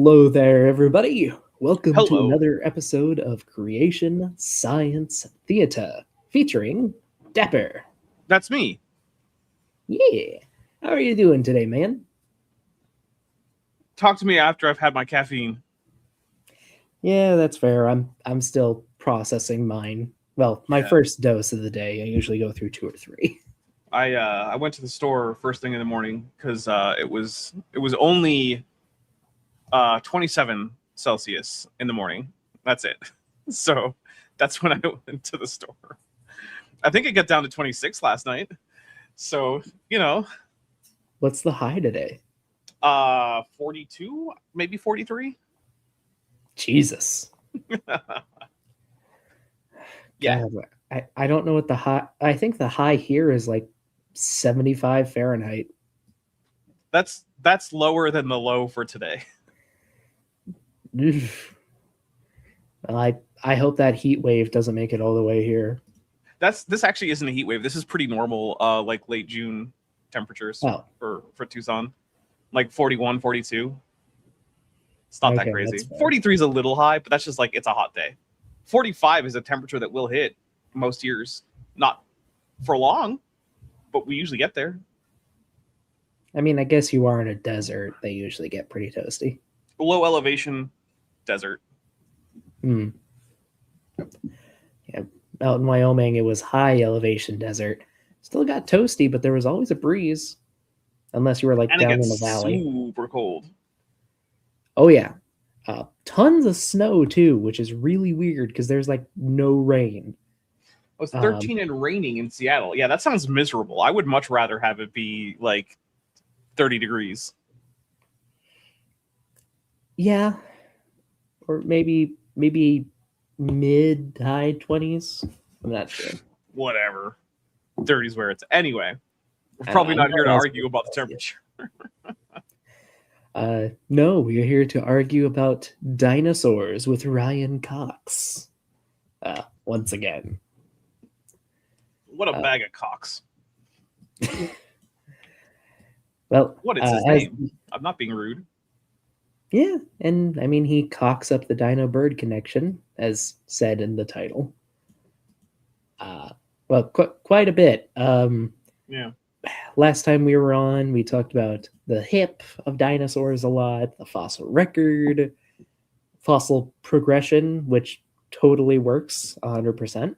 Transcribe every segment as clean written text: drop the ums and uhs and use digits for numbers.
Hello there, everybody. Welcome to Hello. another episode of Creation Science Theater featuring Dapper. That's me. Yeah. How are you doing today, man? Talk to me after I've had my caffeine. Yeah, that's fair. I'm still processing mine. Well, my Yeah. first dose of the day. I usually go through 2 or 3. I went to the store first thing in the morning because it was only 27 Celsius in the morning. That's it. So that's when I went to the store. I think it got down to 26 last night. So, What's the high today? 42, maybe 43. Jesus. Yeah. God, I don't know what the high. I think the high here is like 75 Fahrenheit. That's lower than the low for today. Well, I hope that heat wave doesn't make it all the way here. This actually isn't a heat wave. This is pretty normal, like late June temperatures for Tucson, like 41, 42. It's not that crazy. 43 is a little high, but that's just like it's a hot day. 45 is a temperature that will hit most years, not for long, but we usually get there. I mean, I guess you are in a desert. They usually get pretty toasty. Low elevation desert. Yeah, out in Wyoming, it was high elevation desert. Still got toasty, but there was always a breeze, unless you were like down in the valley. Super cold. Oh yeah, tons of snow too, which is really weird because there's like no rain. It was 13 and raining in Seattle. Yeah, that sounds miserable. I would much rather have it be like 30 degrees. Yeah, or maybe mid high 20s. I'm not sure. Whatever. 30s where it's anyway. We're probably not here to argue about the temperature. No, we're here to argue about dinosaurs with Ryan Cox. Once again. What a bag of cocks. Well, what is his name? I'm not being rude. Yeah, and I mean, he cocks up the Dino-Bird connection, as said in the title. Well, quite a bit. Yeah. Last time we were on, we talked about the hip of dinosaurs a lot, the fossil record, fossil progression, which totally works 100%,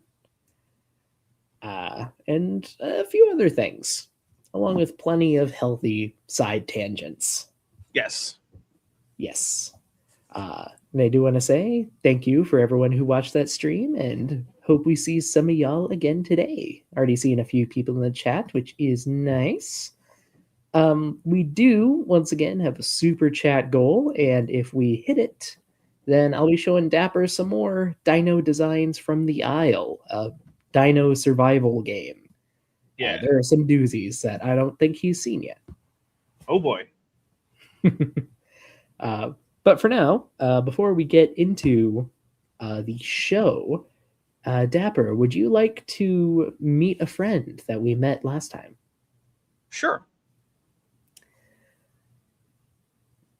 and a few other things, along with plenty of healthy side tangents. Yes. And I do want to say thank you for everyone who watched that stream, and hope we see some of y'all again today. Already seen a few people in the chat, which is nice. We do, once again, have a super chat goal, and if we hit it, then I'll be showing Dapper some more dino designs from the Isle, a dino survival game. Yeah. There are some doozies that I don't think he's seen yet. Oh boy. But for now, before we get into the show, Dapper, would you like to meet a friend that we met last time? Sure.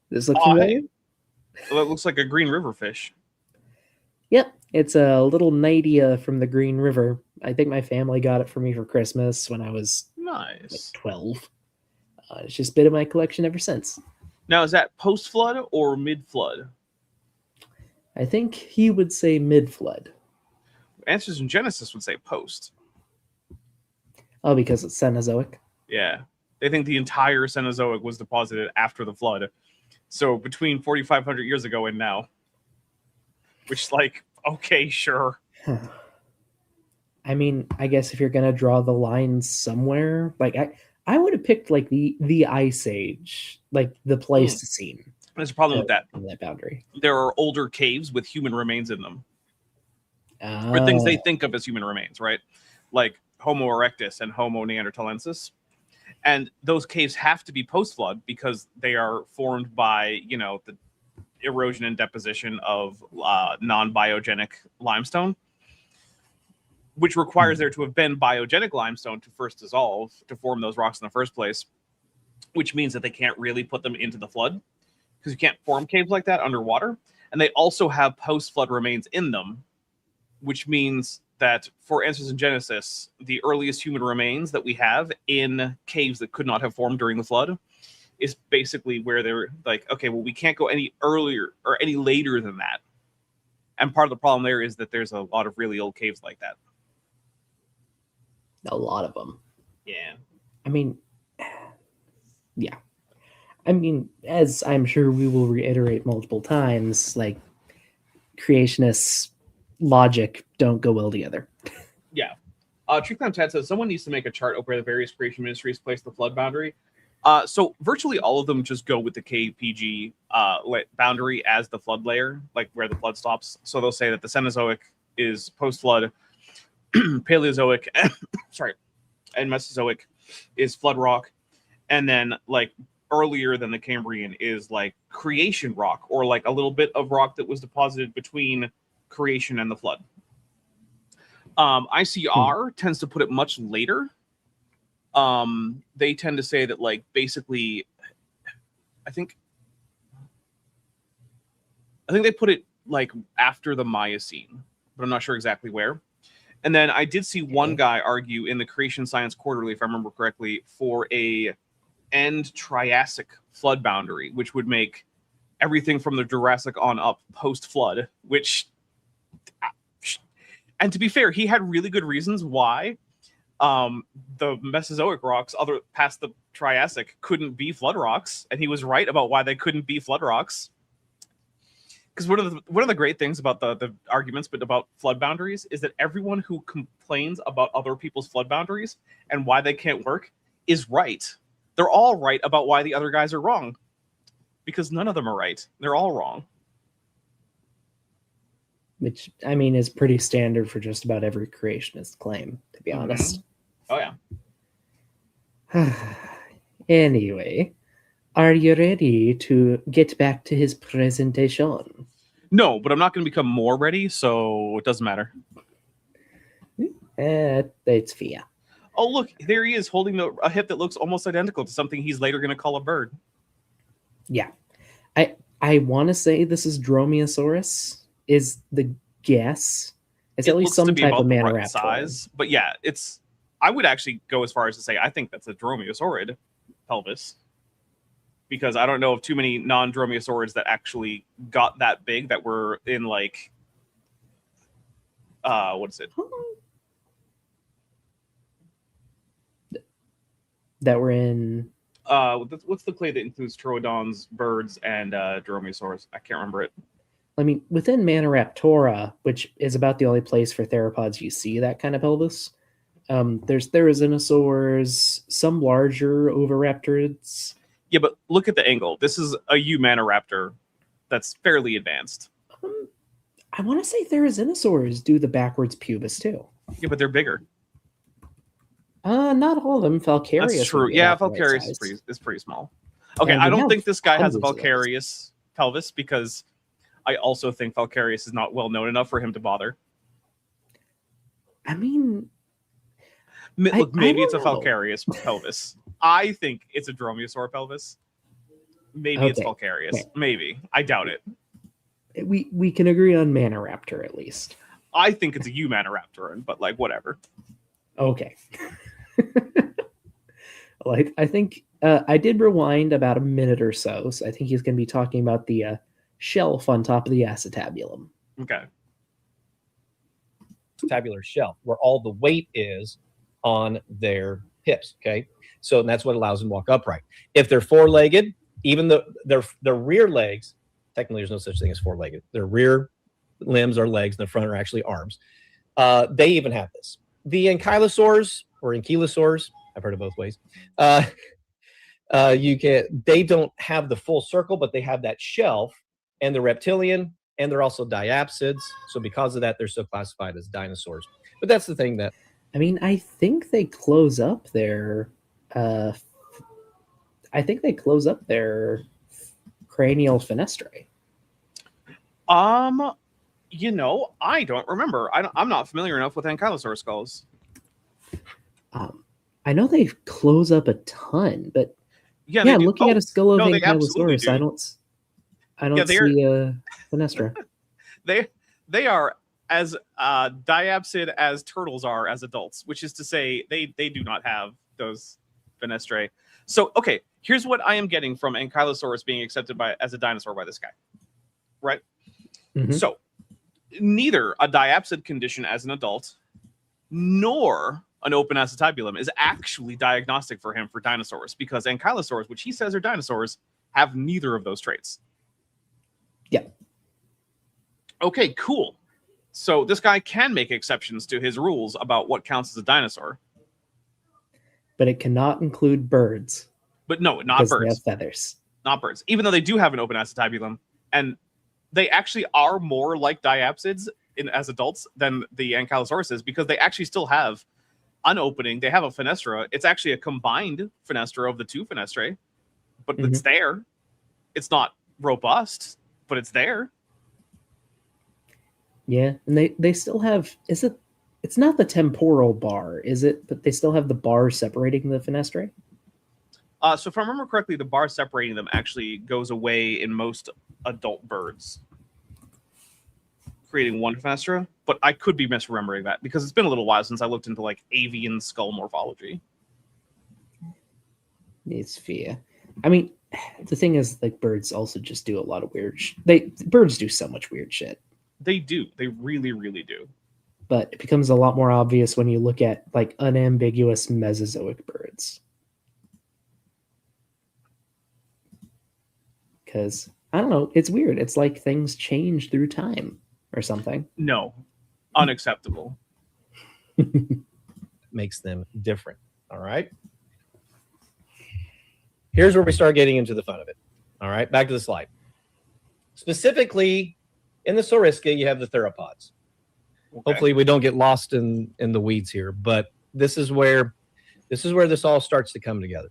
This looks familiar? Well, it looks like a Green River fish. Yep, it's a little Nidia from the Green River. I think my family got it for me for Christmas when I was nice. Like 12. It's just been in my collection ever since. Now, is that post-flood or mid-flood? I think he would say mid-flood. Answers in Genesis would say post. Oh, because it's Cenozoic? Yeah. They think the entire Cenozoic was deposited after the flood. So between 4,500 years ago and now. Which, like, okay, sure. I mean, I guess if you're going to draw the line somewhere, like, I would have picked, like, the Ice Age, like, the Pleistocene. There's a problem with that. That boundary. There are older caves with human remains in them. Or things they think of as human remains, right? Like Homo erectus and Homo neanderthalensis. And those caves have to be post-flood because they are formed by, the erosion and deposition of non-biogenic limestone, which requires there to have been biogenic limestone to first dissolve to form those rocks in the first place, which means that they can't really put them into the flood because you can't form caves like that underwater. And they also have post-flood remains in them, which means that for Answers in Genesis, the earliest human remains that we have in caves that could not have formed during the flood is basically where they're like, okay, well, we can't go any earlier or any later than that. And part of the problem there is that there's a lot of really old caves like that. A lot of them. Yeah. I mean, yeah. I mean, as I'm sure we will reiterate multiple times, like, creationists' logic don't go well together. Yeah. Tree Climb Ted says someone needs to make a chart of where the various creation ministries place the flood boundary. So virtually all of them just go with the KPG boundary as the flood layer, like where the flood stops. So they'll say that the Cenozoic is post-flood, Paleozoic, and Mesozoic is flood rock, and then like earlier than the Cambrian is like creation rock, or like a little bit of rock that was deposited between creation and the flood. ICR tends to put it much later. They tend to say that, like, basically, I think they put it like after the Miocene, but I'm not sure exactly where. And then I did see one guy argue in the Creation Science Quarterly, if I remember correctly, for a end Triassic flood boundary, which would make everything from the Jurassic on up post-flood, which, and to be fair, he had really good reasons why the Mesozoic rocks past the Triassic couldn't be flood rocks, and he was right about why they couldn't be flood rocks. Because one of the great things about the arguments but about flood boundaries is that everyone who complains about other people's flood boundaries and why they can't work is right. They're all right about why the other guys are wrong, because none of them are right. They're all wrong. Which, I mean, is pretty standard for just about every creationist claim, to be honest. Oh, yeah. Anyway, are you ready to get back to his presentation? No, but I'm not going to become more ready, so it doesn't matter. It's fair. Oh, look, there he is holding a hip that looks almost identical to something he's later going to call a bird. Yeah. I want to say this is Dromaeosaurus, is the guess. It's at least some type of Maniraptor size. But yeah, I would actually go as far as to say I think that's a Dromaeosaurid pelvis, because I don't know of too many non-Dromaeosaurids that actually got that big that were in, like, what is it? That were in... what's the clade that includes Troodons, birds, and Dromaeosaurs? I can't remember it. I mean, within Maniraptora, which is about the only place for theropods you see that kind of pelvis, there's Therizinosaurs, some larger oviraptorids. Yeah, but look at the angle. This is a Eumaniraptor that's fairly advanced. I want to say Therizinosaurs do the backwards pubis too. Yeah, but they're bigger. Not all of them. Falcarius. That's true. Yeah, Falcarius is pretty small. Okay, I don't think this guy has a Falcarius pelvis, because I also think Falcarius is not well known enough for him to bother. I mean, look, maybe it's a Falcarius pelvis. I think it's a Dromaeosaur pelvis. Maybe it's Falcarius. Okay. Maybe. I doubt it. We can agree on Maniraptor at least. I think it's a Eumaniraptor, but like whatever. Okay. Well, I think I did rewind about a minute or so I think he's going to be talking about the shelf on top of the acetabulum. Okay. Tabular shelf, where all the weight is on their hips. Okay, so that's what allows them to walk upright. If they're four-legged, even though their rear legs, technically there's no such thing as four-legged. Their rear limbs are legs, and the front are actually arms. They even have this. The ankylosaurs or ankylosaurs, I've heard it both ways. They don't have the full circle, but they have that shelf, and they're reptilian, and they're also diapsids. So because of that, they're still classified as dinosaurs. But that's the thing that, I mean, I think they close up their cranial fenestrae. I don't remember. I'm not familiar enough with ankylosaur skulls. I know they close up a ton, but yeah, looking at a skull of Ankylosaurus, I don't see a Fenestra. They are as diapsid as turtles are as adults, which is to say they do not have those fenestrae. So, okay, here's what I am getting from Ankylosaurus being accepted as a dinosaur by this guy, right? Mhm. So, neither a diapsid condition as an adult nor an open acetabulum is actually diagnostic for him for dinosaurs, because Ankylosaurs, which he says are dinosaurs, have neither of those traits. Yeah. Okay, cool. So this guy can make exceptions to his rules about what counts as a dinosaur. But it cannot include birds. But no, not because birds. They have feathers. Not birds. Even though they do have an open acetabulum, and they actually are more like diapsids as adults than the Ankylosaurus, because they actually still have an opening. They have a fenestra. It's actually a combined fenestra of the two fenestrae, but it's there. It's not robust, but it's there. Yeah, and they still have, it's not the temporal bar, is it? But they still have the bar separating the fenestrae? So if I remember correctly, the bar separating them actually goes away in most adult birds, creating one fenestra. But I could be misremembering that, because it's been a little while since I looked into like avian skull morphology. It's fear. I mean, the thing is, like, birds also just do a lot of weird birds do so much weird shit. They do. They really, really do. But it becomes a lot more obvious when you look at like unambiguous Mesozoic birds. Because, I don't know, it's weird. It's like things change through time or something. No. Unacceptable. Makes them different. All right. Here's where we start getting into the fun of it. All right. Back to the slide. Specifically, in the Saurisca, you have the theropods. Okay. Hopefully we don't get lost in the weeds here, but this is where this all starts to come together.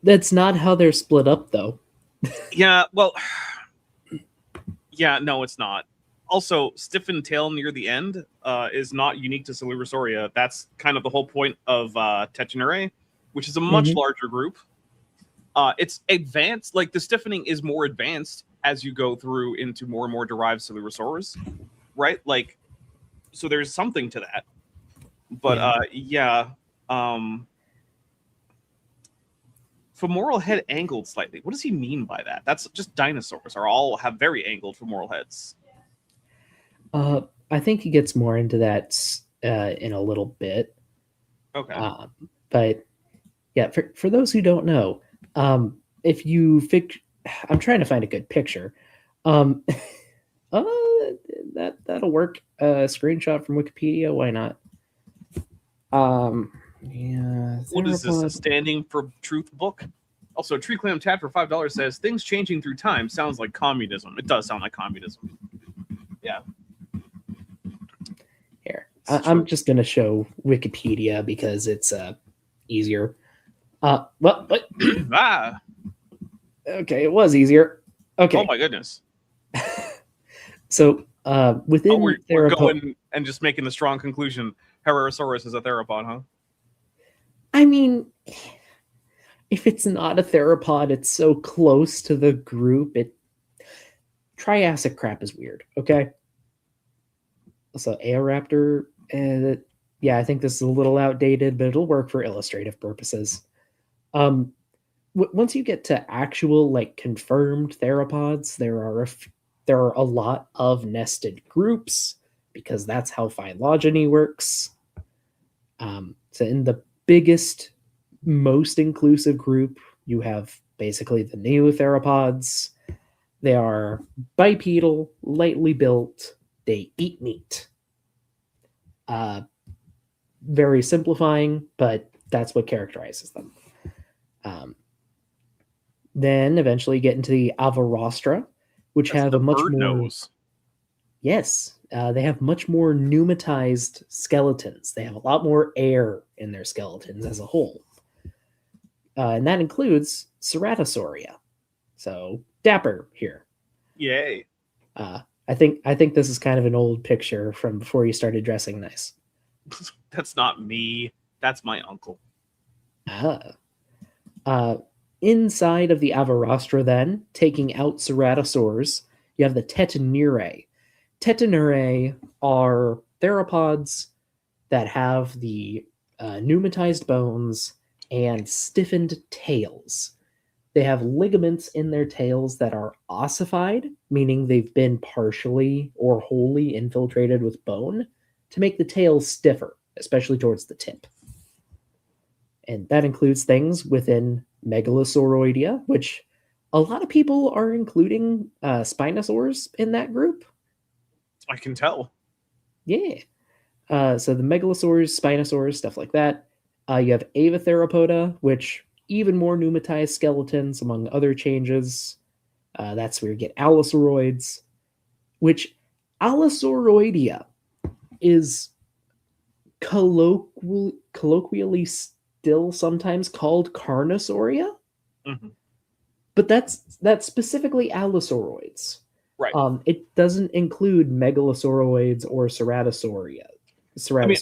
That's not how they're split up, though. Yeah, well, yeah, no, it's not. Also, stiffened tail near the end is not unique to Silurosauria. That's kind of the whole point of Tetanurae, which is a much larger group. It's advanced, like the stiffening is more advanced as you go through into more and more derived Silurosaurs, right? Like, so there's something to that. But femoral head angled slightly. What does he mean by that? That's just dinosaurs are all have very angled femoral heads. I think he gets more into that in a little bit. Okay. But yeah, for those who don't know, if you I'm trying to find a good picture. That'll work. Screenshot from Wikipedia. Why not? Yeah. What is this? A standing for truth book? Also, Tree Clam Tat for $5 says things changing through time sounds like communism. It does sound like communism. Yeah. Here, I'm just gonna show Wikipedia because it's easier. Well, okay, it was easier. Okay. Oh my goodness. So within we're going and just making the strong conclusion Herrerasaurus is a theropod, huh? I mean, if it's not a theropod, it's so close to the group. Triassic crap is weird. Okay. So Aoraptor, yeah, I think this is a little outdated, but it'll work for illustrative purposes. Once you get to actual, like, confirmed theropods, there are a lot of nested groups because that's how phylogeny works. So in the biggest, most inclusive group, you have basically the neotheropods. They are bipedal, lightly built. They eat meat. Very simplifying, but that's what characterizes them. Then eventually get into the Avarostra, which have a much more nose. Yes, they have much more pneumatized skeletons. They have a lot more air in their skeletons as a whole, and that includes Ceratosauria. So Dapper here. Yay! I think this is kind of an old picture from before you started dressing nice. That's not me. That's my uncle. inside of the Avarostra, then, taking out ceratosaurs, you have the Tetanurae. Tetanurae are theropods that have the pneumatized bones and stiffened tails. They have ligaments in their tails that are ossified, meaning they've been partially or wholly infiltrated with bone to make the tail stiffer, especially towards the tip. And that includes things within Megalosauroidea, which a lot of people are including Spinosaurs in that group. I can tell. Yeah. So the Megalosaurs, Spinosaurs, stuff like that. You have Avatheropoda, which even more pneumatized skeletons, among other changes. That's where you get Allosauroids, which Allosauroidea is colloquially still sometimes called Carnosauria. Mm-hmm. But that's specifically Allosauroids. Right. It doesn't include Megalosauroids or Ceratosaurians. I mean,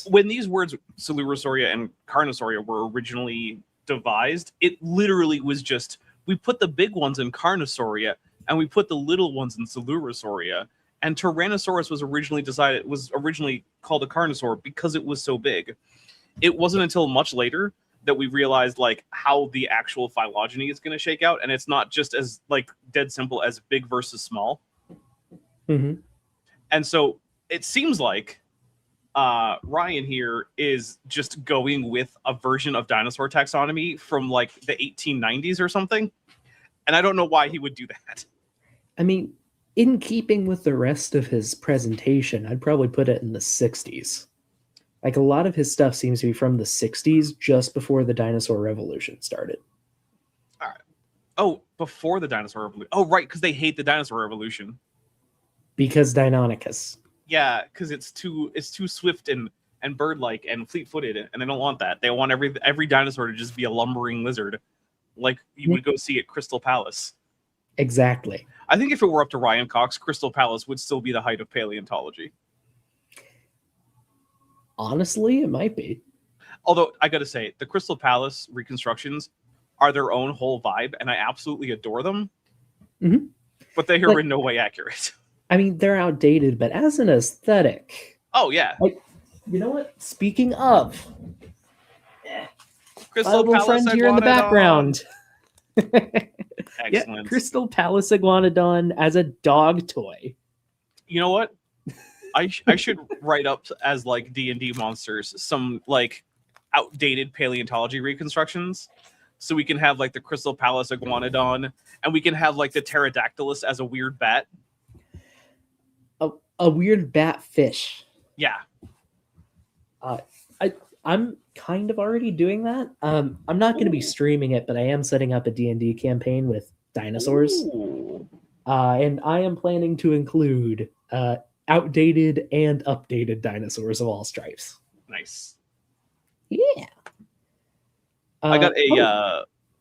when these words Silurosauria and Carnosauria were originally devised, it literally was just, we put the big ones in Carnosauria and we put the little ones in Silurosauria. And Tyrannosaurus was originally called a Carnosaur because it was so big. It wasn't until much later that we realized like how the actual phylogeny is going to shake out, and it's not just as like dead simple as big versus small. Mm-hmm. And so it seems like Ryan here is just going with a version of dinosaur taxonomy from like the 1890s or something, and I don't know why he would do that. I mean, in keeping with the rest of his presentation, I'd probably put it in the 60s. Like, a lot of his stuff seems to be from the 60s, just before the dinosaur revolution started. All right. Oh, before the dinosaur revolution. Oh, right, because they hate the dinosaur revolution. Because Deinonychus. Yeah, because it's too swift and bird-like and fleet-footed, and they don't want that. They want every dinosaur to just be a lumbering lizard, like you would go see at Crystal Palace. Exactly. I think if it were up to Ryan Cox, Crystal Palace would still be the height of paleontology. Honestly, it might be. Although, I gotta say, the Crystal Palace reconstructions are their own whole vibe, and I absolutely adore them. Mm-hmm. But they are in no way accurate. I mean, they're outdated, but as an aesthetic... Oh, yeah. Like, you know what? Speaking of... Crystal Palace friend here in the background. Excellent. Yeah, Crystal Palace Iguanodon as a dog toy. You know what? I should write up as like D&D monsters some like outdated paleontology reconstructions, so we can have like the Crystal Palace Iguanodon, and we can have like the Pterodactylus as a weird bat. A weird bat fish. Yeah. I'm kind of already doing that. I'm not going to be streaming it, but I am setting up a D&D campaign with dinosaurs. And I am planning to include outdated and updated dinosaurs of all stripes. Nice. Yeah. I got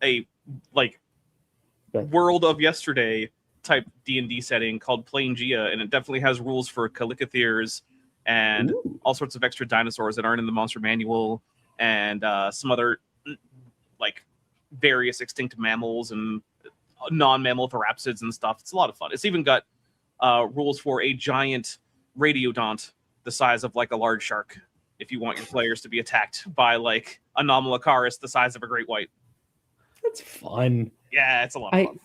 a like World of Yesterday type D&D setting called Plangea, and it definitely has rules for Calicotheres and all sorts of extra dinosaurs that aren't in the monster manual, and some other like various extinct mammals and non-mammal therapsids and stuff. It's a lot of fun. It's even got rules for a giant radiodont the size of like a large shark, if you want your players to be attacked by like a Nomalocaris the size of a great white. That's fun. Yeah, it's a lot of fun.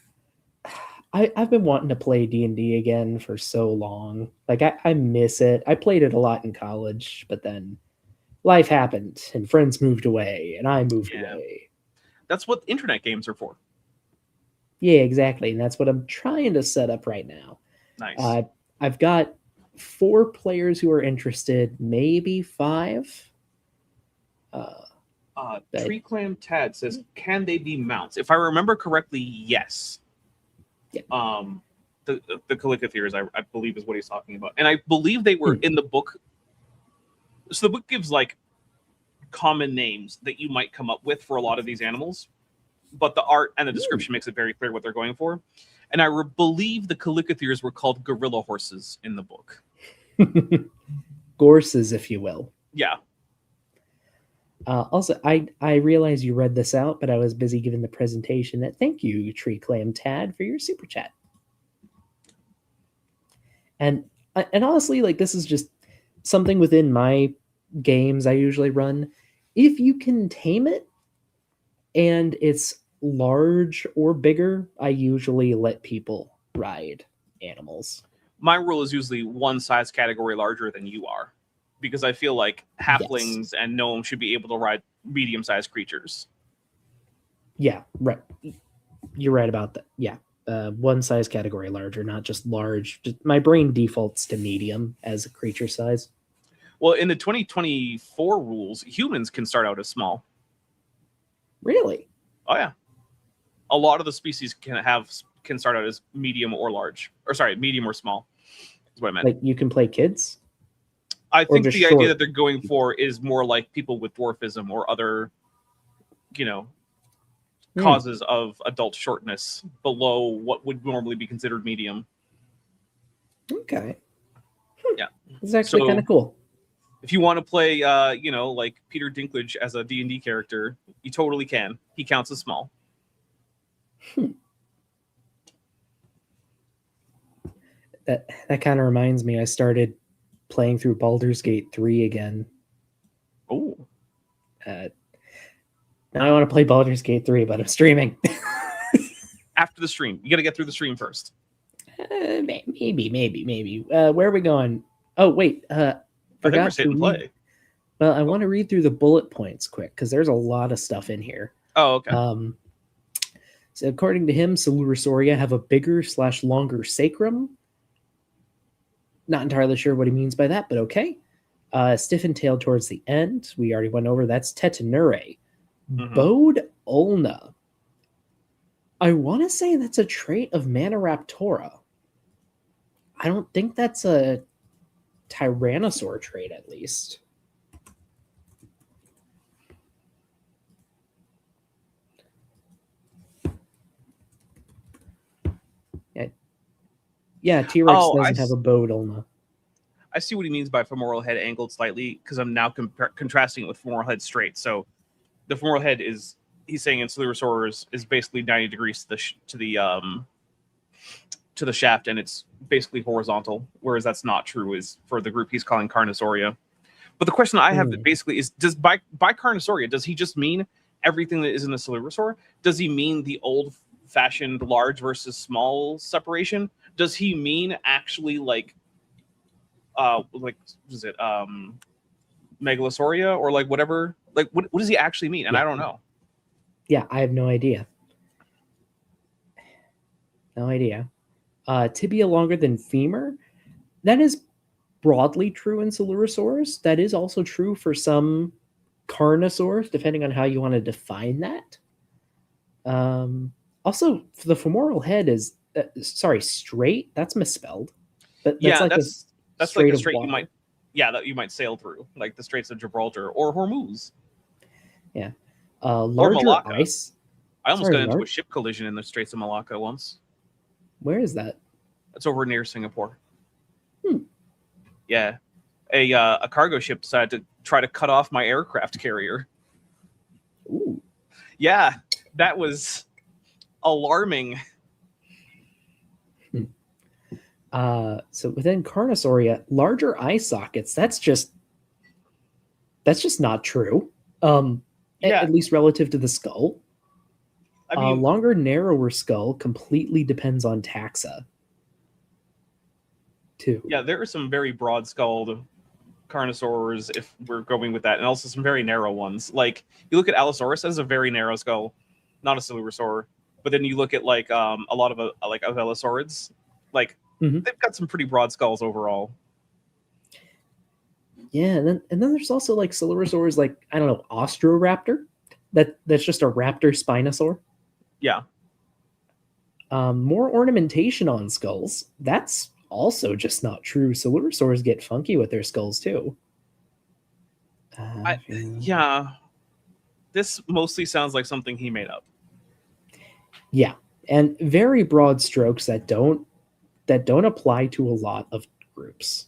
I've been wanting to play D&D again for so long. Like, I miss it. I played it a lot in college, but then life happened and friends moved away and I moved away. That's what internet games are for. Yeah, exactly. And that's what I'm trying to set up right now. Nice. I've got 4 players who are interested, maybe 5. Tree Clam Tad says, can they be mounts? If I remember correctly, yes. Yeah. The Calicotheres, I believe, is what he's talking about. And I believe they were in the book. So the book gives like common names that you might come up with for a lot of these animals, but the art and the description makes it very clear what they're going for. And I believe the Calicotheres were called gorilla horses in the book. Gorses, if you will. Yeah. Also, I realize you read this out, but I was busy giving the presentation. Thank you, Tree Clam Tad, for your super chat. And honestly, like, this is just something within my games I usually run. If you can tame it and it's large or bigger, I usually let people ride animals. My rule is usually one size category larger than you are, because I feel like halflings and gnomes should be able to ride medium-sized creatures. Yeah, right. You're right about that. Yeah. One size category larger, not just large. My brain defaults to medium as a creature size. Well, in the 2024 rules, humans can start out as small. Really? Oh yeah. A lot of the species can start out as medium or large, or sorry, medium or small. Is what I meant. Like, you can play kids? I think the idea that they're going for is more like people with dwarfism or other, causes of adult shortness below what would normally be considered medium. Okay. Yeah. It's actually kind of cool. If you want to play, like Peter Dinklage as a D&D character, you totally can. He counts as small. That kind of reminds me, I started playing through Baldur's Gate 3 again. Oh. Now I want to play Baldur's Gate 3, but I'm streaming. After the stream. You got to get through the stream first. Maybe. Where are we going? Oh, wait. Forgot to play. Well, I want to read through the bullet points quick, because there's a lot of stuff in here. Oh, okay. So according to him, Silurosauria have a bigger/longer sacrum. Not entirely sure what he means by that, but okay. Stiffened tail towards the end. We already went over. That's Tetanurae. Bowed ulna. I want to say that's a trait of Maniraptora. I don't think that's a Tyrannosaur trait, at least. Yeah, T-Rex doesn't have a bowed ulna. I see what he means by femoral head angled slightly, because I'm now contrasting it with femoral head straight. So the femoral head is, he's saying in Silurosaurus, is basically 90 degrees to the shaft, and it's basically horizontal, whereas that's not true is for the group he's calling Carnosauria. But the question I have basically is, does by Carnosauria, does he just mean everything that is in the Silurosaur? Does he mean the old-fashioned large versus small separation? Does he mean actually like is it Megalosauria or like whatever? Like what does he actually mean? And I don't know. Yeah, I have no idea. Tibia longer than femur. That is broadly true in Silurosaurs. That is also true for some Carnosaurs, depending on how you want to define that. Also, the femoral head is straight. That's misspelled. But that's like a strait you might sail through, like the Straits of Gibraltar or Hormuz. Yeah, larger Malacca. ice. I almost got into a ship collision in the Straits of Malacca once. Where is that? It's over near Singapore. Yeah, a cargo ship decided to try to cut off my aircraft carrier. Ooh. Yeah, that was alarming. So within Carnosauria, larger eye sockets, that's just not true. At least relative to the skull. I mean, longer, narrower skull completely depends on taxa, too. Yeah, there are some very broad-skulled Carnosaurs, if we're going with that, and also some very narrow ones. Like, you look at Allosaurus as a very narrow skull, not a Silurosaur. But then you look at, like, a lot of, Avellosaurids, like, they've got some pretty broad skulls overall. Yeah, and then there's also, like, Silurosaurs, like, I don't know, Austroraptor. That's just a raptor spinosaur. Yeah. More ornamentation on skulls. That's also just not true. Silurosaurs get funky with their skulls too. Yeah. This mostly sounds like something he made up. Yeah, and very broad strokes that don't apply to a lot of groups.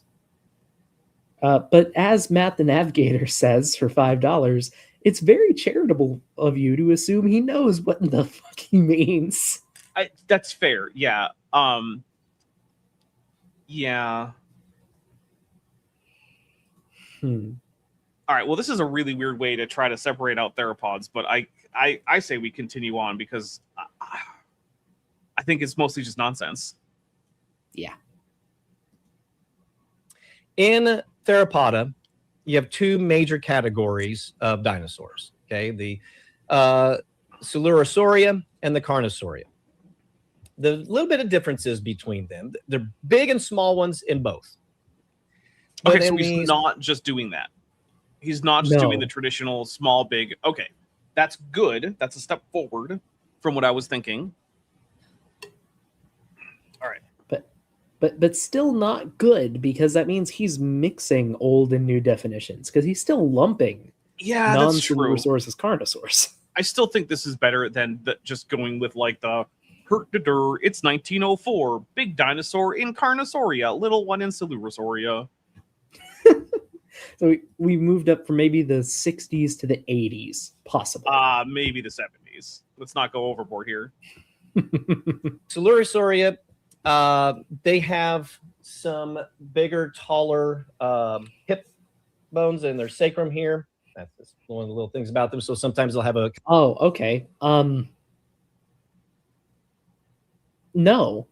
But as Matt the Navigator says for $5, It's very charitable of you to assume he knows what the fuck he means. That's fair. Yeah. Yeah. All right. Well, this is a really weird way to try to separate out theropods, but I say we continue on because I think it's mostly just nonsense. Yeah. In theropoda, you have two major categories of dinosaurs. Okay, the Coelurosauria and the Carnosauria. The little bit of differences between them. They're big and small ones in both. But okay, so he's not just doing that. He's not just doing the traditional small, big. Okay, that's good. That's a step forward from what I was thinking. All right. But still not good, because that means he's mixing old and new definitions, because he's still lumping non-Coelurosaurus as Carnosaurs. I still think this is better than just going with like the it's 1904, big dinosaur in Carnosauria, little one in Coelurosauria. So we moved up from maybe the 60s to the 80s, possibly. Maybe the 70s. Let's not go overboard here. Coelurosauria, they have some bigger, taller hip bones in their sacrum here. That's just one of the little things about them. So sometimes they'll have a... Oh, okay. No.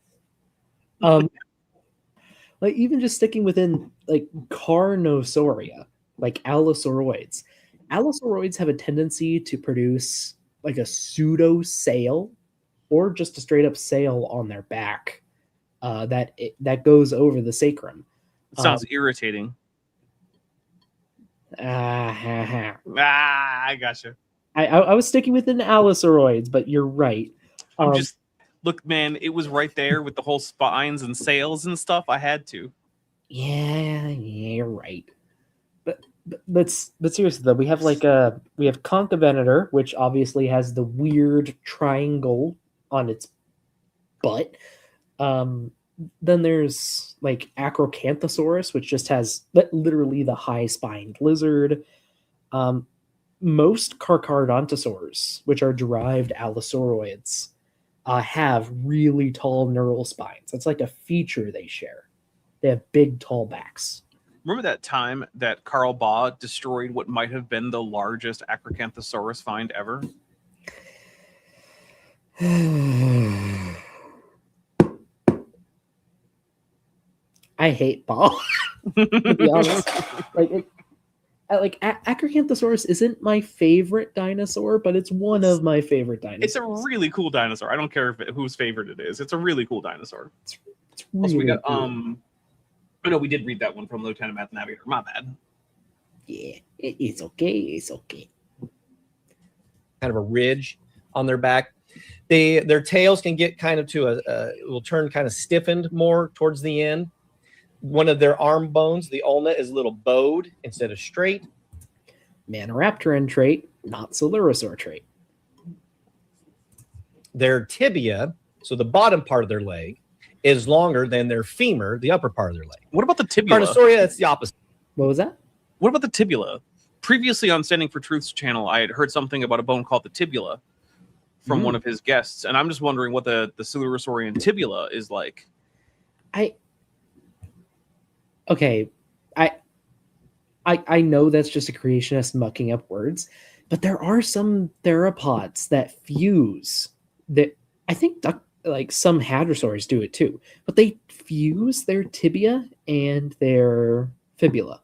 Like, even just sticking within like Carnosauria, like allosauroids. Allosauroids have a tendency to produce like a pseudo sail or just a straight up sail on their back that goes over the sacrum. It sounds irritating. I gotcha. I was sticking within allosauroids, but you're right. Look, man, it was right there with the whole spines and sails and stuff. I had to. Yeah, you're right. But seriously though, we have Concavenator, which obviously has the weird triangle on its butt. Then there's like Acrocanthosaurus, which just has literally the high-spined lizard. Most Carcharodontosaurs, which are derived allosauroids, have really tall neural spines. That's like a feature they share. They have big, tall backs. Remember that time that Carl Baugh destroyed what might have been the largest Acrocanthosaurus find ever? I hate Baugh, to be honest. Acrocanthosaurus isn't my favorite dinosaur, but it's one of my favorite dinosaurs. It's a really cool dinosaur. I don't care whose favorite it is. It's a really cool dinosaur. It's really also, we got cool. Oh no, we did read that one from Lieutenant Math Navigator. My bad. Yeah, it's okay. It's okay. Kind of a ridge on their back. Their tails can get kind of will turn kind of stiffened more towards the end. One of their arm bones, the ulna, is a little bowed instead of straight. Maniraptoran trait, not Coelurosaur trait. Their tibia, so the bottom part of their leg, is longer than their femur, the upper part of their leg. What about the tibia? Carnosauria, that's the opposite. What was that? What about the tibula? Previously on Standing for Truth's channel, I had heard something about a bone called the tibula from one of his guests, and I'm just wondering what the Coelurosaurian tibula is like. I know that's just a creationist mucking up words, but there are some theropods that fuse. That I think some hadrosaurs do it too, but they fuse their tibia and their fibula.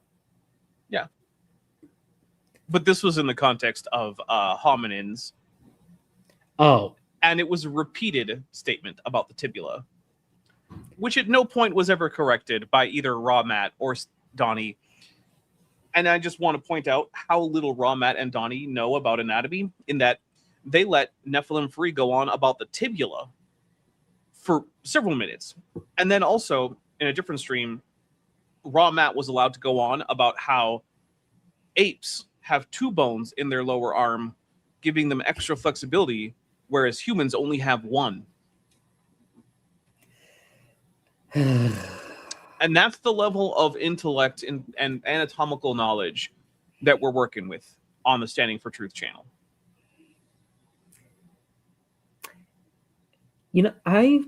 Yeah, but this was in the context of hominins. Oh, and it was a repeated statement about the tibula, which at no point was ever corrected by either Raw Matt or Donnie. And I just want to point out how little Raw Matt and Donnie know about anatomy, in that they let Nephilim Free go on about the tibula for several minutes. And then also, in a different stream, Raw Matt was allowed to go on about how apes have 2 bones in their lower arm, giving them extra flexibility, whereas humans only have 1. And that's the level of intellect and anatomical knowledge that we're working with on the Standing for Truth channel. You know, I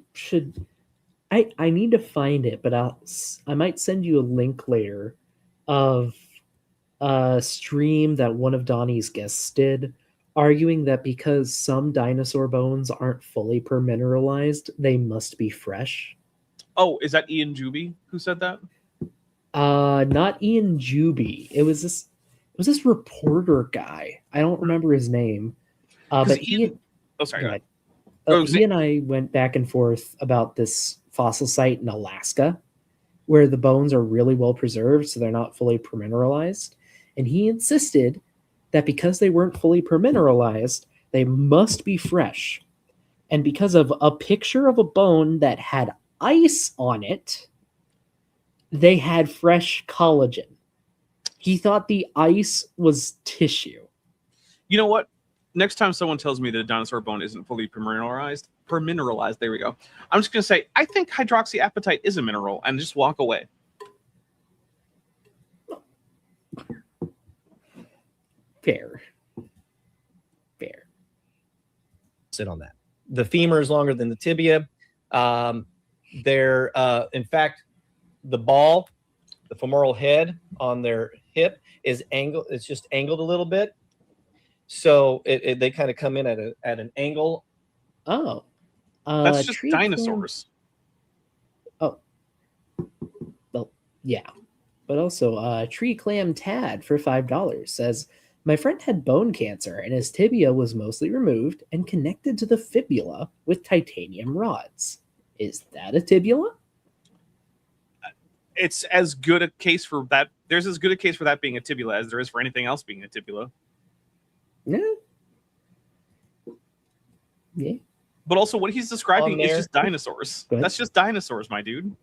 need to find it, but I might send you a link later of a stream that one of Donnie's guests did, arguing that because some dinosaur bones aren't fully permineralized, they must be fresh. Oh, is that Ian Juby who said that? Not Ian Juby. It was this reporter guy. I don't remember his name. But Ian, sorry. Go ahead. He and I went back and forth about this fossil site in Alaska where the bones are really well preserved, so they're not fully permineralized. And he insisted that because they weren't fully permineralized, they must be fresh. And because of a picture of a bone that had ice on it, they had fresh collagen. He thought the ice was tissue. You know what? Next time someone tells me that a dinosaur bone isn't fully permineralized, there we go. I'm just going to say, I think hydroxyapatite is a mineral, and just walk away. Fair. Sit on that. The femur is longer than the tibia. They're, in fact, the ball, the femoral head on their hip is angled. It's just angled a little bit. So they kind of come in at an angle. Oh. That's just dinosaurs. Oh. Well, yeah. But also, Tree Clam Tad for $5 says, my friend had bone cancer and his tibia was mostly removed and connected to the fibula with titanium rods. Is that a tibula? It's as good a case for that. There's as good a case for that being a tibula as there is for anything else being a tibula. Yeah. But also what he's describing is just dinosaurs. That's just dinosaurs, my dude.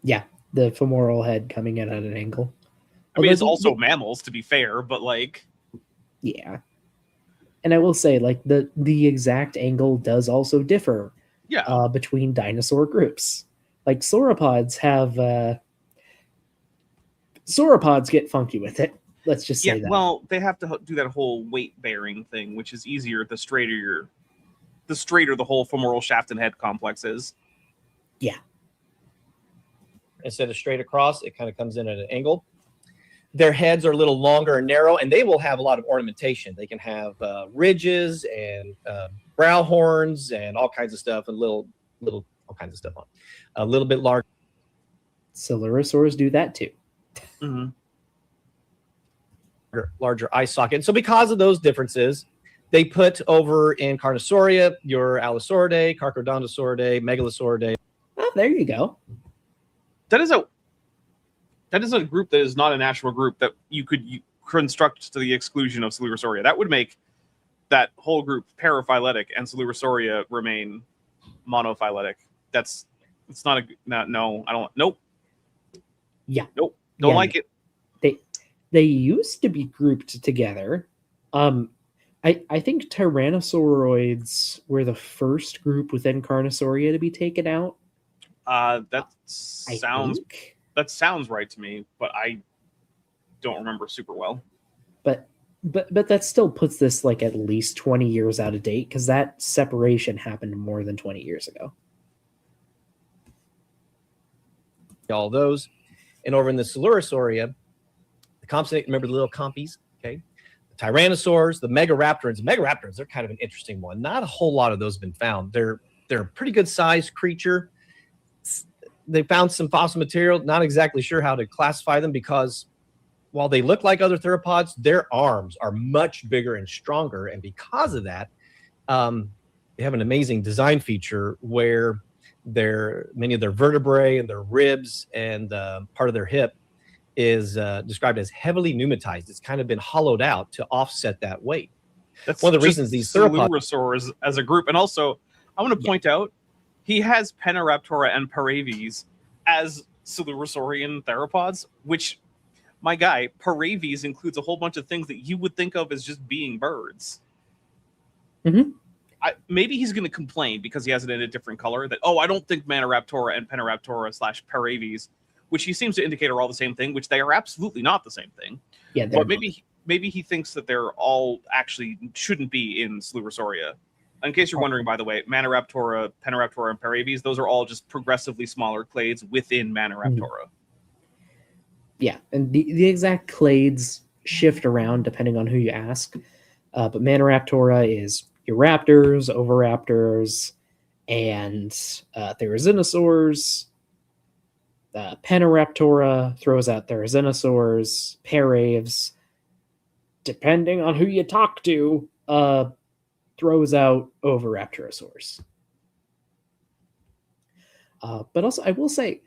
Yeah. The femoral head coming in at an angle. I mean, it's also mammals, to be fair, but like... Yeah. And I will say, like, the exact angle does also differ between dinosaur groups. Like, sauropods get funky with it. Let's just say that. Well, they have to do that whole weight-bearing thing, which is easier the straighter the whole femoral shaft and head complex is. Yeah. Instead of straight across, it kind of comes in at an angle. Their heads are a little longer and narrow, and they will have a lot of ornamentation. They can have ridges and brow horns and all kinds of stuff, and little all kinds of stuff on. A little bit larger. Coelurosaurs do that too. Mm-hmm. Larger eye socket. So because of those differences, they put over in Carnosauria your Allosauridae, Carcharodontosauridae, Megalosauridae. Oh, there you go. That is a group that is not a natural group that you could construct to the exclusion of Coelurosauria. That would make that whole group paraphyletic and Coelurosauria remain monophyletic. It's not no, I don't. Nope. Yeah. Nope. Don't like it. They used to be grouped together. I think Tyrannosauroids were the first group within Carnosauria to be taken out. That sounds right to me, but I don't remember super well. But that still puts this like at least 20 years out of date, because that separation happened more than 20 years ago. All those. And over in the Coelurosauria, the compsonate, remember the little compies, okay? The Tyrannosaurs, the Megaraptorans. Megaraptorans, they're kind of an interesting one. Not a whole lot of those have been found. They're a pretty good sized creature. They found some fossil material, not exactly sure how to classify them, because while they look like other theropods, their arms are much bigger and stronger. And because of that, they have an amazing design feature where many of their vertebrae and their ribs and part of their hip is described as heavily pneumatized. It's kind of been hollowed out to offset that weight. That's one of the reasons these Coelurosaurs as a group. And also, I want to point out, he has Penaraptora and Paraves as Coelurosaurian theropods, which, my guy, Paraves includes a whole bunch of things that you would think of as just being birds. Mm-hmm. Maybe he's going to complain because he has it in a different color that, I don't think Maniraptora and Penaraptora / Paraves, which he seems to indicate are all the same thing, which they are absolutely not the same thing. Yeah, but maybe maybe he thinks that they're all actually shouldn't be in Slurosauria. In case you're wondering, by the way, Maniraptora, Peniraptora, and Paraves, those are all just progressively smaller clades within Maniraptora. Yeah, and the exact clades shift around depending on who you ask. But Maniraptora is your raptors, oviraptors, and therizinosaurs. Peniraptora throws out therizinosaurs, Paraves. Depending on who you talk to, throws out oviraptorosaurs. But also, I will say,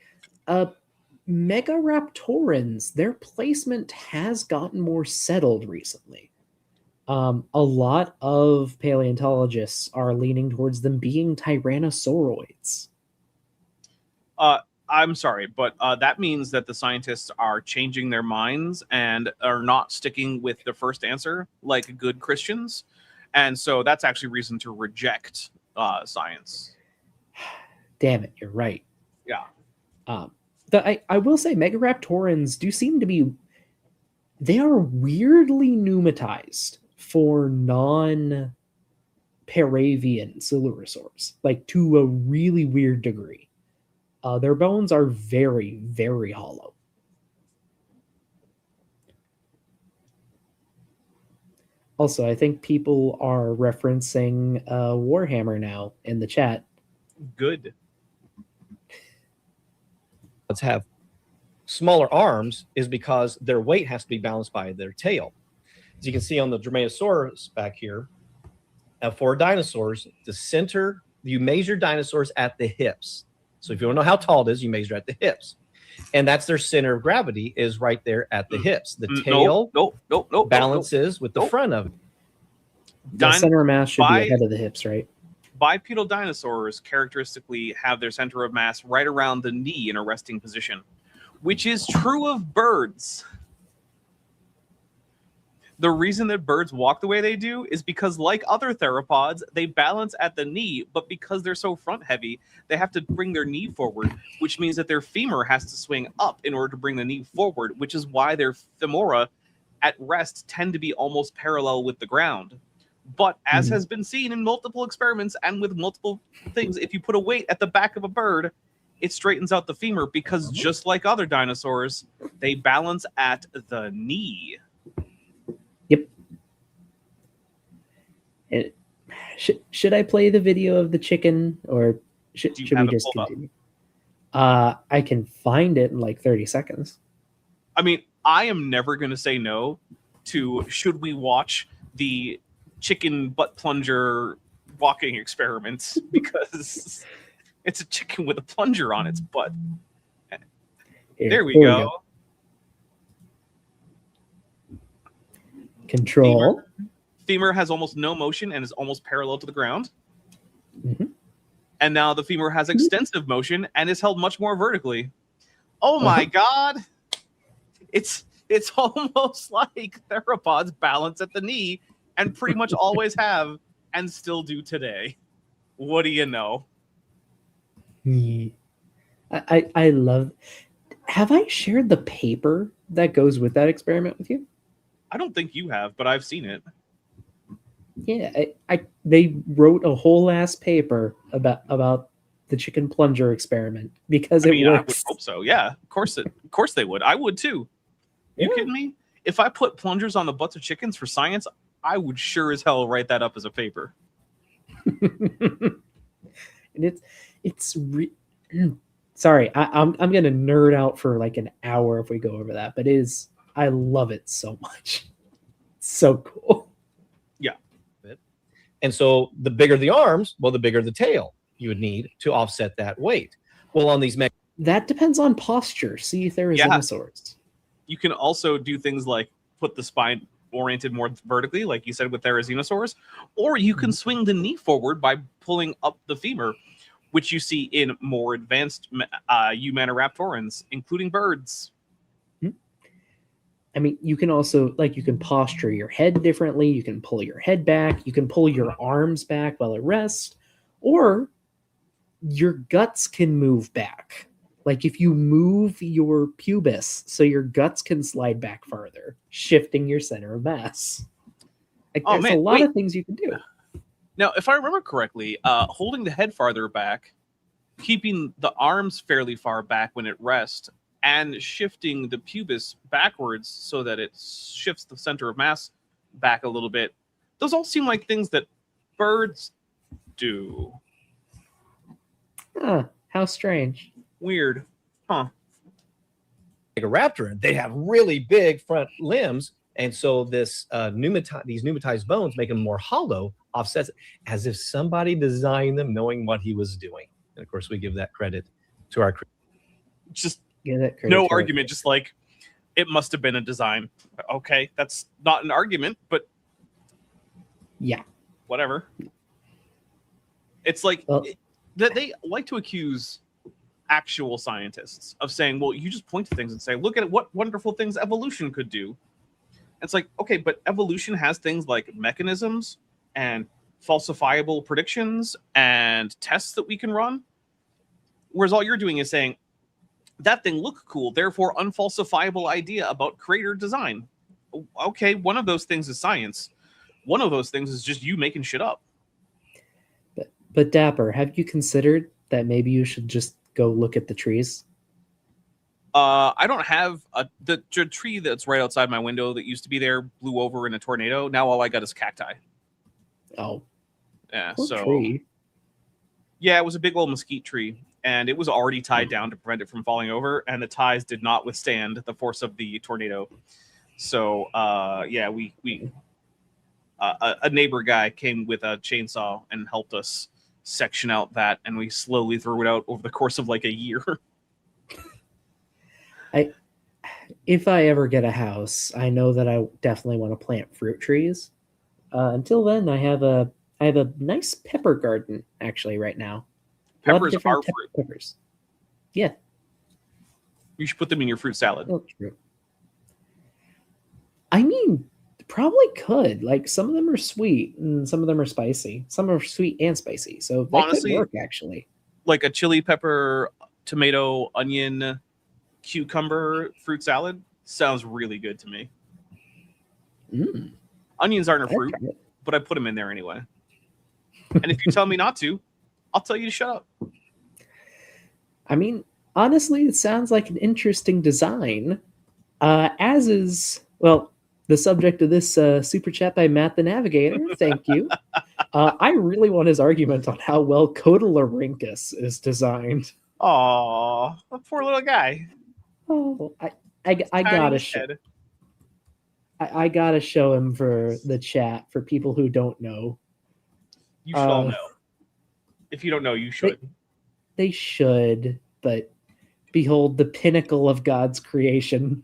Megaraptorans, their placement has gotten more settled recently. A lot of paleontologists are leaning towards them being tyrannosauroids. I'm sorry, but that means that the scientists are changing their minds and are not sticking with the first answer like good Christians. And so that's actually reason to reject science. Damn it, you're right. Yeah. I will say Megaraptorans do seem to be... They are weirdly pneumatized for non-Paravian Silurosaurs, like to a really weird degree. Their bones are very, very hollow. Also, I think people are referencing Warhammer now in the chat. Good. Let's have smaller arms is because their weight has to be balanced by their tail. As you can see on the Dromaeosaurus back here, for dinosaurs, the center, you measure dinosaurs at the hips. So if you want to know how tall it is, you measure at the hips. And that's their center of gravity is right there at the hips. The tail balances with the front of it. The center of mass should be ahead of the hips, right? Bipedal dinosaurs characteristically have their center of mass right around the knee in a resting position, which is true of birds. The reason that birds walk the way they do is because, like other theropods, they balance at the knee, but because they're so front heavy, they have to bring their knee forward, which means that their femur has to swing up in order to bring the knee forward, which is why their femora at rest tend to be almost parallel with the ground. But as has been seen in multiple experiments and with multiple things, if you put a weight at the back of a bird, it straightens out the femur because just like other dinosaurs, they balance at the knee. Yep. Should I play the video of the chicken, or should we just continue? I can find it in like 30 seconds. I mean, I am never going to say no to should we watch the chicken butt plunger walking experiments because it's a chicken with a plunger on its butt. There we go. Control. Femur has almost no motion and is almost parallel to the ground. And now the femur has extensive motion and is held much more vertically. Oh my God. It's almost like theropods balance at the knee and pretty much always have and still do today. What do you know? I love... Have I shared the paper that goes with that experiment with you? I don't think you have, but I've seen it. Yeah, they wrote a whole ass paper about the chicken plunger experiment because it works. I would hope so. Yeah, of course they would. I would too. You kidding me? If I put plungers on the butts of chickens for science, I would sure as hell write that up as a paper. And sorry, I'm gonna nerd out for like an hour if we go over that, but I love it so much. It's so cool. Yeah. And so the bigger the arms, well, the bigger the tail you would need to offset that weight. Well, on these that depends on posture. See if there is dinosaurs. You can also do things like put the spine oriented more vertically, like you said with therizinosaurs, or you can swing the knee forward by pulling up the femur, which you see in more advanced Eumaniraptorans, including birds. I mean, you can also, like, you can posture your head differently. You can pull your head back. You can pull your arms back while at rest, or your guts can move back. Like if you move your pubis so your guts can slide back farther, shifting your center of mass. Like, there's a lot of things you can do. Now, if I remember correctly, holding the head farther back, keeping the arms fairly far back when it rests, and shifting the pubis backwards so that it shifts the center of mass back a little bit, those all seem like things that birds do. How strange. Weird. Huh. Like a raptor, they have really big front limbs, and so this these pneumatized bones make them more hollow, offsets it, as if somebody designed them knowing what he was doing. And of course, we give that credit to our just no argument, just like it must have been a design. Okay, that's not an argument, but yeah, whatever. It's like that they like to accuse actual scientists of saying, well, you just point to things and say, look at what wonderful things evolution could do. It's like, okay, but evolution has things like mechanisms and falsifiable predictions and tests that we can run. Whereas all you're doing is saying, that thing looked cool, therefore unfalsifiable idea about creator design. Okay, one of those things is science. One of those things is just you making shit up. But Dapper, have you considered that maybe you should just go look at the trees? I don't have the tree that's right outside my window that used to be there blew over in a tornado. Now all I got is cacti. Oh. Yeah, poor tree. Yeah, it was a big old mesquite tree, and it was already tied down to prevent it from falling over, and the ties did not withstand the force of the tornado. So, yeah, a neighbor guy came with a chainsaw and helped us section out that, and we slowly threw it out over the course of like a year. If I ever get a house, I know that I definitely want to plant fruit trees. Until then, I have a nice pepper garden actually right now. Peppers are fruit. Peppers. Yeah. You should put them in your fruit salad. Oh, true. I mean, probably could. Like, some of them are sweet and some of them are spicy. Some are sweet and spicy. So they could work actually. Like a chili pepper, tomato, onion, cucumber fruit salad sounds really good to me. Onions aren't a fruit, but I put them in there anyway. And if you tell me not to, I'll tell you to shut up. I mean, honestly, it sounds like an interesting design. As is, well, the subject of this super chat by Matt the Navigator. Thank you. I really want his argument on how well Codalorhynchus is designed. Aw, that poor little guy. Oh, I gotta I gotta show him for the chat for people who don't know. You should all know. If you don't know, you should. They should, but behold the pinnacle of God's creation.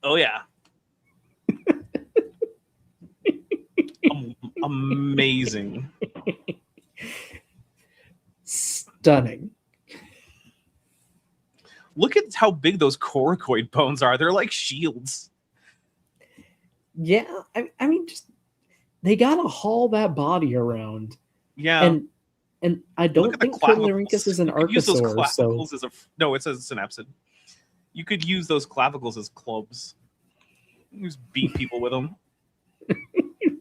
Oh yeah. Amazing. Stunning. Look at how big those coracoid bones are. They're like shields. Yeah, I mean, just they gotta haul that body around. Yeah, and I don't think Codalorhynchus is an archosaur. So no, it says synapsid. You could use those clavicles as clubs. You just beat people with them.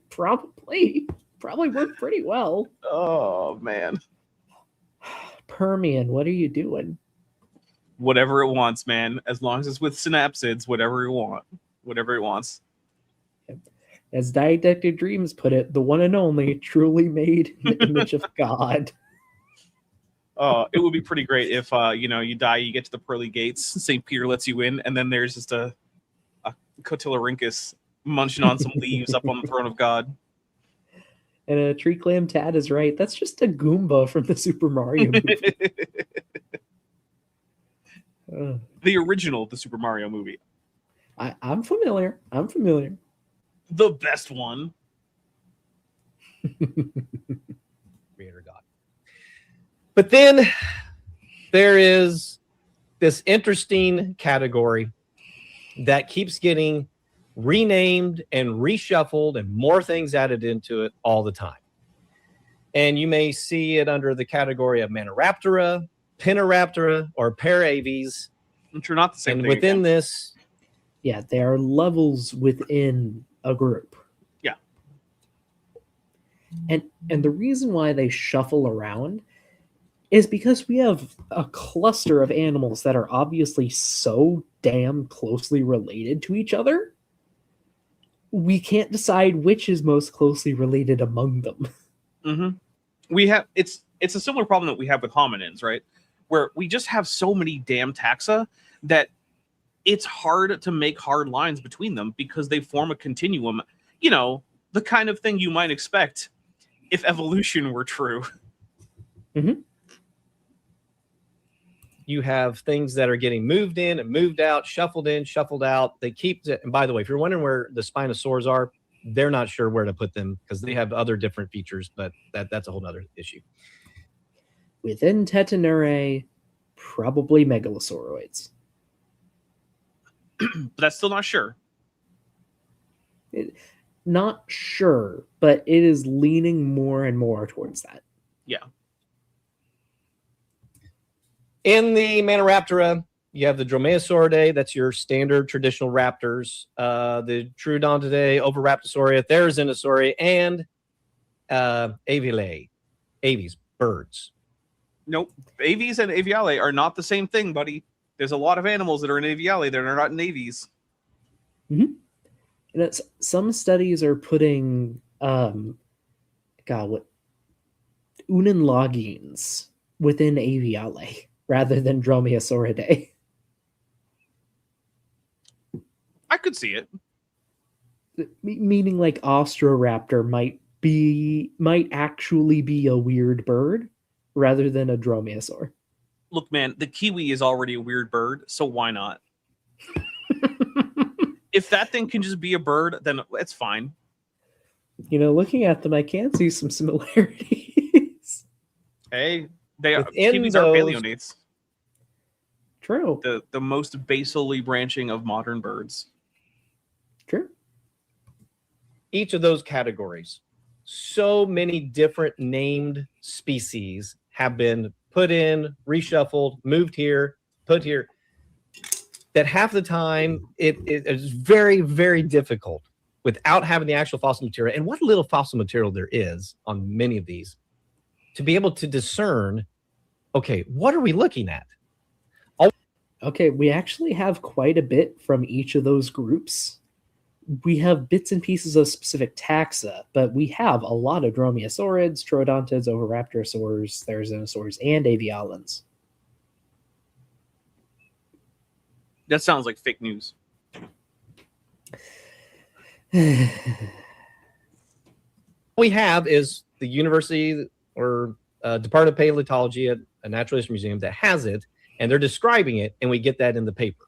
Probably work pretty well. Oh man, Permian, what are you doing? Whatever it wants, man. As long as it's with synapsids, whatever it wants. As Didactic Dreams put it, the one and only, truly made in the image of God. It would be pretty great if you die, you get to the pearly gates, St. Peter lets you in, and then there's just a Codalorhynchus munching on some leaves up on the throne of God. And a Tree Clam Tad is right. That's just a Goomba from the Super Mario movie. The original, the Super Mario movie. I'm familiar. The best one. Creator God. But then there is this interesting category that keeps getting renamed and reshuffled and more things added into it all the time. And you may see it under the category of Maniraptora, Pinoraptora or Paraves, which are not the same and thing within again. this, Yeah, there are levels within a group. Yeah. And the reason why they shuffle around is because we have a cluster of animals that are obviously so damn closely related to each other. We can't decide which is most closely related among them. Mm-hmm. We have it's a similar problem that we have with hominins, right? Where we just have so many damn taxa that it's hard to make hard lines between them because they form a continuum. You know, the kind of thing you might expect if evolution were true. Mm-hmm. You have things that are getting moved in and moved out, shuffled in, shuffled out. They keep it. And by the way, if you're wondering where the Spinosaurs are, they're not sure where to put them because they have other different features, but that's a whole other issue. Within Tetanurae, probably megalosauroids. But that's still not sure. Not sure, but it is leaning more and more towards that. Yeah. In the Maniraptora, you have the Dromaeosauridae. That's your standard traditional raptors. The Troodontidae, Oviraptorsaurus, Therizinosauridae, and Aves, birds. Nope. Aves and aviale are not the same thing, buddy. There's a lot of animals that are in aviale that are not in aves. Mm-hmm. And some studies are putting Unenlogines within aviale rather than Dromaeosauridae. I could see it. Meaning like Austroraptor might actually be a weird bird rather than a dromaeosaur. Look, man, the kiwi is already a weird bird, so why not? If that thing can just be a bird, then it's fine. You know, looking at them, I can see some similarities. Hey, kiwis those... are paleonates. True. The most basally branching of modern birds. True. Each of those categories, so many different named species have been put in, reshuffled, moved here, put here, that half the time it is very, very difficult without having the actual fossil material, and what little fossil material there is on many of these, to be able to discern, okay, what are we looking at? Okay, we actually have quite a bit from each of those groups. We have bits and pieces of specific taxa, but we have a lot of dromaeosaurids, troodontids, oviraptorosaurs, therizinosaurs, and avialans. That sounds like fake news. What we have is the university or Department of Paleontology at a Natural History Museum that has it, and they're describing it, and we get that in the paper.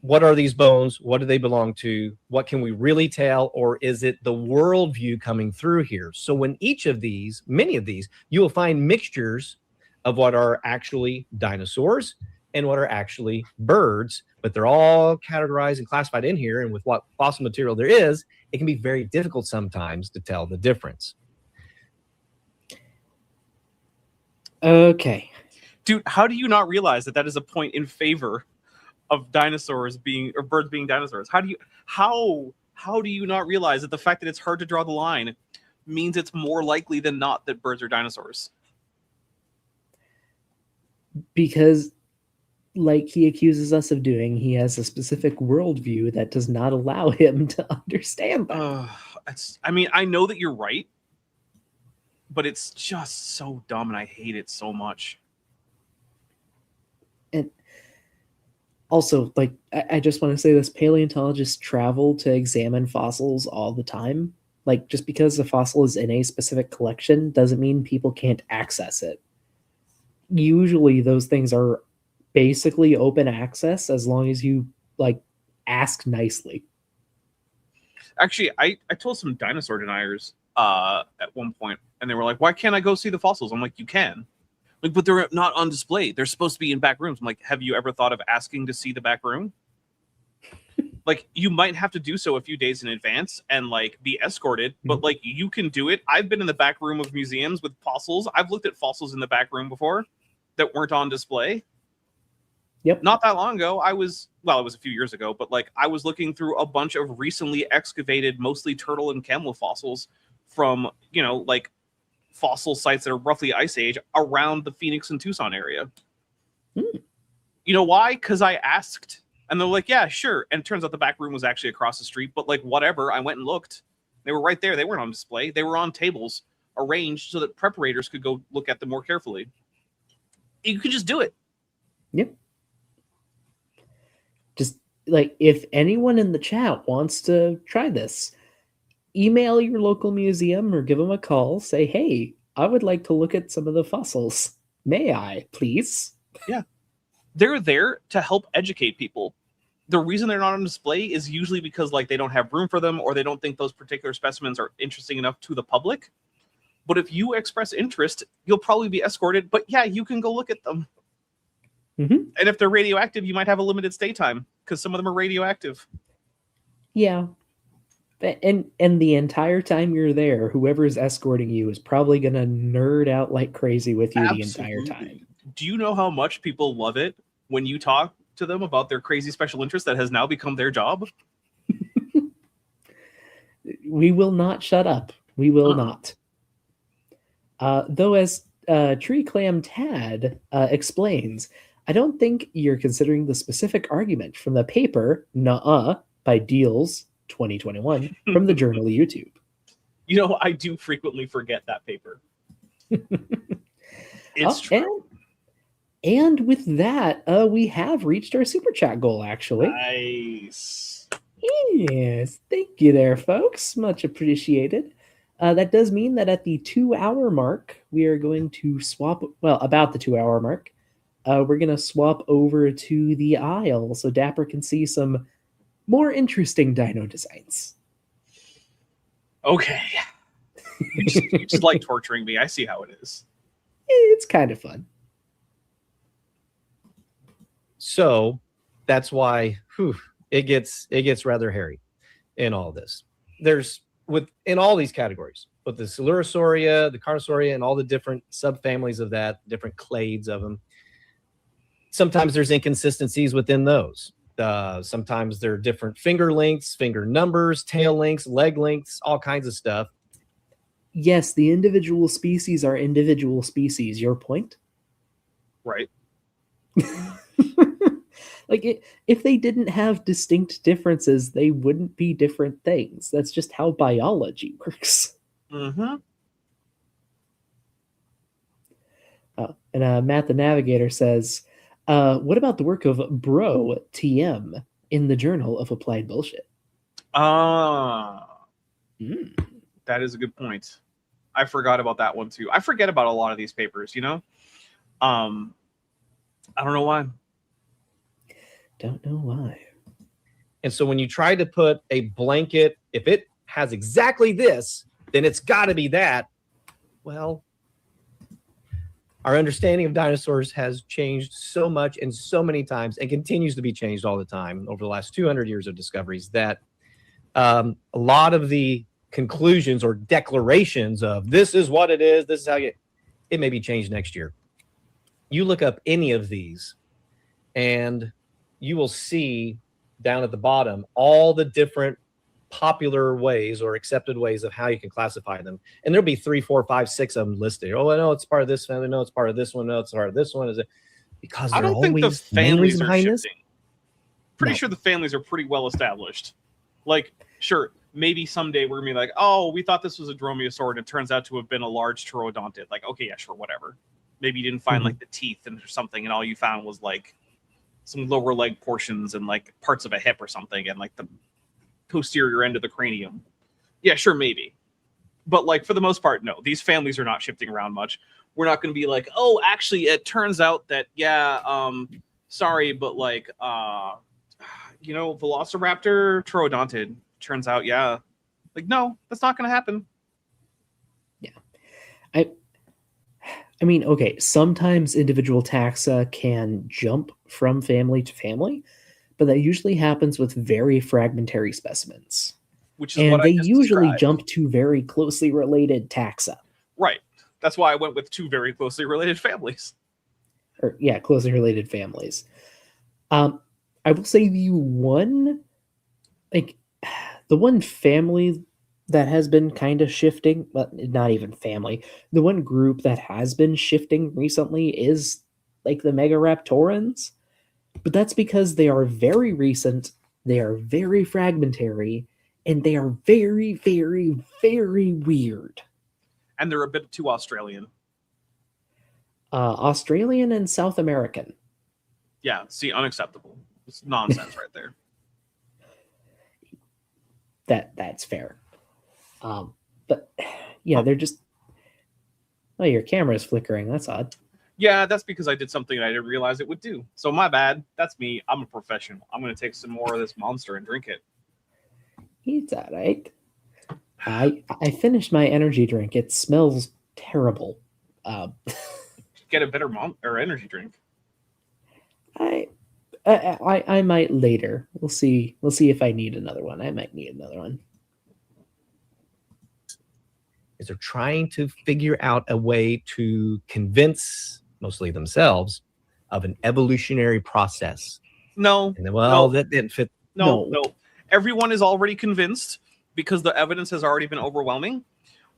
What are these bones? What do they belong to? What can we really tell? Or is it the worldview coming through here? So when each of these, many of these, you will find mixtures of what are actually dinosaurs and what are actually birds, but they're all categorized and classified in here. And with what fossil material there is, it can be very difficult sometimes to tell the difference. Okay. Dude, how do you not realize that is a point in favor of dinosaurs being, or birds being dinosaurs? How do you not realize that the fact that it's hard to draw the line means it's more likely than not that birds are dinosaurs? Because, like he accuses us of doing, he has a specific worldview that does not allow him to understand that. I mean, I know that you're right, but it's just so dumb, and I hate it so much. And also, like, I just want to say this, paleontologists travel to examine fossils all the time. Like, just because a fossil is in a specific collection doesn't mean people can't access it. Usually those things are basically open access as long as you, like, ask nicely. Actually, I told some dinosaur deniers at one point, and they were like, why can't I go see the fossils? I'm like, you can. Like, but they're not on display. They're supposed to be in back rooms. I'm like, have you ever thought of asking to see the back room? Like, you might have to do so a few days in advance and like be escorted, but like you can do it. I've been in the back room of museums with fossils. I've looked at fossils in the back room before that weren't on display. Yep. Not that long ago, it was a few years ago, but like I was looking through a bunch of recently excavated, mostly turtle and camel fossils from, you know, like fossil sites that are roughly Ice Age around the Phoenix and Tucson area. You know why? Because I asked, and they're like, yeah, sure. And it turns out the back room was actually across the street, but like, whatever. I went and looked. They were right there. They weren't on display. They were on tables arranged so that preparators could go look at them more carefully. You could just do it. Yep. Just like, if anyone in the chat wants to try this, email your local museum or give them a call. Say, hey, I would like to look at some of the fossils. May I, please? Yeah. They're there to help educate people. The reason they're not on display is usually because like they don't have room for them, or they don't think those particular specimens are interesting enough to the public. But if you express interest, you'll probably be escorted. But yeah, you can go look at them. And if they're radioactive, you might have a limited stay time because some of them are radioactive. Yeah. And the entire time you're there, whoever's escorting you is probably going to nerd out like crazy with you the entire time. Do you know how much people love it when you talk to them about their crazy special interest that has now become their job? We will not shut up. We will not. Though, as Tree Clam Tad explains, I don't think you're considering the specific argument from the paper Nuh-uh by Deals 2021 from the journal YouTube. You know, I do frequently forget that paper. It's true. And with that, we have reached our super chat goal, actually. Nice. Yes. Thank you there, folks. Much appreciated. That does mean that at the 2-hour mark, we are going to swap, about the 2-hour mark, we're going to swap over to the aisle so Dapper can see some more interesting dino designs. Okay. You just like torturing me. I see how it is. It's kind of fun. So that's why it gets rather hairy in all this. There's in all these categories, with the Coelurosauria, the Carnosauria, and all the different subfamilies of that, different clades of them. Sometimes there's inconsistencies within those. Sometimes there are different finger lengths, finger numbers, tail lengths, leg lengths, all kinds of stuff. Yes, the individual species are individual species. Your point? Right. Like, if they didn't have distinct differences, they wouldn't be different things. That's just how biology works. Mm-hmm. And Matt the Navigator says, what about the work of Bro TM in the Journal of Applied Bullshit? That is a good point. I forgot about that one too. I forget about a lot of these papers, you know? I don't know why. Don't know why. And so when you try to put a blanket, if it has exactly this, then it's got to be that. Well, our understanding of dinosaurs has changed so much and so many times, and continues to be changed all the time over the last 200 years of discoveries, that a lot of the conclusions or declarations of this is what it is, this is how it may be changed next year. You look up any of these and you will see down at the bottom all the different popular ways or accepted ways of how you can classify them. And there'll be 3, 4, 5, 6 of them listed. Oh, I know it's part of this family. No, it's part of this one. No, it's part of this one. Is it? Because I don't think the families are shifting. Pretty sure the families are pretty well established. Like, sure, maybe someday we're going to be like, oh, we thought this was a dromaeosaur and it turns out to have been a large pterodontid. Like, okay, yeah, sure, whatever. Maybe you didn't find like the teeth and or something, and all you found was like some lower leg portions and like parts of a hip or something, and like the posterior end of the cranium. Yeah, sure, maybe. But like for the most part, no, these families are not shifting around much. We're not going to be like, oh, actually, it turns out that, yeah, sorry, but like, you know, Velociraptor pterodontid, turns out, yeah. Like, no, that's not going to happen. Yeah. I mean, okay, sometimes individual taxa can jump from family to family, but that usually happens with very fragmentary specimens. Which is and what they I just usually described. jump to very closely related taxa. Right. That's why I went with two very closely related families. Or yeah, closely related families. I will say the one family that has been kind of shifting, but not even family, the one group that has been shifting recently is like the Megaraptorans. But that's because they are very recent, they are very fragmentary, and they are very, very, very weird. And they're a bit too Australian. Australian and South American. Yeah, see, unacceptable. It's nonsense right there. That's fair. But yeah, they're just. Oh, your camera's flickering. That's odd. Yeah, that's because I did something I didn't realize it would do. So my bad. That's me. I'm a professional. I'm going to take some more of this monster and drink it. It's all right. I finished my energy drink. It smells terrible. Get a better energy drink. I might later. We'll see. We'll see if I need another one. I might need another one. Is they're trying to figure out a way to convince mostly themselves of an evolutionary process. No. And then, well, that didn't fit. No. Everyone is already convinced because the evidence has already been overwhelming.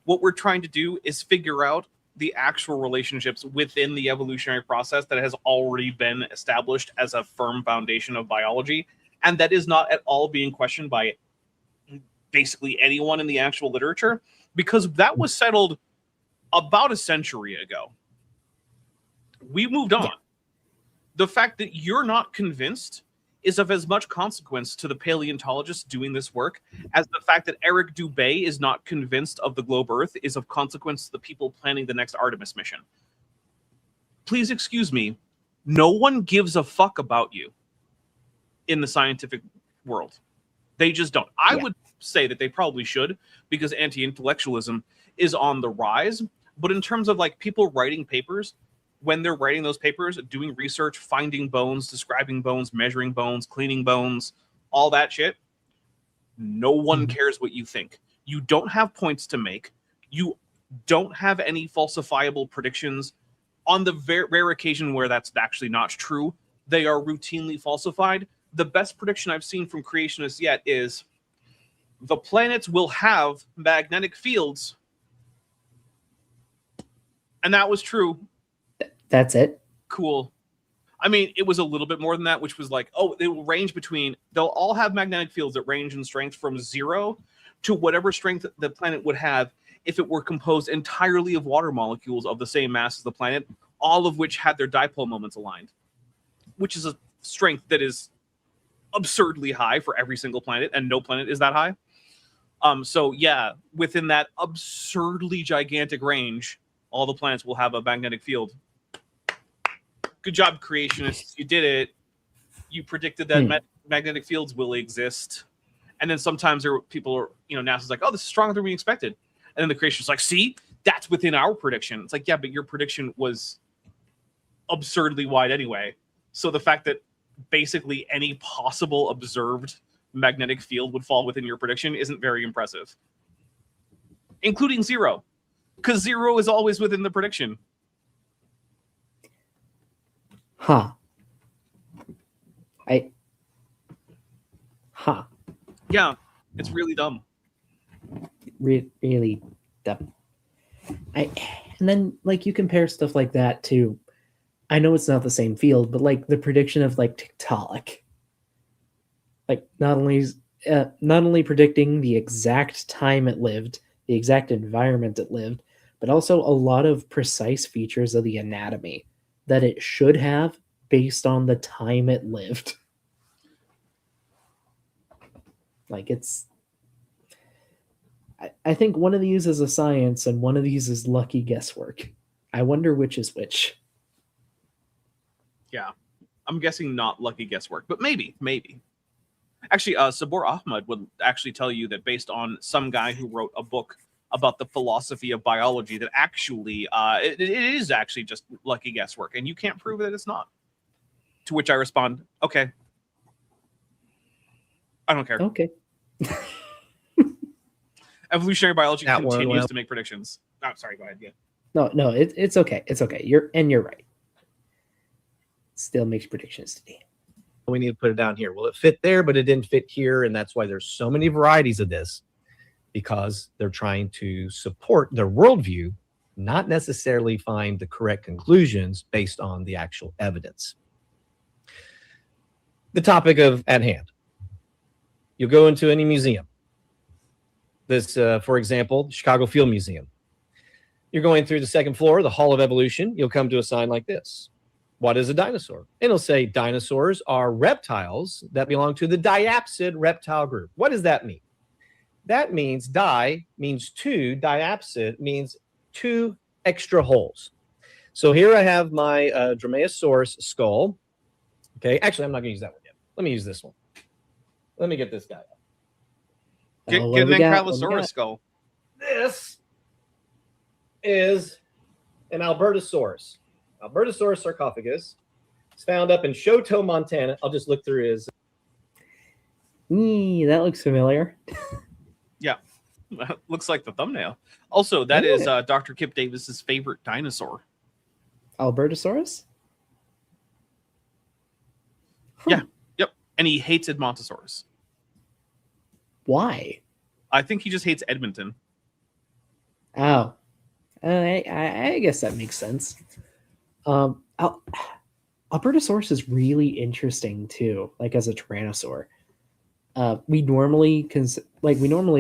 What we're trying to do is figure out the actual relationships within the evolutionary process that has already been established as a firm foundation of biology. And that is not at all being questioned by basically anyone in the actual literature, because that was settled about a century ago. We moved on. Yeah. The fact that you're not convinced is of as much consequence to the paleontologists doing this work as the fact that Eric Dubé is not convinced of the globe Earth is of consequence to the people planning the next Artemis mission. Please excuse me, no one gives a fuck about you in the scientific world. They just don't. I would say that they probably should, because anti-intellectualism is on the rise. But in terms of like people writing papers, when they're writing those papers, doing research, finding bones, describing bones, measuring bones, cleaning bones, all that shit, no one cares what you think. You don't have points to make. You don't have any falsifiable predictions. On the very rare occasion where that's actually not true, they are routinely falsified. The best prediction I've seen from creationists yet is the planets will have magnetic fields. And that was true. That's it. Cool. I mean, it was a little bit more than that, which was like, they will range between, they'll all have magnetic fields that range in strength from 0 to whatever strength the planet would have if it were composed entirely of water molecules of the same mass as the planet, all of which had their dipole moments aligned, which is a strength that is absurdly high for every single planet, and no planet is that high. So yeah, within that absurdly gigantic range, all the planets will have a magnetic field. Good job, creationists. You did it. You predicted that magnetic fields will exist. And then sometimes people are, NASA's like, oh, this is stronger than we expected. And then the creationists like, see, that's within our prediction. It's like, yeah, but your prediction was absurdly wide anyway. So the fact that basically any possible observed magnetic field would fall within your prediction isn't very impressive. Including 0. Because 0 is always within the prediction. Huh. Yeah, it's really dumb. Really dumb. And then, like, you compare stuff like that to, I know it's not the same field, but like the prediction of like Tiktaalik. Like not only predicting the exact time it lived, the exact environment it lived, but also a lot of precise features of the anatomy that it should have based on the time it lived. Like I think one of these is a science and one of these is lucky guesswork. I wonder which is which. Yeah, I'm guessing not lucky guesswork, but maybe. Actually, Sabor Ahmed would actually tell you that based on some guy who wrote a book about the philosophy of biology, that actually it is actually just lucky guesswork, and you can't prove that it's not. To which I respond, okay. I don't care. Okay. Evolutionary biology That one, continues well- to make predictions. Oh, sorry, go ahead. Yeah. No, it's okay. It's okay. You're right. Still makes predictions today. We need to put it down here. Well, it fit there, but it didn't fit here. And that's why there's so many varieties of this, because they're trying to support their worldview, not necessarily find the correct conclusions based on the actual evidence. The topic at hand. You'll go into any museum. This, for example, the Chicago Field Museum. You're going through the second floor, the Hall of Evolution. You'll come to a sign like this. What is a dinosaur? And it'll say dinosaurs are reptiles that belong to the diapsid reptile group. What does that mean? That means di means two, diapsid means two extra holes. So here I have my Dromaeosaurus skull. Okay, actually, I'm not going to use that one yet. Let me use this one. Let me get this guy up. Get what an do we got? Ankylosaurus skull. This is an Albertosaurus. Albertosaurus sarcophagus. It's found up in Choteau, Montana. I'll just look through his. That looks familiar. Yeah. Looks like the thumbnail. Also, that is Dr. Kip Davis's favorite dinosaur. Albertosaurus? Yeah. Yep. And he hates Edmontosaurus. Why? I think he just hates Edmonton. Oh. I guess that makes sense. Albertosaurus is really interesting too, like as a tyrannosaur. We normally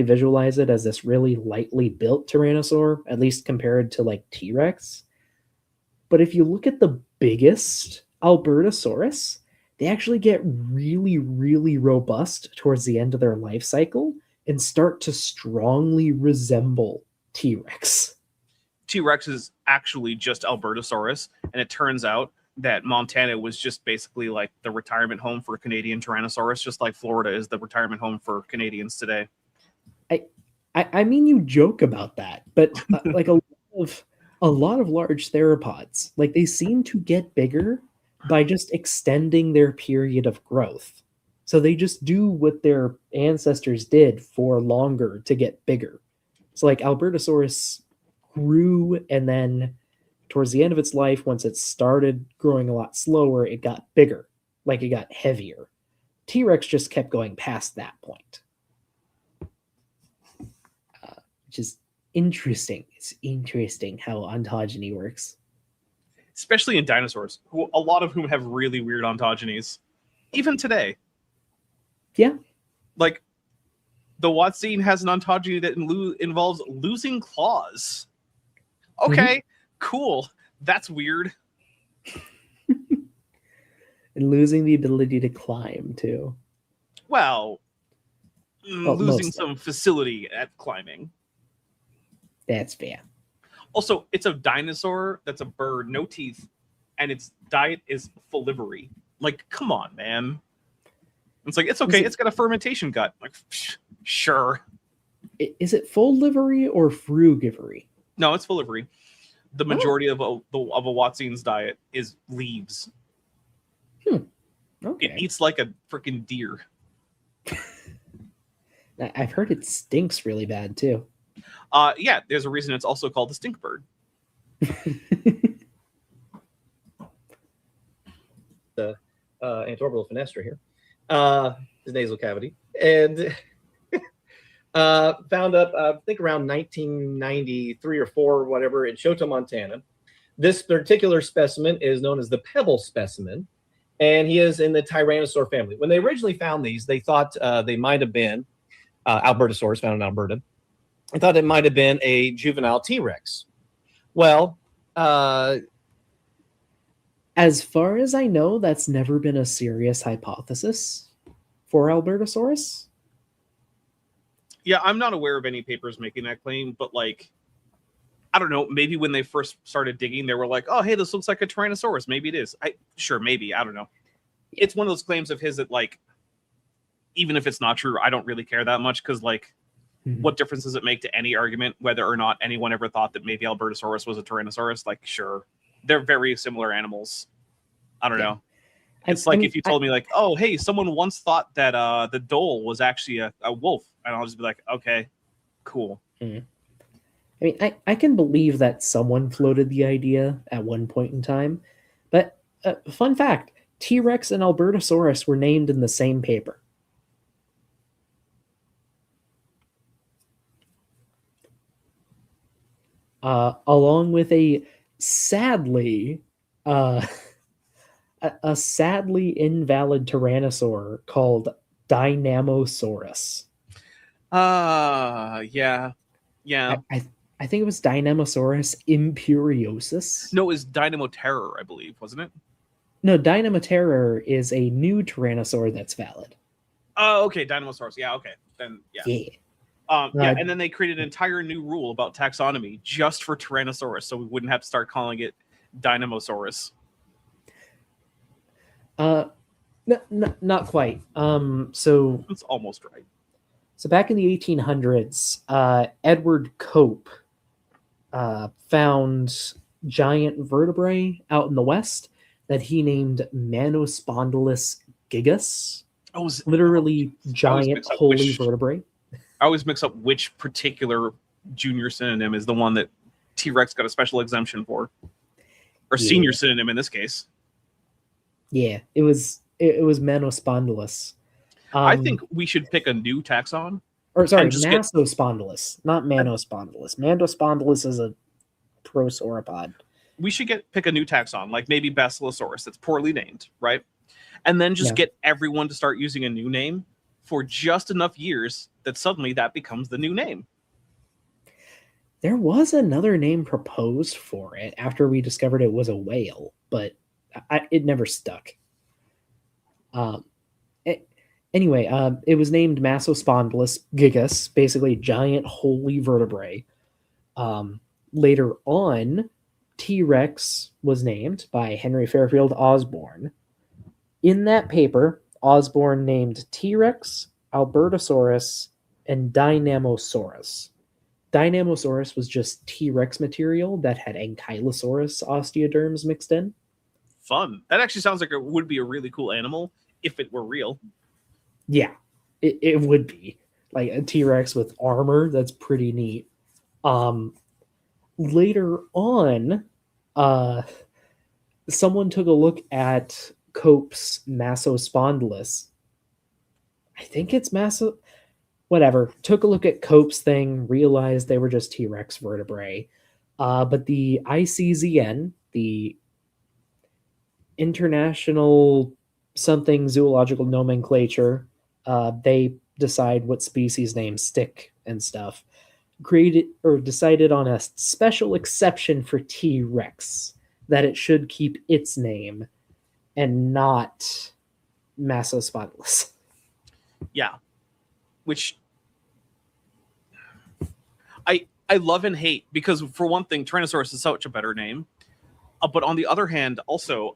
visualize it as this really lightly built tyrannosaur, at least compared to like T-Rex. But if you look at the biggest Albertosaurus, they actually get really, really robust towards the end of their life cycle and start to strongly resemble T-Rex. T-Rex is actually just Albertosaurus, and it turns out that Montana was just basically like the retirement home for Canadian Tyrannosaurus, just like Florida is the retirement home for Canadians today. I mean, you joke about that, but like a lot of large theropods, like they seem to get bigger by just extending their period of growth. So they just do what their ancestors did for longer to get bigger. So like Albertosaurus grew, and then towards the end of its life, once it started growing a lot slower, it got bigger, like it got heavier. T-Rex just kept going past that point. Which is interesting. It's interesting how ontogeny works. Especially in dinosaurs, who a lot of whom have really weird ontogenies. Even today. Yeah. Like, the Watsine has an ontogeny that involves losing claws. Okay, cool. That's weird. And losing the ability to climb, too. Well, losing some facility at climbing. That's fair. Also, it's a dinosaur that's a bird, no teeth, and its diet is folivory. Like, come on, man. It's like, it's okay. It's got a fermentation gut. Like, sure. Is it folivory or frugivory? No, it's folivory. The majority of a Watsine's diet is leaves. Okay. It eats like a freaking deer. I've heard it stinks really bad too. Yeah, there's a reason it's also called the stink bird. The antorbital fenestra here, his nasal cavity, and found up, I think around 1993 or 4 or whatever in Choteau, Montana. This particular specimen is known as the pebble specimen, and he is in the Tyrannosaur family. When they originally found these, they thought they might have been Albertosaurus, found in Alberta. I thought it might have been a juvenile T-Rex. Well, as far as I know, that's never been a serious hypothesis for Albertosaurus. Yeah, I'm not aware of any papers making that claim, but like, I don't know, maybe when they first started digging, they were like, oh, hey, this looks like a Tyrannosaurus. Maybe it is. Sure, maybe. I don't know. It's one of those claims of his that, like, even if it's not true, I don't really care that much because, like, what difference does it make to any argument whether or not anyone ever thought that maybe Albertosaurus was a Tyrannosaurus? Like, sure. They're very similar animals. I don't know. It's like if you told me like, oh, hey, someone once thought that the dole was actually a wolf, and I'll just be like, okay, cool. I mean, I can believe that someone floated the idea at one point in time, but fun fact, T-Rex and Albertosaurus were named in the same paper. Along with a sadly invalid tyrannosaur called Dynamosaurus. Yeah. I think it was Dynamosaurus imperiosus. No, it was Dynamo Terror, I believe, wasn't it? No, Dynamo Terror is a new tyrannosaur that's valid. Oh, okay, Dinosaurs. Yeah, okay. Then yeah. And then they created an entire new rule about taxonomy just for Tyrannosaurus, so we wouldn't have to start calling it Dynamosaurus. Not quite. So it's almost right. So back in the 1800s, Edward Cope found giant vertebrae out in the West that he named Manospondylus gigas. Literally giant holy vertebrae. I always mix up which particular junior synonym is the one that T-Rex got a special exemption for, or senior synonym in this case. Yeah, it was Manospondylus. I think we should pick a new taxon. Or sorry, Masospondylus, not Manospondylus. Mandospondylus is a prosauropod. We should pick a new taxon, like maybe Basilosaurus, that's poorly named, right? And then just get everyone to start using a new name for just enough years that suddenly that becomes the new name. There was another name proposed for it after we discovered it was a whale, but it never stuck. Anyway, it was named Masospondylus gigas, basically giant holy vertebrae. Later on, T-Rex was named by Henry Fairfield Osborn. In that paper, Osborn named T-Rex, Albertosaurus, and Dynamosaurus. Dynamosaurus was just T-Rex material that had Ankylosaurus osteoderms mixed in. Fun. That actually sounds like it would be a really cool animal if it were real. Yeah, it would be. Like a T-Rex with armor, that's pretty neat. Later on, someone took a look at Cope's Masospondylus. I think it's whatever. Took a look at Cope's thing, realized they were just T-Rex vertebrae. But the ICZN, the International something zoological nomenclature, they decide what species names stick and stuff. Decided on a special exception for T-Rex, that it should keep its name and not Masospondylus. Yeah. Which I love and hate, because for one thing, Tyrannosaurus is such a better name. But on the other hand, also,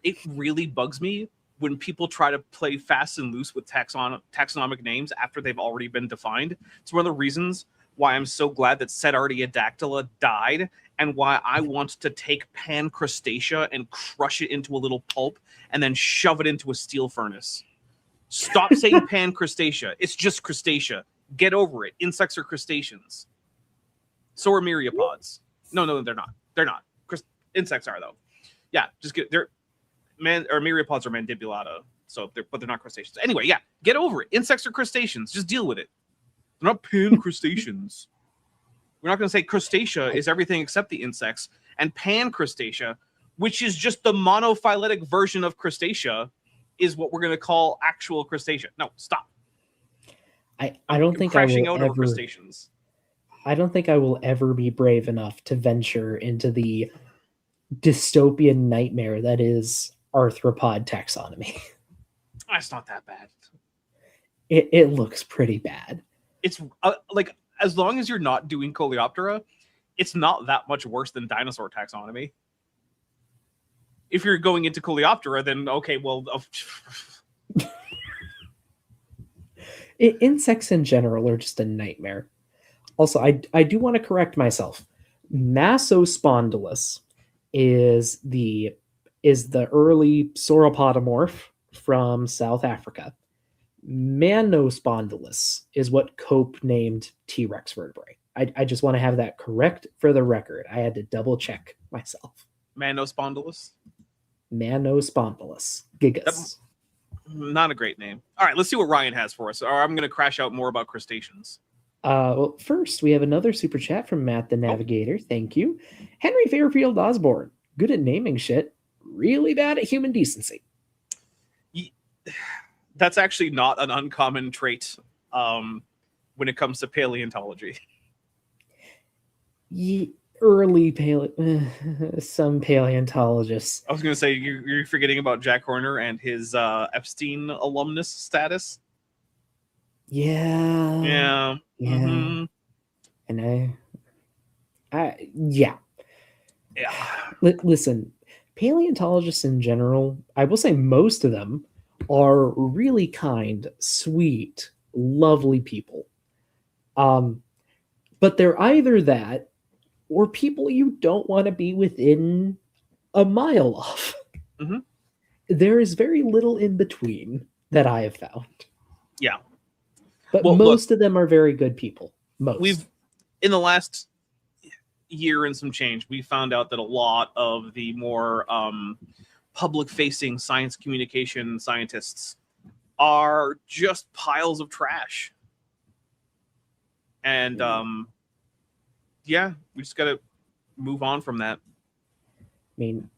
it really bugs me when people try to play fast and loose with taxonomic names after they've already been defined. It's one of the reasons why I'm so glad that Cetartiodactyla died, and why I want to take Pancrustacea and crush it into a little pulp and then shove it into a steel furnace. Stop saying Pancrustacea. It's just Crustacea. Get over it. Insects are crustaceans. So are myriapods. No, they're not. They're not. Insects are, though. Yeah, just myriapods are mandibulata, but they're not crustaceans. Anyway, yeah, get over it. Insects are crustaceans. Just deal with it. They're not pancrustaceans. We're not going to say Crustacea is everything except the insects, and Pancrustacea, which is just the monophyletic version of Crustacea, is what we're going to call actual Crustacea. No, stop. I don't think I will ever. Crustaceans. I don't think I will ever be brave enough to venture into the dystopian nightmare that is arthropod taxonomy. It's not that bad. It looks pretty bad. It's like, as long as you're not doing Coleoptera, it's not that much worse than dinosaur taxonomy. If you're going into Coleoptera, then okay, well... Insects in general are just a nightmare. Also, I do want to correct myself. Masospondylus is the is the early sauropodomorph from South Africa. Manospondylus is what Cope named T-Rex vertebrae. I just want to have that correct for the record. I had to double check myself. Manospondylus? Manospondylus. Gigas. Not a great name. All right, let's see what Ryan has for us. Or I'm going to crash out more about crustaceans. Well, first, we have another super chat from Matt the Navigator. Thank you. Henry Fairfield Osborne. Good at naming shit. Really bad at human decency. That's actually not an uncommon trait when it comes to paleontology. Some paleontologists. I was going to say, you're forgetting about Jack Horner and his Epstein alumnus status. Yeah. Mm-hmm. And yeah. Listen, paleontologists in general, I will say most of them are really kind, sweet, lovely people. But they're either that or people you don't want to be within a mile of. Mm-hmm. There is very little in between that I have found. Yeah. But most of them are very good people. We've, in the last year and some change, we found out that a lot of the more public-facing science communication scientists are just piles of trash. And yeah, we just got to move on from that. I mean,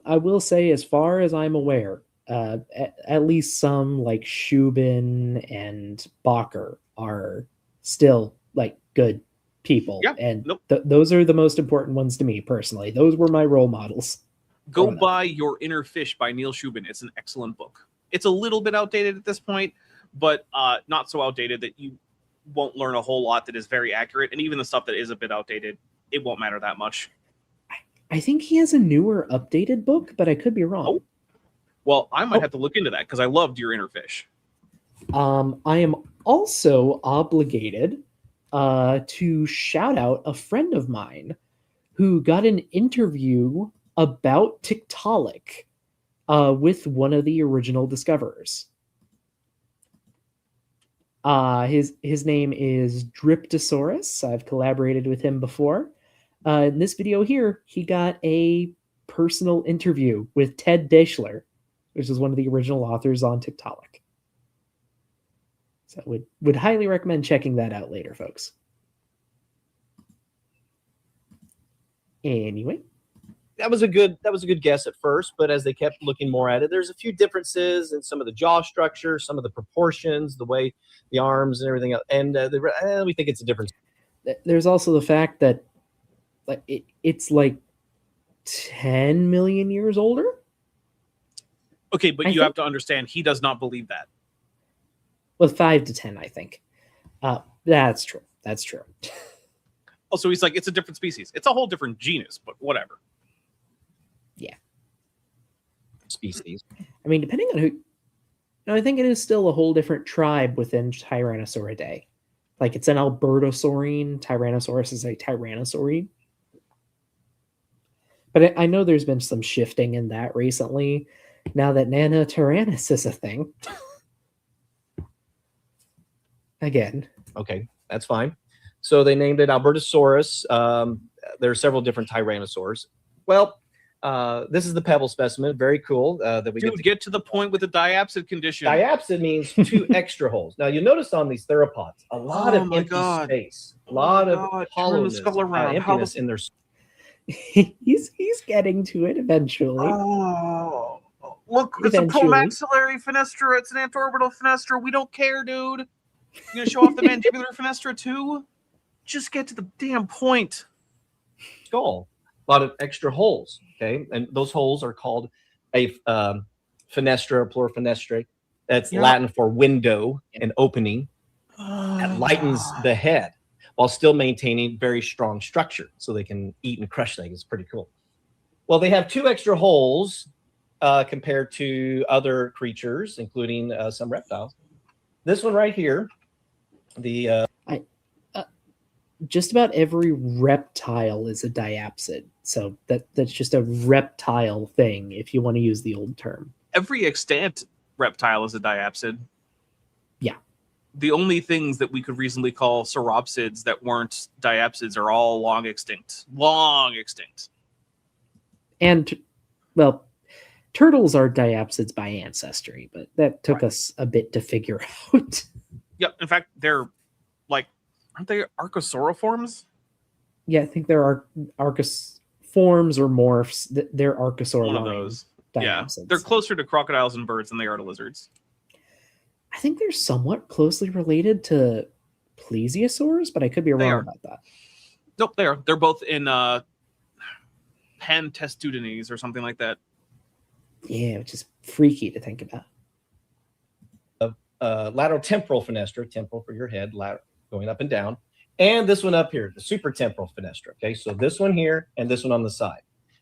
I will say, as far as I'm aware, at least some like Shubin and Bacher are still like good people. Yeah, and those are the most important ones to me personally. Those were my role models. Go buy Your Inner Fish by Neil Shubin. It's an excellent book. It's a little bit outdated at this point, but not so outdated that you won't learn a whole lot that is very accurate. And even the stuff that is a bit outdated, it won't matter that much. I think he has a newer updated book, but I could be wrong. Oh. Well, I might have to look into that because I loved Your Inner Fish. I am also obligated to shout out a friend of mine who got an interview about Tiktaalik with one of the original discoverers. His name is Dryptosaurus. I've collaborated with him before. In this video here, he got a personal interview with Ted Deschler, which is one of the original authors on Tiktaalik. So would highly recommend checking that out later, folks. Anyway. That was a good guess at first, but as they kept looking more at it, there's a few differences in some of the jaw structure, some of the proportions, the way the arms and everything else, and we think it's a difference. There's also the fact that it's like 10 million years older. Okay, but you have to understand, he does not believe that. Well, 5 to 10, I think. That's true. That's true. Also, he's like, it's a different species. It's a whole different genus, but whatever. Yeah. Species. I mean, depending on who... No, I think it is still a whole different tribe within Tyrannosauridae. Like, it's an Albertosaurine. Tyrannosaurus is a Tyrannosaurine. But I know there's been some shifting in that recently, now that Nanotyrannus is a thing. Again. Okay, that's fine. So they named it Albertosaurus. There are several different Tyrannosaurs. Well, this is the pebble specimen. Very cool. That we get to the point with the diapsid condition. Diapsid means 2 extra holes. Now, you'll notice on these theropods, a lot of empty space. A lot of hollowness, emptiness in their... he's getting to it eventually. Oh, look, it's a promaxillary fenestra. It's an antorbital fenestra. We don't care, dude. You're going to show off the mandibular fenestra too? Just get to the damn point. Skull. A lot of extra holes, okay? And those holes are called a fenestra, plurifenestrae. That's Latin for window and opening. That lightens the head while still maintaining very strong structure so they can eat and crush things. It's pretty cool. Well, they have 2 extra holes compared to other creatures, including some reptiles. This one right here, the just about every reptile is a diapsid. So that's just a reptile thing, if you want to use the old term. Every extant reptile is a diapsid. Yeah. The only things that we could reasonably call sauropsids that weren't diapsids are all long extinct. Long extinct. And, well, turtles are diapsids by ancestry, but that took us a bit to figure out. Yeah, in fact, they're like, aren't they archosauriforms? Yeah, I think there are archosaurs or morphs. They're archosaur. One of those. Diapsids. Yeah, they're closer to crocodiles and birds than they are to lizards. I think they're somewhat closely related to plesiosaurs, but I could be wrong about that. Nope, they are. They're both in Pantestudines or something like that. Yeah, which is freaky to think about. Lateral temporal fenestra, temporal for your head, lateral, going up and down. And this one up here, the supratemporal fenestra. Okay, so this one here and this one on the side.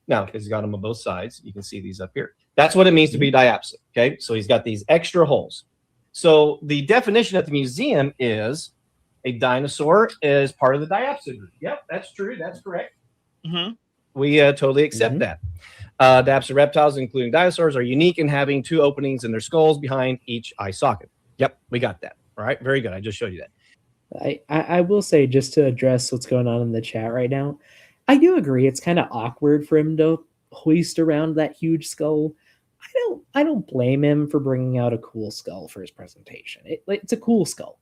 Now, because he's got them on both sides, you can see these up here. That's what it means to be diapsid. Okay, so he's got these extra holes. So the definition at the museum is a dinosaur is part of the diapsid group. Yep, that's true. That's correct. Mm-hmm. We totally accept that. Diapsid reptiles, including dinosaurs, are unique in having two openings in their skulls behind each eye socket. Yep, we got that. All right, very good. I just showed you that. I will say, just to address what's going on in the chat right now, I do agree it's kind of awkward for him to hoist around that huge skull. I don't blame him for bringing out a cool skull for his presentation. It's a cool skull.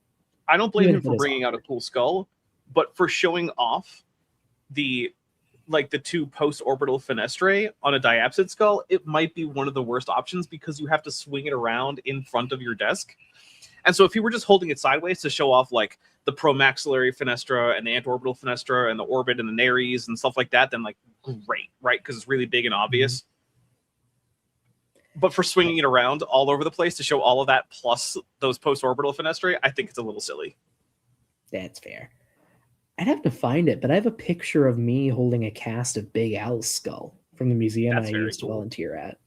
I don't blame him for bringing out a cool skull, but for showing off the two post-orbital fenestrae on a diapsid skull, it might be one of the worst options because you have to swing it around in front of your desk. And so if you were just holding it sideways to show off like the promaxillary fenestra and the anterorbital fenestra and the orbit and the nares and stuff like that, then like great, right? Because it's really big and obvious. But for swinging it around all over the place to show all of that plus those post-orbital fenestrae, I think it's a little silly. That's fair. I'd have to find it, but I have a picture of me holding a cast of Big Al's skull from the museum I used to volunteer at.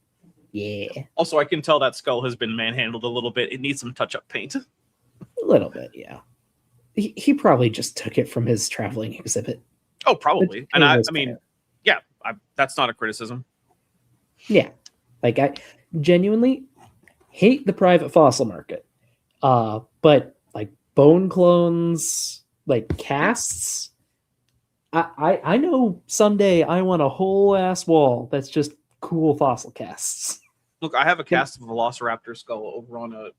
Yeah. Also, I can tell that skull has been manhandled a little bit. It needs some touch-up paint. A little bit, yeah. He probably just took it from his traveling exhibit. Oh, probably. And I mean, yeah, that's not a criticism. Yeah. Like, I genuinely hate the private fossil market. But, like, bone clones, like, casts, I know someday I want a whole ass wall that's just cool fossil casts. Look, I have a cast of a Velociraptor skull over on a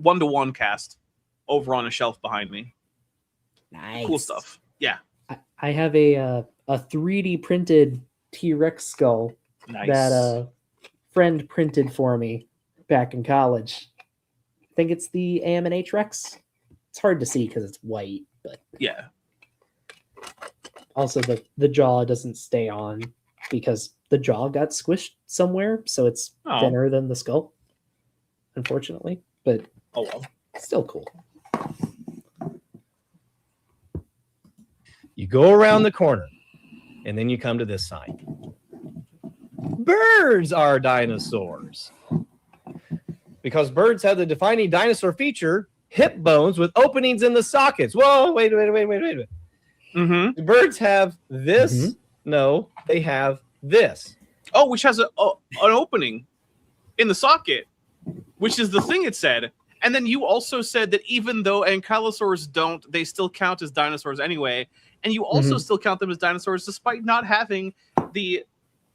1-to-1 cast over on a shelf behind me. Nice. Cool stuff. Yeah. I have a 3D printed T-Rex skull that a friend printed for me back in college. I think it's the AM&H Rex. It's hard to see because it's white, but yeah. Also, the jaw doesn't stay on because the jaw got squished somewhere, so it's thinner than the skull, unfortunately. But still cool. You go around the corner, and then you come to this sign. Birds are dinosaurs. Because birds have the defining dinosaur feature, hip bones with openings in the sockets. Whoa, wait. Mm-hmm. The birds have this. Mm-hmm. No, they have this. Oh, which has an opening in the socket, which is the thing it said. And then you also said that even though ankylosaurs don't, they still count as dinosaurs anyway. And you also still count them as dinosaurs despite not having the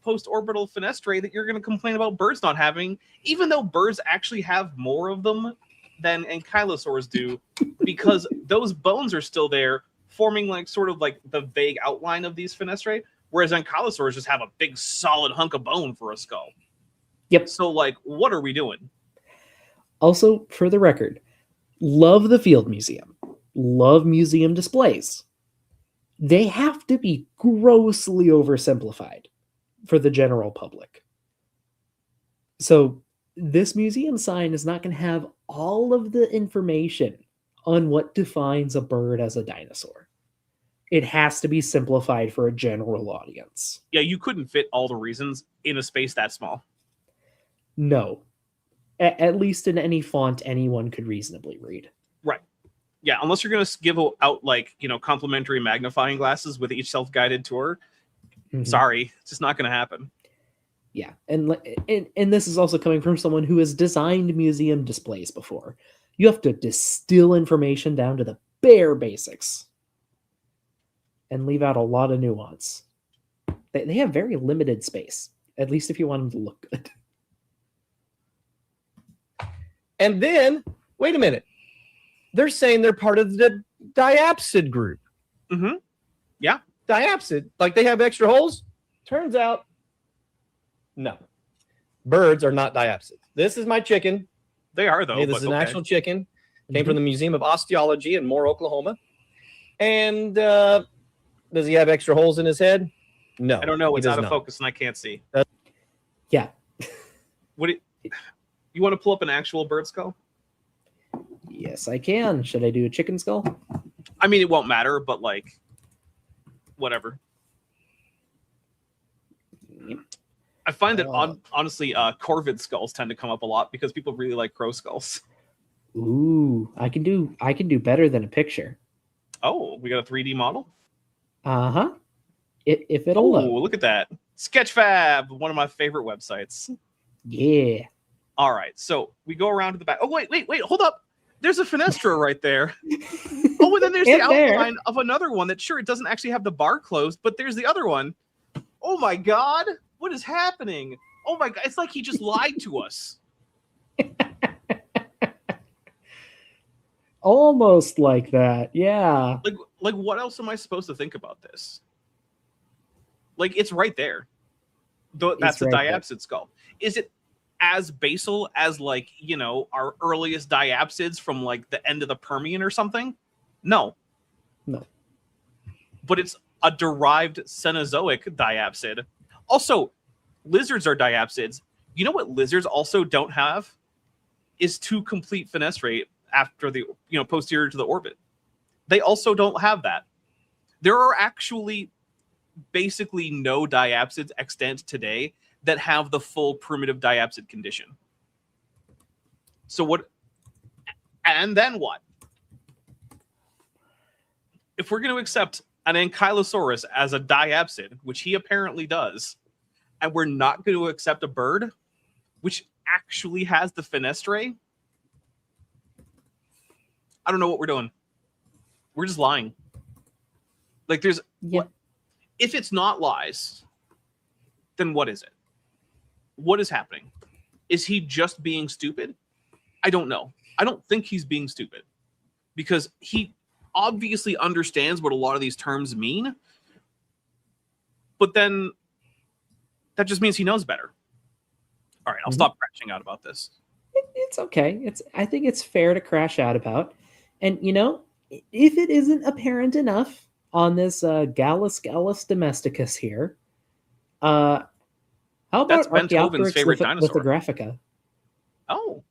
post-orbital fenestrae that you're going to complain about birds not having, even though birds actually have more of them than ankylosaurs do, because those bones are still there, forming like sort of like the vague outline of these fenestrae, whereas ankylosaurs just have a big solid hunk of bone for a skull. Yep. So like, what are we doing? Also, for the record, love the Field Museum. Love museum displays. They have to be grossly oversimplified for the general public. So this museum sign is not going to have all of the information on what defines a bird as a dinosaur. It has to be simplified for a general audience. Yeah, you couldn't fit all the reasons in a space that small. No. At least in any font anyone could reasonably read. Right. Yeah, unless you're going to give out like, complimentary magnifying glasses with each self-guided tour. Sorry, it's just not going to happen. Yeah, and this is also coming from someone who has designed museum displays before. You have to distill information down to the bare basics and leave out a lot of nuance. They have very limited space, at least if you want them to look good. And then, wait a minute. They're saying they're part of the diapsid group. Yeah. Diapsid. Like they have extra holes? Turns out, no. Birds are not diapsids. This is my chicken. They are, though. Hey, this is an actual chicken. Came from the Museum of Osteology in Moore, Oklahoma. And does he have extra holes in his head? No. I don't know. It's out of focus and I can't see. Yeah. You want to pull up an actual bird skull? Yes, I can. Should I do a chicken skull? I mean, it won't matter, but like, whatever. I find that honestly, corvid skulls tend to come up a lot because people really like crow skulls. Ooh, I can do better than a picture. Oh, we got a 3D model? Uh-huh. If it'll load. Look at that. Sketchfab, one of my favorite websites. Yeah. All right, so we go around to the back. Oh, wait, hold up. There's a fenestra right there. Oh, and then there's the outline of another one that, sure, it doesn't actually have the bar closed, but there's the other one. Oh, my God. What is happening? Oh, my God. It's like he just lied to us. Almost like that, yeah. Like, what else am I supposed to think about this? Like, it's right there. That's a diapsid skull. Is it as basal as, like, our earliest diapsids from, like, the end of the Permian or something? No. But it's a derived Cenozoic diapsid. Also, lizards are diapsids. You know what lizards also don't have? Is two complete fenestrae after the, posterior to the orbit. They also don't have that. There are actually basically no diapsids extant today that have the full primitive diapsid condition. So what? And then what? If we're going to accept an Ankylosaurus as a diapsid, which he apparently does, and we're not going to accept a bird, which actually has the fenestrae, I don't know what we're doing. We're just lying. Like, there's... What, if it's not lies, then what is it? What is happening? Is he just being stupid? I don't know. I don't think he's being stupid. Because he obviously understands what a lot of these terms mean. But then that just means he knows better. All right, I'll stop crashing out about this. It's okay. I think it's fair to crash out about. And, if it isn't apparent enough on this Gallus domesticus here, how about Beethoven's favorite dinosaur lithographica? Oh.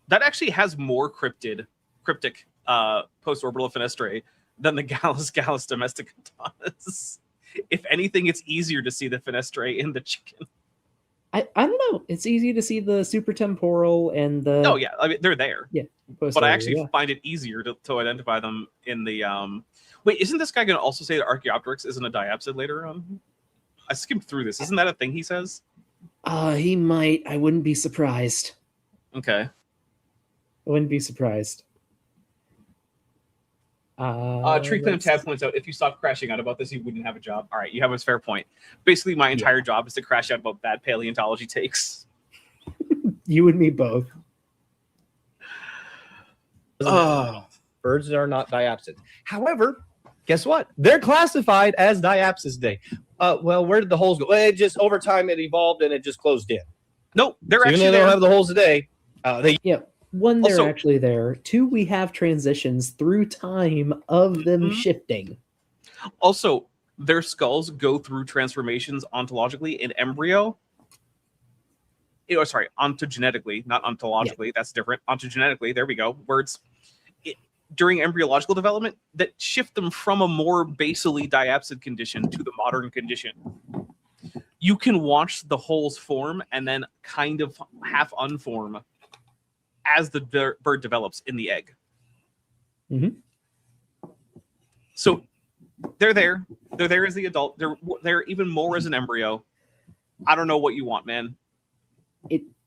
That actually has more cryptic post-orbital fenestrae than the Gallus domesticus does. If anything, it's easier to see the fenestrae in the chicken. I don't know. It's easy to see the supratemporal and the... Oh, yeah. I mean, they're there. Yeah. But I actually find it easier to identify them in the... Wait, isn't this guy going to also say that Archaeopteryx isn't a diapsid later on? I skimmed through this. Isn't that a thing he says? He might. I wouldn't be surprised. Okay. I wouldn't be surprised. Tree Clam Tab points out, if you stop crashing out about this, you wouldn't have a job. All right, you have a fair point. Basically, my entire job is to crash out about bad paleontology takes. You and me both. Birds are not diapsids. However, guess what? They're classified as diapsids today. Well, where did the holes go? Well, it just, over time, it evolved and it just closed in. Nope, they're so actually even though they don't have the holes today, One, they're also actually there. Two, we have transitions through time of them shifting. Also, their skulls go through transformations ontologically in embryo. Ontogenetically, not ontologically. That's different. Ontogenetically, there we go. Words. During embryological development, that shift them from a more basally diapsid condition to the modern condition. You can watch the holes form and then kind of half unform as the bird develops in the egg. Mm-hmm. So they're there. They're there as the adult. They're even more as an embryo. I don't know what you want, man.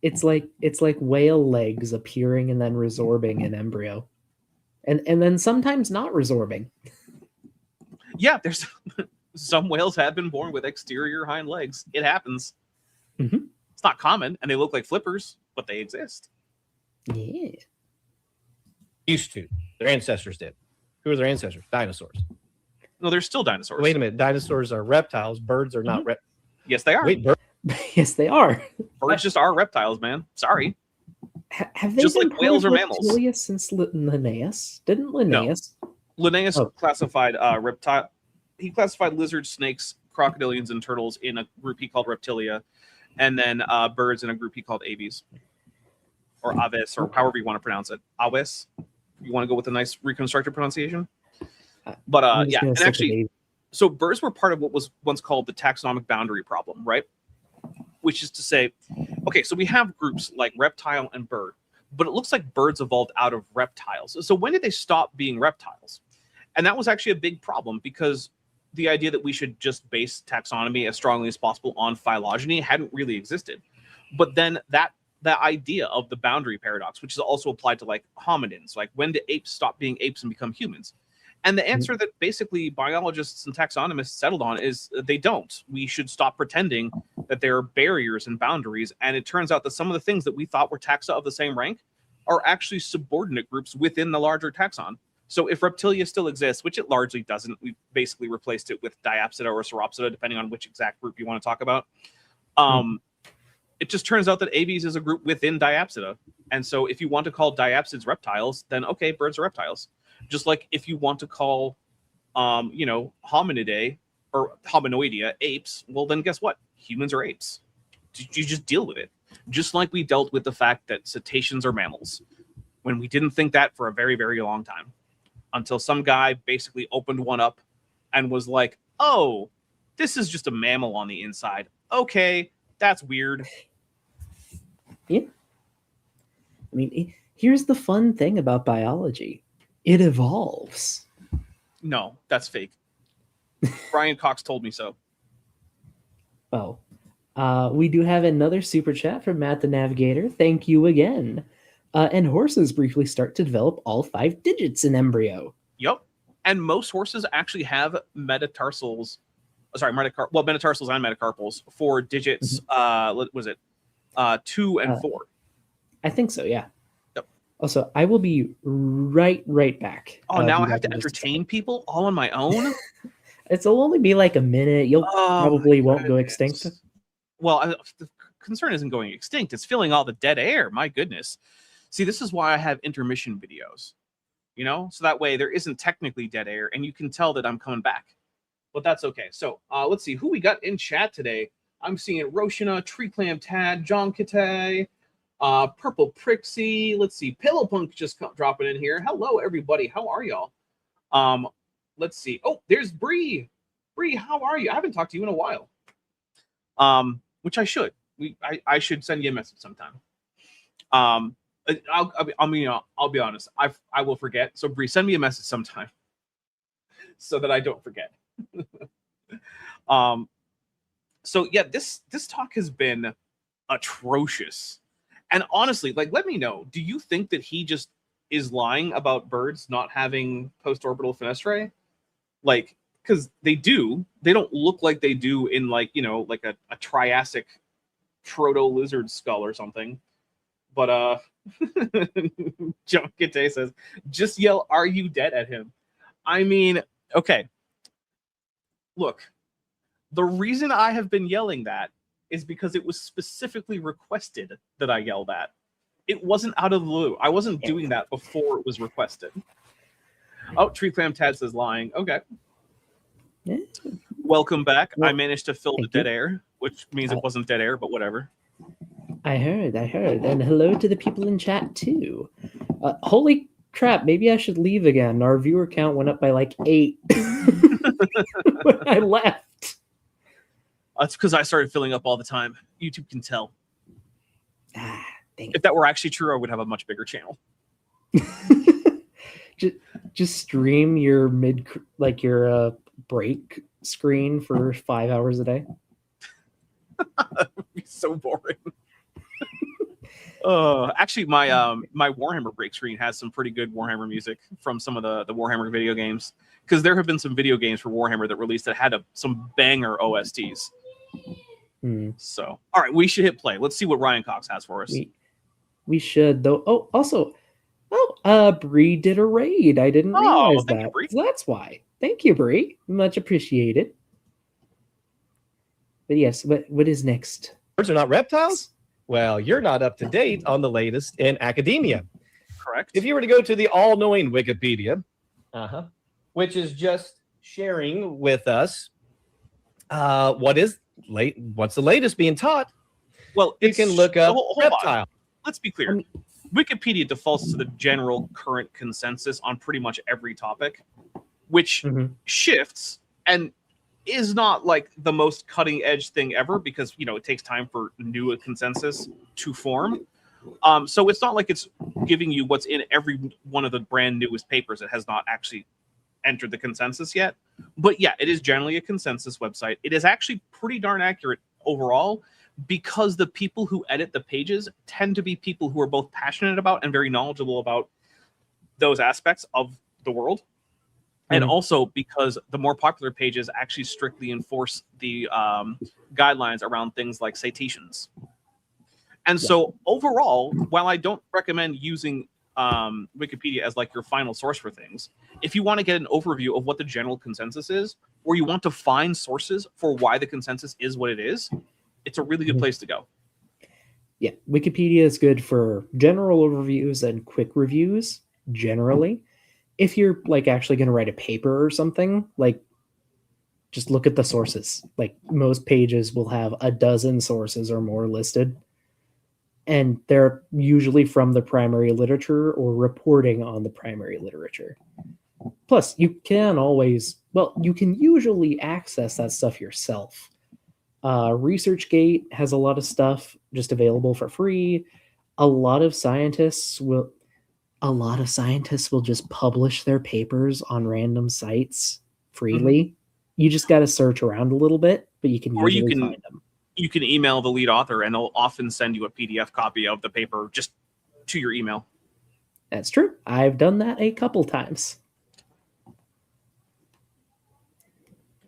It's like whale legs appearing and then resorbing in embryo, and then sometimes not resorbing. Yeah, there's some whales have been born with exterior hind legs. It happens. Mm-hmm. It's not common, and they look like flippers, but they exist. Yeah. Used to. Their ancestors did. Who are their ancestors? Dinosaurs. No, they're still dinosaurs. Wait a minute. Dinosaurs are reptiles. Birds are not reptiles. Yes, they are. Wait, birds. Yes, they are. Birds just are reptiles, man. Sorry. Have they Just been like whales or mammals? Reptilia since Linnaeus? Didn't Linnaeus? Linnaeus classified reptile. He classified lizards, snakes, crocodilians, and turtles in a group he called Reptilia, and then birds in a group he called aves, or aves, or however you want to pronounce it. Aves. You want to go with a nice reconstructed pronunciation? But yeah, and actually, so birds were part of what was once called the taxonomic boundary problem, right? Which is to say, okay, so we have groups like reptile and bird, but it looks like birds evolved out of reptiles. So when did they stop being reptiles? And that was actually a big problem, because the idea that we should just base taxonomy as strongly as possible on phylogeny hadn't really existed. But then that idea of the boundary paradox, which is also applied to like hominins, like when do apes stop being apes and become humans? And the answer that basically biologists and taxonomists settled on is they don't. We should stop pretending that there are barriers and boundaries. And it turns out that some of the things that we thought were taxa of the same rank are actually subordinate groups within the larger taxon. So if Reptilia still exists, which it largely doesn't, we've basically replaced it with Diapsida or Sauropsida, depending on which exact group you want to talk about. It just turns out that aves is a group within Diapsida. And so if you want to call diapsids reptiles, then okay, birds are reptiles. Just like if you want to call, hominidae or hominoidea apes, well, then guess what? Humans are apes. You just deal with it. Just like we dealt with the fact that cetaceans are mammals, when we didn't think that for a very, very long time, until some guy basically opened one up and was like, oh, this is just a mammal on the inside. Okay, that's weird. Yeah. I mean, here's the fun thing about biology. It evolves. No, that's fake. Ryan Cox told me so. Well, we do have another super chat from Matt the Navigator. Thank you again. And horses briefly start to develop all 5 digits in embryo. Yep. And most horses actually have metatarsals. Metatarsals and metacarpals for digits. What was it? 2 and 4. I think so, yeah. Yep. Also, I will be right back. Oh, now I have to entertain people all on my own? It'll only be like a minute. You'll probably won't go extinct. Well, the concern isn't going extinct. It's filling all the dead air. My goodness. See, this is why I have intermission videos. So that way there isn't technically dead air, and you can tell that I'm coming back. But that's okay. So let's see who we got in chat today. I'm seeing Roshina, Tree Clam Tad, John Kite, Purple Prixie. Let's see, Pillowpunk just dropping in here. Hello, everybody. How are y'all? Let's see. Oh, there's Bree. Bree, how are you? I haven't talked to you in a while. Which I should. I should send you a message sometime. I'll be honest. I will forget. So Bree, send me a message sometime, so that I don't forget. So yeah, this talk has been atrocious. And honestly, like, let me know, do you think that he just is lying about birds not having post-orbital fenestrae? Like, because they do. They don't look like they do in, like, like a Triassic proto-lizard skull or something. But John Kite says, just yell, "Are you dead?" at him. I mean, okay. Look, the reason I have been yelling that is because it was specifically requested that I yell that. It wasn't out of the blue. I wasn't doing that before it was requested. Oh, Tree Clam Tad says lying. Okay. Yeah. Welcome back. Well, I managed to fill the dead air, which means it wasn't dead air, but whatever. I heard. And hello to the people in chat too. Holy crap, maybe I should leave again. Our viewer count went up by like 8 when I left. That's because I started filling up all the time. YouTube can tell. If that were actually true, I would have a much bigger channel. just stream your your break screen for 5 hours a day. That would be so boring. Actually, my Warhammer break screen has some pretty good Warhammer music from some of the Warhammer video games, because there have been some video games for Warhammer that released that had some banger OSTs. So, all right, we should hit play. Let's see what Ryan Cox has for us. We should, though. Oh, also, Bree did a raid. I didn't realize that. So that's why. Thank you, Bree. Much appreciated. But yes, what is next? Birds are not reptiles? Well, you're not up to date on the latest in academia. Correct. If you were to go to the all-knowing Wikipedia, which is just sharing with us what's the latest being taught. Well, you can look up reptile. On. Let's be clear. Wikipedia defaults to the general current consensus on pretty much every topic, which shifts and is not like the most cutting edge thing ever, because it takes time for new consensus to form. So it's not like it's giving you what's in every one of the brand newest papers that has not actually entered the consensus yet. But yeah, it is generally a consensus website. It is actually pretty darn accurate overall, because the people who edit the pages tend to be people who are both passionate about and very knowledgeable about those aspects of the world. And also because the more popular pages actually strictly enforce the guidelines around things like citations. And so overall, while I don't recommend using Wikipedia as like your final source for things, if you want to get an overview of what the general consensus is, or you want to find sources for why the consensus is what it is, it's a really good place to go. Yeah, Wikipedia is good for general overviews and quick reviews, generally. If you're like actually going to write a paper or something, like just look at the sources. Like most pages will have a dozen sources or more listed, and they're usually from the primary literature or reporting on the primary literature. Plus, you can usually access that stuff yourself. ResearchGate has a lot of stuff just available for free. A lot of scientists will just publish their papers on random sites freely. You just got to search around a little bit, but you can usually find them. You can email the lead author, and they'll often send you a PDF copy of the paper just to your email. That's true. I've done that a couple times.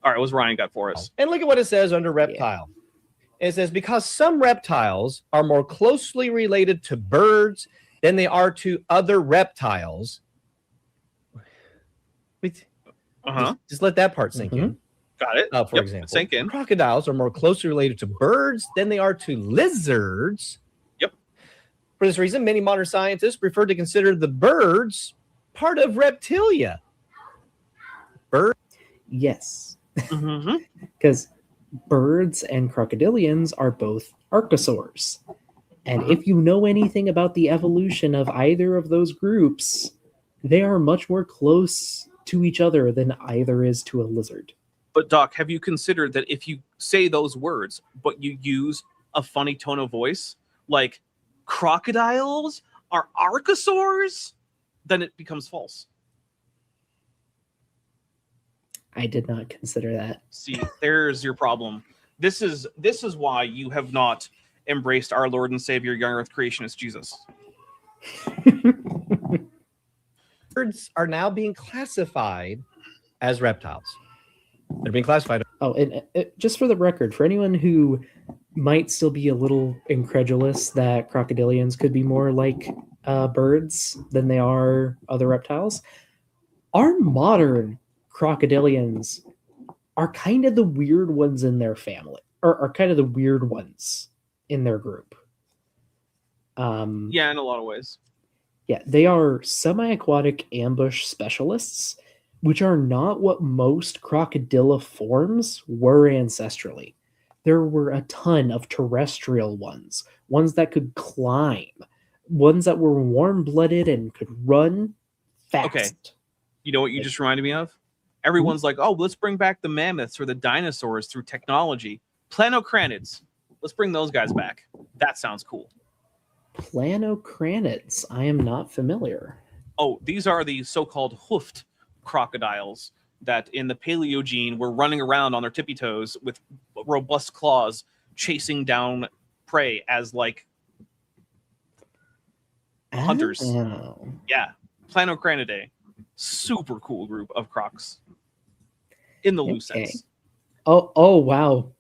All right, what's Ryan got for us? And look at what it says under reptile. Yeah. It says, because some reptiles are more closely related to birds than they are to other reptiles. Wait, just let that part sink in. Got it. For example, sink in. Crocodiles are more closely related to birds than they are to lizards. Yep. For this reason, many modern scientists prefer to consider the birds part of reptilia. Birds? Yes. Because birds and crocodilians are both archosaurs. And if you know anything about the evolution of either of those groups, they are much more close to each other than either is to a lizard. But Doc, have you considered that if you say those words, but you use a funny tone of voice, like crocodiles are archosaurs, then it becomes false? I did not consider that. See, there's your problem. This is why you have not embraced our Lord and Savior, young Earth creationist Jesus. Birds are now being classified as reptiles. They're being classified. Oh, and just for the record, for anyone who might still be a little incredulous that crocodilians could be more like birds than they are other reptiles, our modern crocodilians are kind of the weird ones in their family, or are kind of the weird ones in their group. Yeah, in a lot of ways. Yeah, they are semi-aquatic ambush specialists, which are not what most crocodiliforms were ancestrally. There were a ton of terrestrial ones that could climb, ones that were warm-blooded and could run fast. Okay, you know what you just reminded me of? Everyone's like, oh, let's bring back the mammoths or the dinosaurs through technology. Planocranids. Let's bring those guys back. That sounds cool. Planocranids. I am not familiar. Oh, these are the so-called hoofed crocodiles that in the Paleogene were running around on their tippy toes with robust claws, chasing down prey as like hunters. Oh. Yeah, Planocranidae, super cool group of crocs in the loose sense. Oh wow.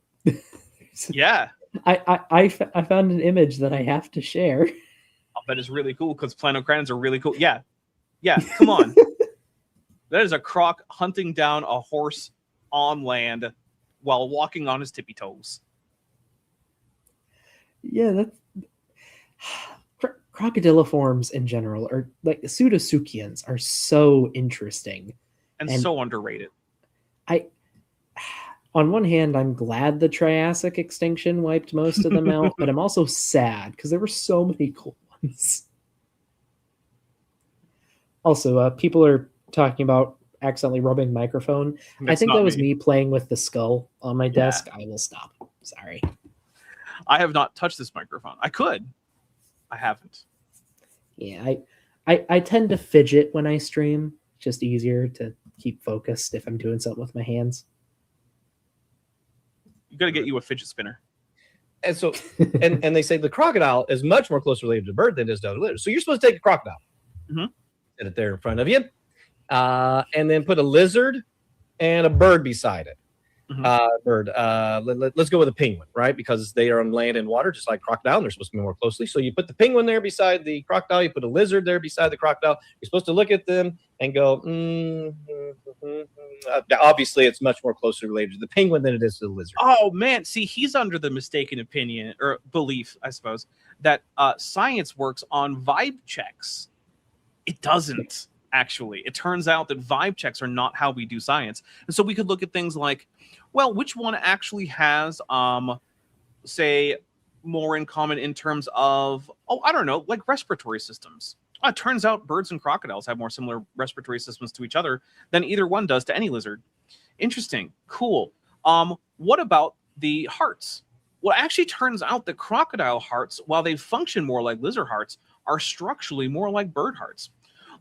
Yeah, I found an image that I have to share. I'll bet it's really cool because Planocranids are really cool. Yeah, come on. That is a croc hunting down a horse on land while walking on his tippy toes. Yeah, that's crocodiliforms in general, or like pseudosuchians, are so interesting and so underrated. On one hand, I'm glad the Triassic extinction wiped most of them out, but I'm also sad because there were so many cool ones. Also, people are talking about accidentally rubbing microphone. I think that was me playing with the skull on my desk. I will stop. Sorry. I have not touched this microphone. I could. I haven't. Yeah, I tend to fidget when I stream. Just easier to keep focused if I'm doing something with my hands. You got to get you a fidget spinner. And so, and they say the crocodile is much more closely related to bird than it is to other lizards. So you're supposed to take a crocodile, set it there in front of you, and then put a lizard and a bird beside it. Let's go with a penguin, right? Because they are on land and water, just like crocodile, and they're supposed to be more closely. So you put the penguin there beside the crocodile, you put a lizard there beside the crocodile. You're supposed to look at them and go, obviously it's much more closely related to the penguin than it is to the lizard. Oh man, see, he's under the mistaken opinion or belief, I suppose, that science works on vibe checks. It doesn't. Actually, it turns out that vibe checks are not how we do science. And so we could look at things like, well, which one actually has, say, more in common in terms of, I don't know, like respiratory systems. It turns out birds and crocodiles have more similar respiratory systems to each other than either one does to any lizard. Interesting. Cool. What about the hearts? Well, it actually turns out that crocodile hearts, while they function more like lizard hearts, are structurally more like bird hearts.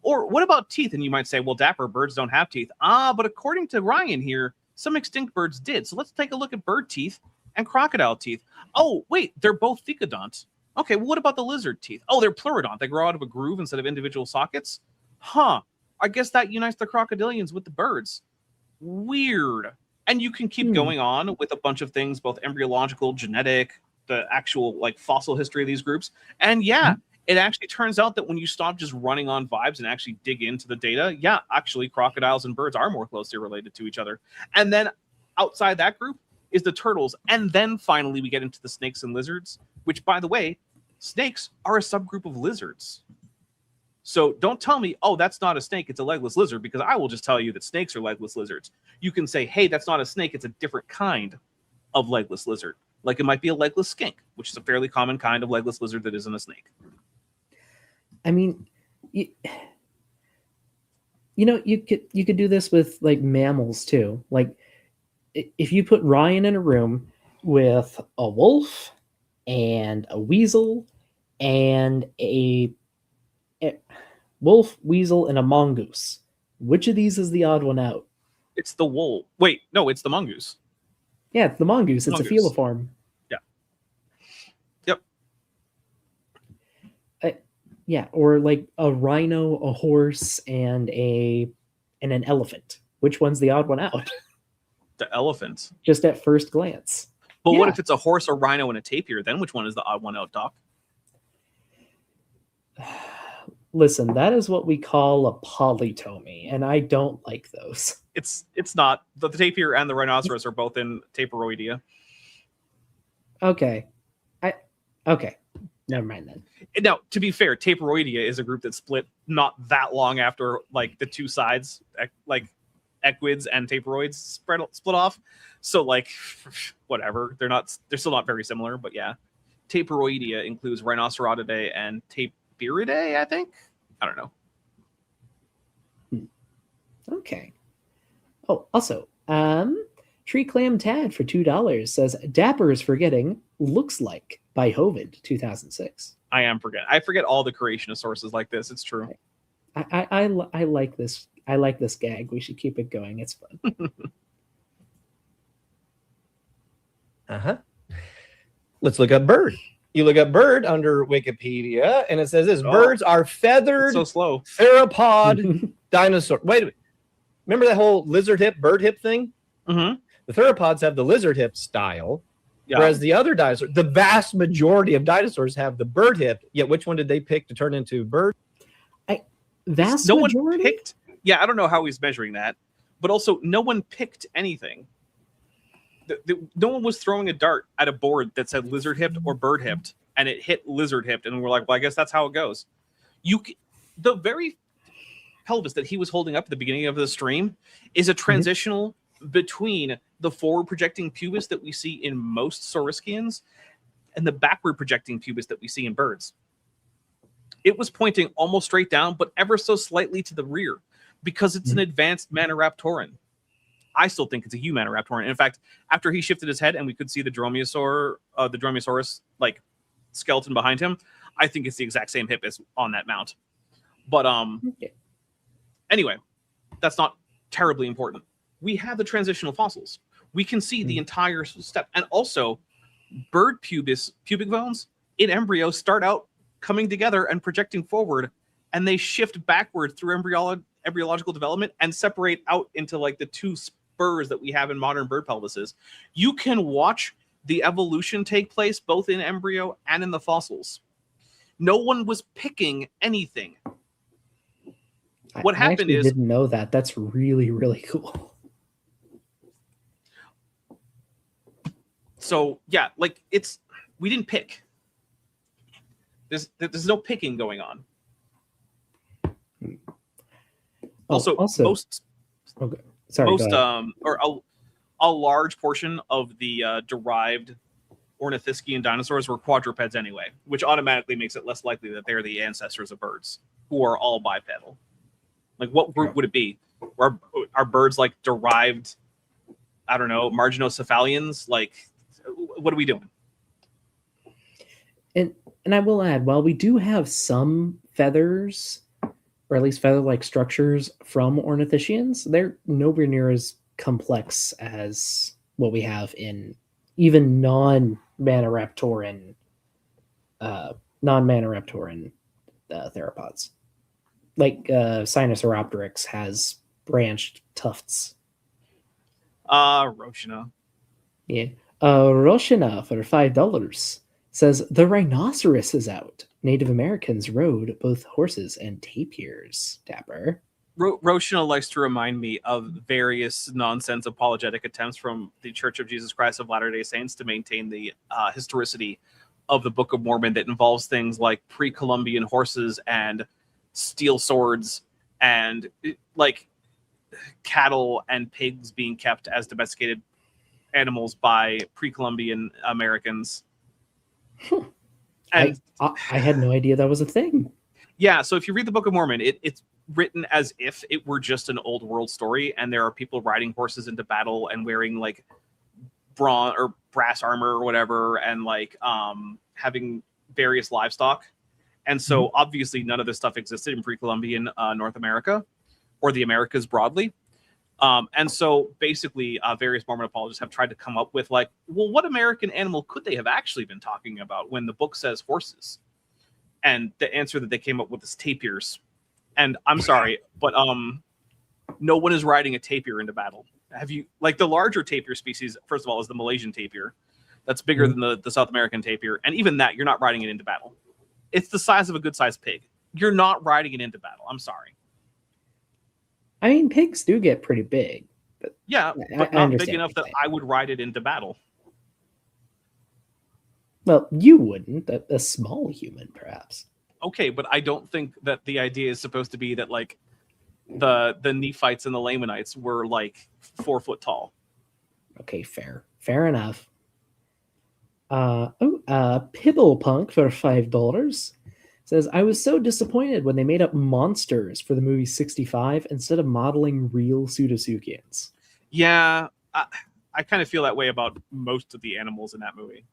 Or what about teeth? And you might say, well, Dapper, birds don't have teeth. But according to Ryan here, some extinct birds did. So let's take a look at bird teeth and crocodile teeth. Oh, wait, they're both thecodont. Okay, well, what about the lizard teeth? Oh, they're pleurodont. They grow out of a groove instead of individual sockets. Huh. I guess that unites the crocodilians with the birds. Weird. And you can keep going on with a bunch of things, both embryological, genetic, the actual like fossil history of these groups. And it actually turns out that when you stop just running on vibes and actually dig into the data, actually crocodiles and birds are more closely related to each other. And then outside that group is the turtles. And then finally we get into the snakes and lizards, which, by the way, snakes are a subgroup of lizards. So don't tell me, oh, that's not a snake, it's a legless lizard, because I will just tell you that snakes are legless lizards. You can say, hey, that's not a snake, it's a different kind of legless lizard. Like it might be a legless skink, which is a fairly common kind of legless lizard that isn't a snake. I mean, you could do this with like mammals too. Like if you put Ryan in a room with a wolf and a weasel and a wolf, weasel, and a mongoose, which of these is the odd one out? It's the wolf. Wait, no, it's the mongoose. Yeah, it's the mongoose. It's a feliform. Yeah, or like a rhino, a horse, and an elephant. Which one's the odd one out? The elephant. Just at first glance. But what if it's a horse, a rhino, and a tapir? Then which one is the odd one out, Doc? Listen, that is what we call a polytomy, and I don't like those. It's not. The tapir and the rhinoceros are both in Taperoidea. Okay. Okay. Never mind then. Now, to be fair, Taperoidea is a group that split not that long after like the two sides, like equids and taperoids split off. So like, whatever. They're still not very similar, but yeah. Taperoidea includes Rhinoceratidae and Tapiridae, I think. I don't know. Okay. Oh, also, Tree Clam Tad for $2 says Dapper is forgetting Looks Like by Hovid 2006. I am forgetting. I forget all the creationist sources like this. It's true. I like this. I like this gag. We should keep it going. It's fun. Let's look up bird. You look up bird under Wikipedia, and it says this: birds are feathered, so slow theropod dinosaur. Wait a minute. Remember that whole lizard hip, bird hip thing? Mm-hmm. The theropods have the lizard hip style, whereas the other dinosaurs, the vast majority of dinosaurs have the bird hip. Yet, which one did they pick to turn into bird? Vast majority? One picked. Yeah, I don't know how he's measuring that, but also no one picked anything. No one was throwing a dart at a board that said lizard hipped or bird hipped, and it hit lizard hipped, and we're like, well, I guess that's how it goes. The very pelvis that he was holding up at the beginning of the stream is a transitional between the forward projecting pubis that we see in most saurischians and the backward projecting pubis that we see in birds. It was pointing almost straight down, but ever so slightly to the rear because it's an advanced Maniraptoran. I still think it's a Humaniraptoran. In fact, after he shifted his head and we could see the Dromaeosaurus like skeleton behind him, I think it's the exact same hip as on that mount. But anyway, that's not terribly important. We have the transitional fossils. We can see the entire step, and also bird pubic bones in embryo start out coming together and projecting forward, and they shift backward through embryological development and separate out into like the two spurs that we have in modern bird pelvises. You can watch the evolution take place both in embryo and in the fossils. No one was picking anything. What happened is, I didn't know that. That's really, really cool. So yeah, like we didn't pick. There's no picking going on. Also most or a large portion of the derived ornithischian dinosaurs were quadrupeds anyway, which automatically makes it less likely that they're the ancestors of birds who are all bipedal. Like, what group would it be? Are birds like derived, I don't know, marginocephalians? Like, what are we doing? And I will add, while we do have some feathers, or at least feather-like structures from ornithischians, they're nowhere near as complex as what we have in even non-Maniraptoran theropods. Like Sinosauropteryx has branched tufts. Roshina. Yeah. Roshina for $5 says the rhinoceros is out. Native Americans rode both horses and tapirs. Dapper. Roshina likes to remind me of various nonsense apologetic attempts from the Church of Jesus Christ of Latter-day Saints to maintain the historicity of the Book of Mormon that involves things like pre-Columbian horses and steel swords and like cattle and pigs being kept as domesticated animals by pre-Columbian Americans. And I had no idea that was a thing. Yeah, so if you read the Book of Mormon, it's written as if it were just an old world story, and there are people riding horses into battle and wearing like bronze or brass armor or whatever, and like having various livestock. And so obviously none of this stuff existed in pre-Columbian North America or the Americas broadly. And so basically various Mormon apologists have tried to come up with like, well, what American animal could they have actually been talking about when the book says horses? And the answer that they came up with is tapirs. And I'm sorry, but no one is riding a tapir into battle. Have you, like, the larger tapir species, first of all, is the Malaysian tapir. That's bigger than the South American tapir. And even that, you're not riding it into battle. It's the size of a good-sized pig. You're not riding it into battle. I'm sorry. I mean, pigs do get pretty big. But yeah, but not big enough that I would ride it into battle. Well, you wouldn't. A small human, perhaps. Okay, but I don't think that the idea is supposed to be that, like, the Nephites and the Lamanites were, like, 4 foot tall. Okay, fair. Fair enough. Pibblepunk for $5 says, I was so disappointed when they made up monsters for the movie 65 instead of modeling real pseudoseuchians. Yeah, I I kind of feel that way about most of the animals in that movie.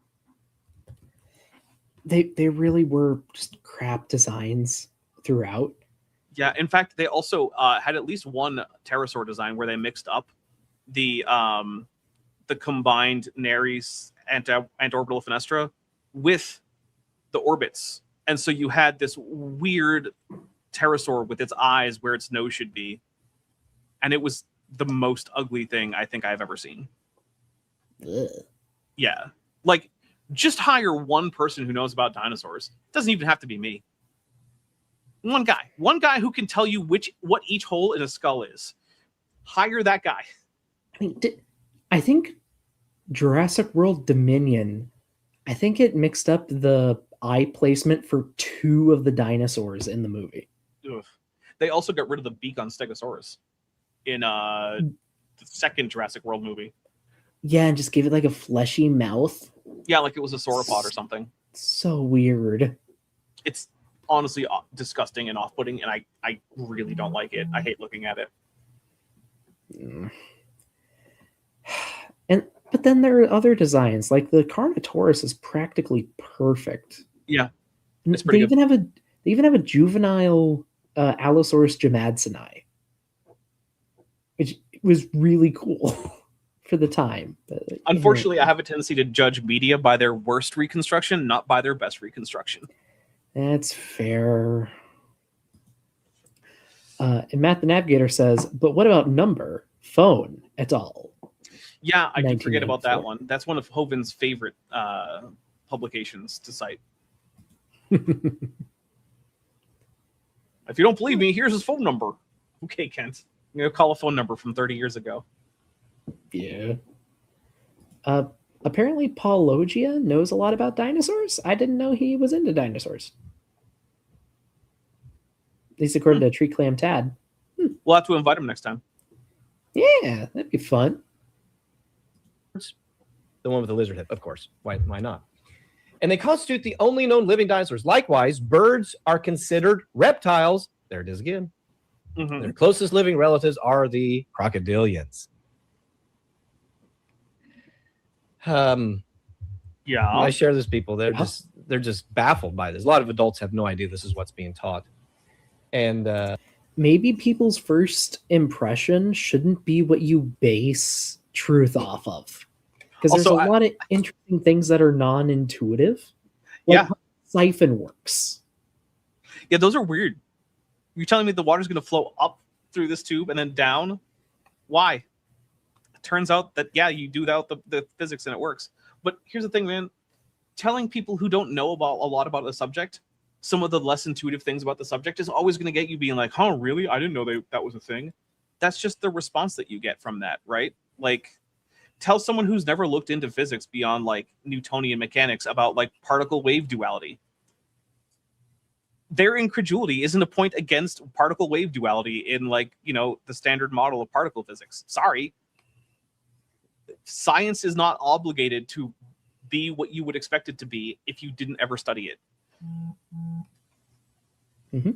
They really were just crap designs throughout. Yeah, in fact, they also had at least one pterosaur design where they mixed up the combined Nares antorbital fenestra with the orbits, and so you had this weird pterosaur with its eyes where its nose should be, and it was the most ugly thing I think I've ever seen. Ugh. Yeah, like just hire one person who knows about dinosaurs. It doesn't even have to be me. One guy who can tell you what each hole in a skull is. Hire that guy. I mean, I think Jurassic World Dominion, I think it mixed up the eye placement for 2 of the dinosaurs in the movie. Ugh. They also got rid of the beak on Stegosaurus in the second Jurassic World movie. Yeah, and just gave it like a fleshy mouth. Yeah, like it was a sauropod or something. So weird. It's honestly disgusting and off-putting, and I really don't like it. I hate looking at it. But then there are other designs, like the Carnotaurus is practically perfect. Yeah, it's pretty good. They even have a juvenile Allosaurus jamadsoni, which was really cool for the time. But, unfortunately, I have a tendency to judge media by their worst reconstruction, not by their best reconstruction. That's fair. And Matt the Navigator says, but what about number, phone, et al.? Yeah, I did forget about that one. That's one of Hoven's favorite publications to cite. If you don't believe me, here's his phone number. Okay, Kent. I'm going to call a phone number from 30 years ago. Yeah. Apparently, Paul Logia knows a lot about dinosaurs. I didn't know he was into dinosaurs. At least according to Tree Clam Tad. We'll have to invite him next time. Yeah, that'd be fun. The one with the lizard hip, of course. Why not? And they constitute the only known living dinosaurs. Likewise, birds are considered reptiles. There it is again. Mm-hmm. Their closest living relatives are the crocodilians. Yeah. I share this, people. They're just baffled by this. A lot of adults have no idea this is what's being taught. And maybe people's first impression shouldn't be what you base truth off of. Because there's a lot of interesting things that are non-intuitive. Like how siphon works. Yeah, those are weird. You're telling me the water's going to flow up through this tube and then down? Why? It turns out that, yeah, you do that with the physics and it works. But here's the thing, man. Telling people who don't know about a lot about the subject some of the less intuitive things about the subject is always going to get you being like, huh, really? I didn't know that was a thing. That's just the response that you get from that, right? Like, tell someone who's never looked into physics beyond like Newtonian mechanics about like particle wave duality. Their incredulity isn't a point against particle wave duality in like, you know, the standard model of particle physics. Sorry. Science is not obligated to be what you would expect it to be if you didn't ever study it. Mm-hmm.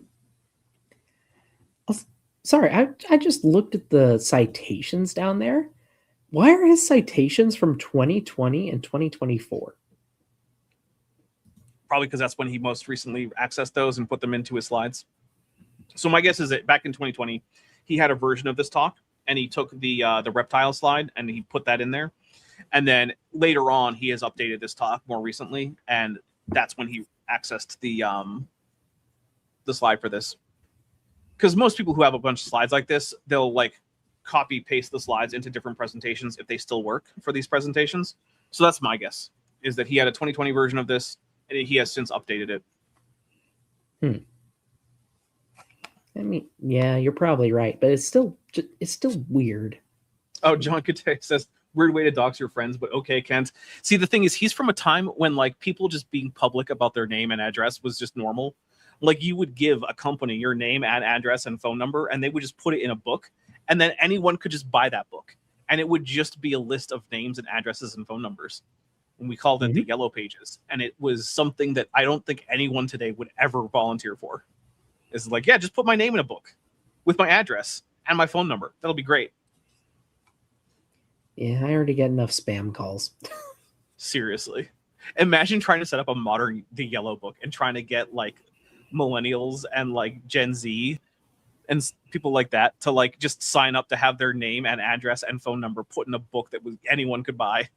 Sorry, I just looked at the citations down there. Why are his citations from 2020 and 2024? Probably because that's when he most recently accessed those and put them into his slides. So my guess is that back in 2020, he had a version of this talk, and he took the reptile slide and he put that in there. And then later on, he has updated this talk more recently, and that's when he accessed the slide for this. Because most people who have a bunch of slides like this, they'll like copy paste the slides into different presentations if they still work for these presentations. So that's my guess, is that he had a 2020 version of this and he has since updated it. I mean, yeah, you're probably right, but it's still weird. Oh, John Kate says, weird way to dox your friends, but okay, Kent. See, the thing is, he's from a time when like people just being public about their name and address was just normal. Like you would give a company your name and address and phone number, and they would just put it in a book, and then anyone could just buy that book, and it would just be a list of names and addresses and phone numbers. And we called it the Yellow Pages, and it was something that I don't think anyone today would ever volunteer for. It's like, yeah, just put my name in a book with my address and my phone number. That'll be great. Yeah, I already get enough spam calls. Seriously. Imagine trying to set up a modern The Yellow Book and trying to get like millennials and like Gen Z and people like that to like just sign up to have their name and address and phone number put in a book that anyone could buy.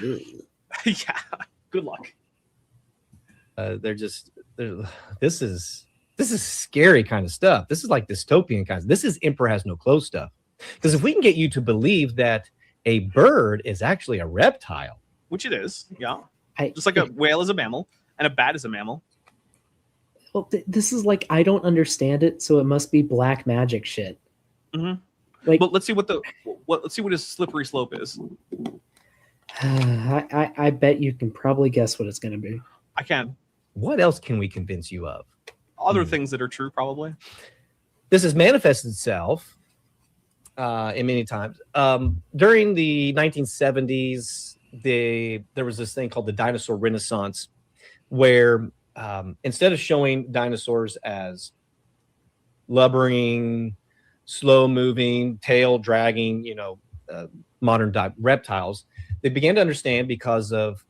Yeah, good luck. This is scary kind of stuff. This is like dystopian kinds. This is Emperor Has No Clothes stuff. Because if we can get you to believe that a bird is actually a reptile, which it is, yeah, just like a whale is a mammal and a bat is a mammal. Well, this is like, I don't understand it, so it must be black magic shit. Mm-hmm. Like, but let's see what his slippery slope is. I bet you can probably guess what it's going to be. I can. What else can we convince you of? Other things that are true, probably. This has manifested itself in many times. During the 1970s, there was this thing called the dinosaur renaissance, where instead of showing dinosaurs as lumbering, slow-moving, tail-dragging, modern reptiles, they began to understand, because of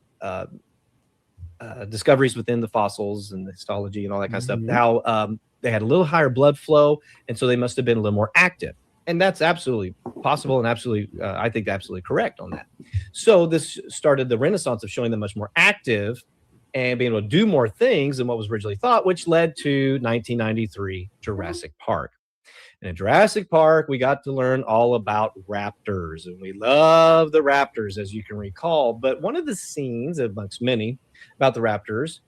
discoveries within the fossils and the histology and all that kind of stuff, how they had a little higher blood flow, and so they must have been a little more active. And that's absolutely possible and absolutely, I think, absolutely correct on that. So this started the renaissance of showing them much more active and being able to do more things than what was originally thought, which led to 1993 Jurassic Park. And in Jurassic Park, we got to learn all about raptors, and we love the raptors, as you can recall. But one of the scenes, amongst many, about the raptors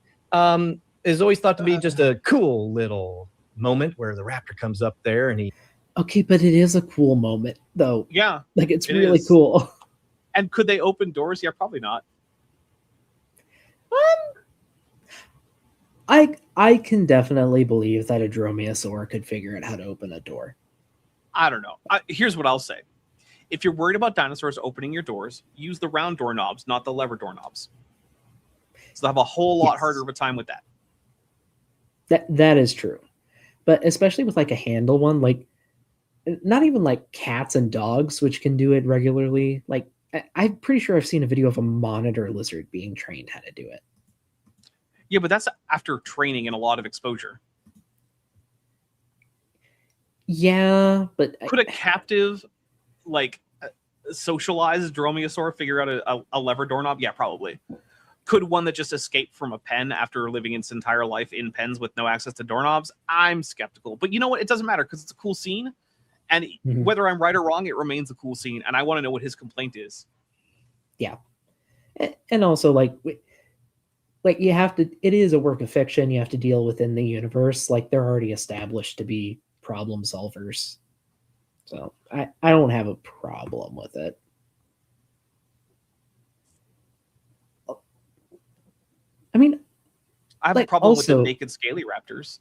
is always thought to be just a cool little moment where the raptor comes up there and he... Okay, but it is a cool moment, though. Yeah. Like, it's really cool. And could they open doors? Yeah, probably not. I can definitely believe that a dromaeosaur could figure out how to open a door. I don't know. Here's what I'll say. If you're worried about dinosaurs opening your doors, use the round doorknobs, not the lever doorknobs. So they'll have a whole lot harder of a time with that. That is true. But especially with like a handle one, like not even like cats and dogs, which can do it regularly. Like I'm pretty sure I've seen a video of a monitor lizard being trained how to do it. Yeah, but that's after training and a lot of exposure. Yeah, but could a captive, like, socialized dromaeosaur figure out a lever doorknob? Yeah, probably. Could one that just escaped from a pen after living its entire life in pens with no access to doorknobs? I'm skeptical. But you know what? It doesn't matter because it's a cool scene. And whether I'm right or wrong, it remains a cool scene. And I want to know what his complaint is. Yeah. And also, like you have to, it is a work of fiction. You have to deal within the universe. Like, they're already established to be problem solvers. So I don't have a problem with it. I mean, I have a problem with the naked scaly raptors.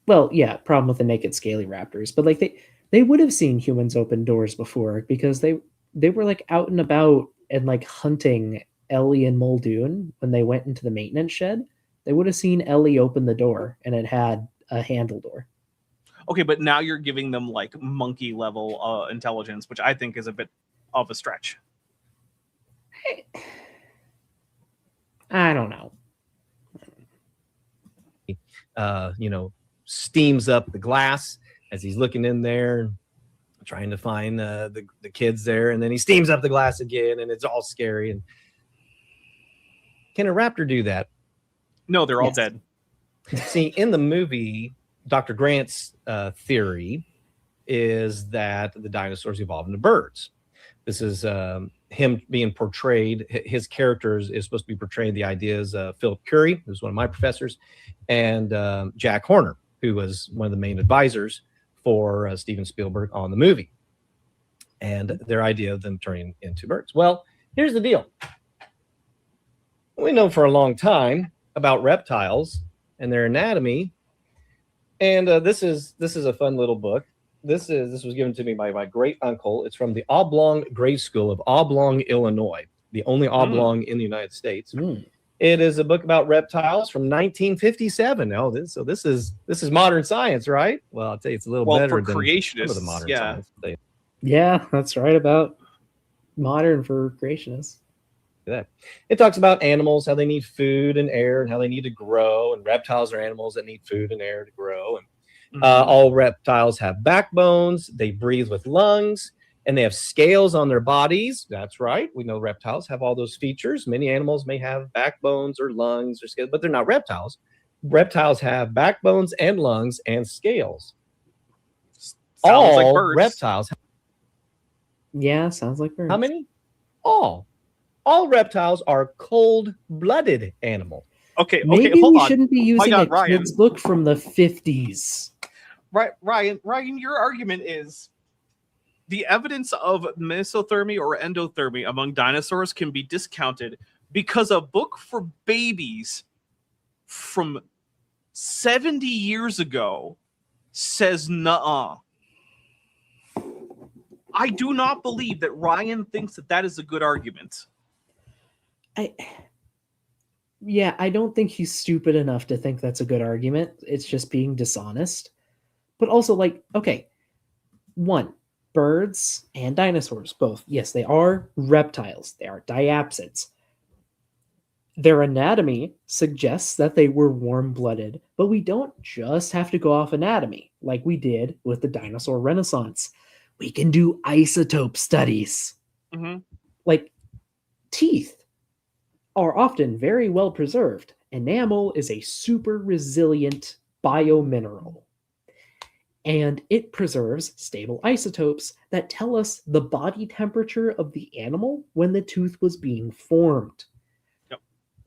Well, yeah, problem with the naked scaly raptors, but like they would have seen humans open doors before because they were like out and about and like hunting Ellie and Muldoon when they went into the maintenance shed. They would have seen Ellie open the door and it had a handle door. Okay, but now you're giving them like monkey level intelligence, which I think is a bit of a stretch. I don't know. Steams up the glass as he's looking in there, trying to find the kids there, and then he steams up the glass again, and it's all scary. And can a raptor do that? No, they're all dead. See, in the movie, Dr. Grant's theory is that the dinosaurs evolved into birds. This is him being portrayed. His characters is supposed to be portraying the ideas of Philip Currie, who's one of my professors, and Jack Horner, who was one of the main advisors for Steven Spielberg on the movie, and their idea of them turning into birds. Well, here's the deal. We know for a long time about reptiles and their anatomy, and this is a fun little book. This was given to me by my great uncle. It's from the Oblong Grade School of Oblong, Illinois, the only oblong in the United States. It is a book about reptiles from 1957. Oh, this is modern science, right? Well, I'll tell you, it's a little better for than creationists, some of the modern science. Yeah, that's right about modern for creationists. It talks about animals, how they need food and air, and how they need to grow. And reptiles are animals that need food and air to grow. And all reptiles have backbones. They breathe with lungs, and they have scales on their bodies. That's right. We know reptiles have all those features. Many animals may have backbones or lungs or scales, but they're not reptiles. Reptiles have backbones and lungs and scales. Sounds like all birds. reptiles. Yeah, sounds like birds. How many? All reptiles are cold-blooded animals. Okay, Maybe hold we on. shouldn't be using God, a kid's book from the 50s. Right, Ryan, your argument is the evidence of mesothermy or endothermy among dinosaurs can be discounted because a book for babies from 70 years ago says nuh-uh. I do not believe that Ryan thinks that that is a good argument. I don't think he's stupid enough to think that's a good argument. It's just being dishonest. But also, like, okay, one, birds and dinosaurs, both, yes, they are reptiles. They are diapsids. Their anatomy suggests that they were warm-blooded, but we don't just have to go off anatomy like we did with the dinosaur renaissance. We can do isotope studies. Mm-hmm. Like, teeth are often very well preserved. Enamel is a super resilient biomineral, and it preserves stable isotopes that tell us the body temperature of the animal when the tooth was being formed. Yep.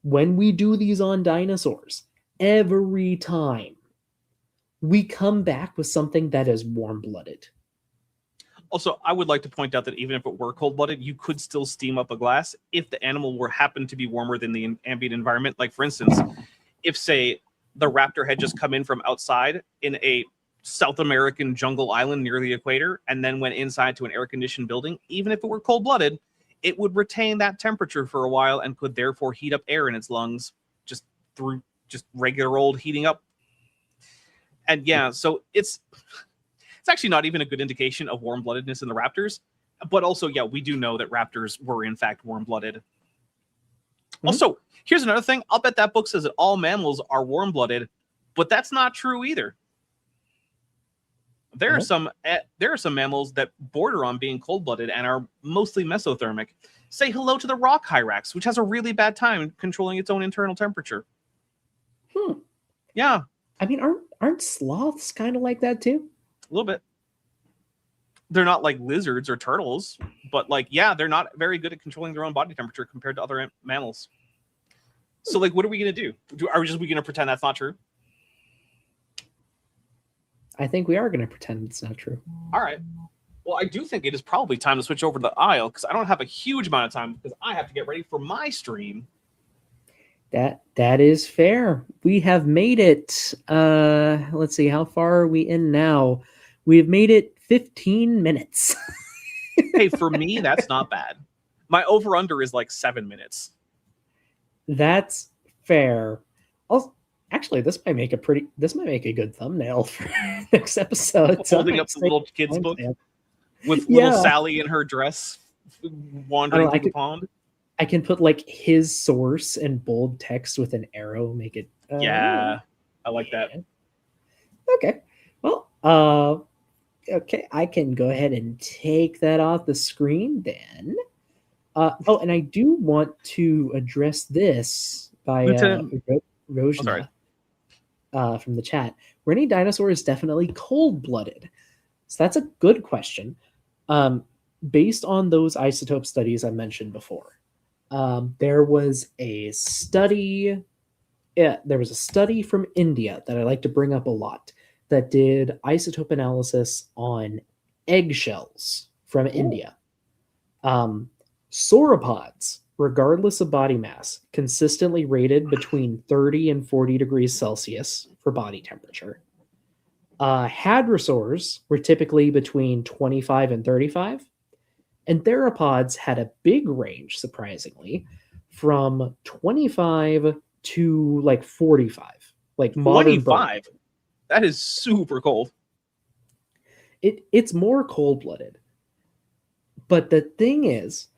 When we do these on dinosaurs, every time we come back with something that is warm-blooded. Also, I would like to point out that even if it were cold-blooded, you could still steam up a glass if the animal were happened to be warmer than the ambient environment. Like, for instance, if, say, the raptor had just come in from outside in a South American jungle island near the equator and then went inside to an air-conditioned building, even if it were cold-blooded, it would retain that temperature for a while and could therefore heat up air in its lungs just through just regular old heating up. And yeah, so it's actually not even a good indication of warm-bloodedness in the raptors. But also, yeah, we do know that raptors were, in fact, warm-blooded. Mm-hmm. Also, here's another thing. I'll bet that book says that all mammals are warm-blooded, but that's not true either. There are some mammals that border on being cold-blooded and are mostly mesothermic. Say hello to the rock hyrax, which has a really bad time controlling its own internal temperature. Yeah. I mean, aren't sloths kind of like that too? A little bit. They're not like lizards or turtles, but like, yeah, they're not very good at controlling their own body temperature compared to other mammals. So like, what are we going to do? Are we going to pretend that's not true? I think we are going to pretend it's not true. All right. Well, I do think it is probably time to switch over to the aisle because I don't have a huge amount of time because I have to get ready for my stream. That is fair. We have made it. Let's see, how far are we in now? We've made it 15 minutes. Hey, for me, that's not bad. My over-under is like 7 minutes. That's fair. Also, actually, this might make a good thumbnail for next episode. Holding up the little kid's book with little Sally in her dress wandering through the pond. I can put like his source in bold text with an arrow, make it. Yeah, I like that. Okay. Well, okay, I can go ahead and take that off the screen then. And I do want to address this by Rojna from the chat. Were any dinosaurs definitely cold-blooded? So that's a good question. Based on those isotope studies I mentioned before. There was a study from India that I like to bring up a lot that did isotope analysis on eggshells from India. Sauropods, regardless of body mass, consistently rated between 30 and 40 degrees Celsius for body temperature. Hadrosaurs were typically between 25 and 35. And theropods had a big range, surprisingly, from 25 to like 45. Like 25? That is super cold. It's more cold-blooded. But the thing is,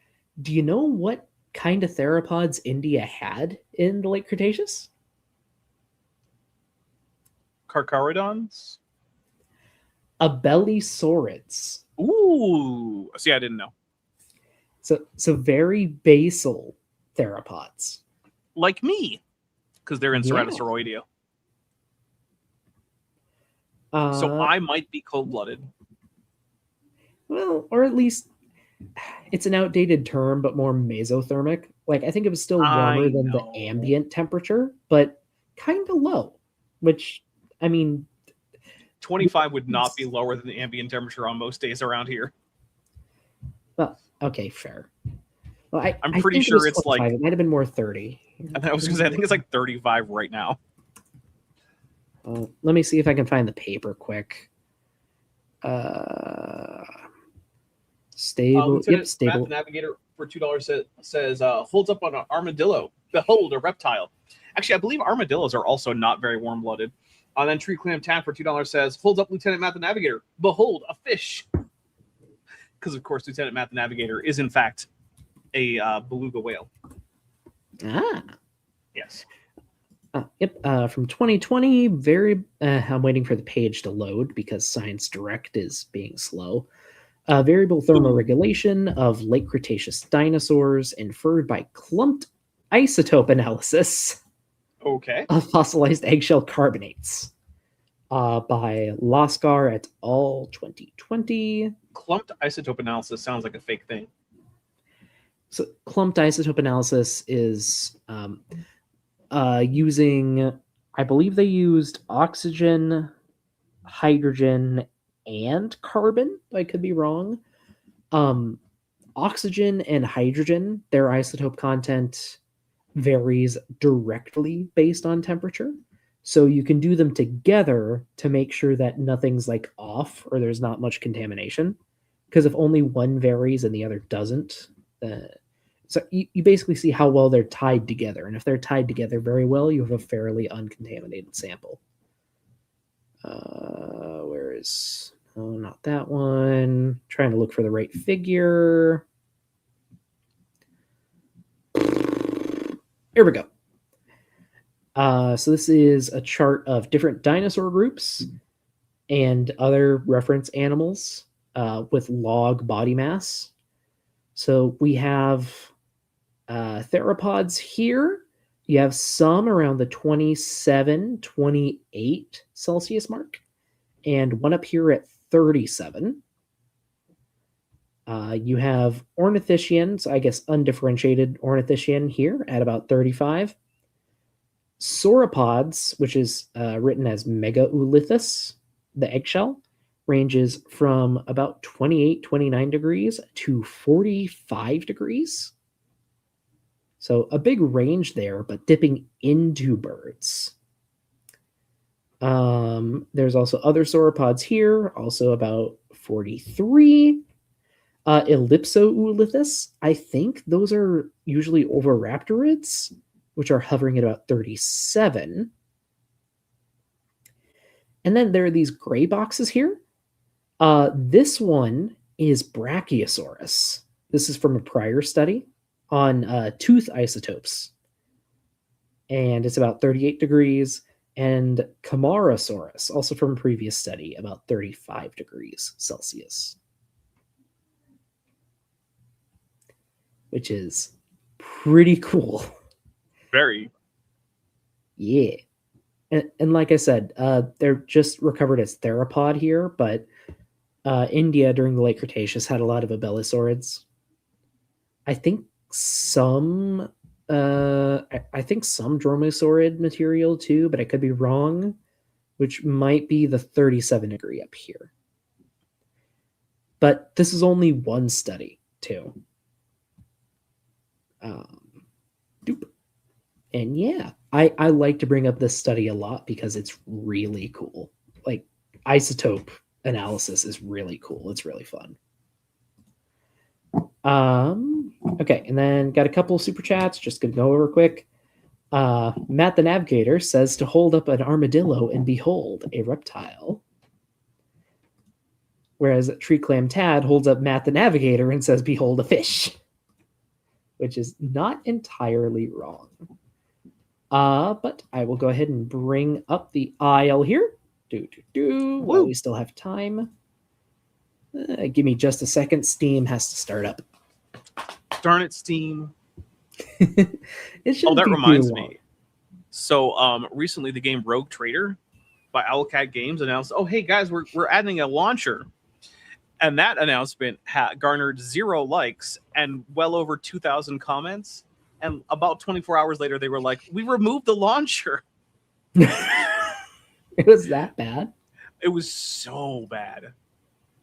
do you know what kind of theropods India had in the late Cretaceous? Carcharodons? Abelisaurids. Ooh. See, I didn't know. So very basal theropods. Like me, because they're in Yeah. Ceratosauroidea. So I might be cold-blooded. Well, or at least it's an outdated term, but more mesothermic. Like, I think it was still warmer than the ambient temperature, but kind of low, which, I mean... 25 would not be lower than the ambient temperature on most days around here. Well, okay, fair. Well, I'm pretty sure it's like... It might have been more 30. I was going to say, I think it's like 35 right now. Let me see if I can find the paper quick. Stable. Yep, stable. Matt the Navigator for $2 says holds up on an armadillo. Behold, a reptile. Actually, I believe armadillos are also not very warm-blooded. Then Tree Clam Tan for $2 says holds up Lieutenant Matt the Navigator. Behold, a fish. Because, of course, Lieutenant Matt the Navigator is, in fact, a beluga whale. Ah. Yes. Yep. From 2020, I'm waiting for the page to load because Science Direct is being slow. Variable thermoregulation of late Cretaceous dinosaurs inferred by clumped isotope analysis of fossilized eggshell carbonates by Laskar et al. 2020. Clumped isotope analysis sounds like a fake thing. So clumped isotope analysis is using, I believe they used oxygen, hydrogen, and carbon. I could be wrong. Oxygen and hydrogen, their isotope content varies directly based on temperature. So you can do them together to make sure that nothing's like off or there's not much contamination. Because if only one varies and the other doesn't, so you basically see how well they're tied together. And if they're tied together very well, you have a fairly uncontaminated sample. Where is... Oh, not that one. Trying to look for the right figure. Here we go. So this is a chart of different dinosaur groups and other reference animals with log body mass. So we have theropods here. You have some around the 27, 28 Celsius mark, and one up here at 37. You have ornithischians, I guess undifferentiated ornithischian here at about 35. Sauropods, which is written as Megaulithus, the eggshell, ranges from about 28, 29 degrees to 45 degrees. So a big range there, but dipping into birds. There's also other sauropods here, also about 43. Ellipsoulithus, I think those are usually oviraptorids, which are hovering at about 37. And then there are these gray boxes here. This one is Brachiosaurus. This is from a prior study on tooth isotopes. And it's about 38 degrees. And Camarasaurus, also from a previous study, about 35 degrees Celsius. Which is pretty cool. Very. Yeah. And like I said, they're just recovered as theropod here, but India during the late Cretaceous had a lot of abelisaurids. I think some dromosaurid material too, but I could be wrong, which might be the 37 degree up here. But this is only one study too. And yeah, I like to bring up this study a lot because it's really cool. Like, isotope analysis is really cool. It's really fun. Okay, and then got a couple super chats. Just gonna go over quick. Matt the Navigator says to hold up an armadillo and behold a reptile. Whereas Tree Clam Tad holds up Matt the Navigator and says, "Behold a fish," which is not entirely wrong. But I will go ahead and bring up the aisle here. While we still have time. Give me just a second. Steam has to start up. Darn it, Steam. That reminds me. So recently the game Rogue Trader by Owlcat Games announced, oh, hey guys, we're adding a launcher. And that announcement garnered 0 likes and well over 2,000 comments. And about 24 hours later, they were like, we removed the launcher. It was that bad? It was so bad.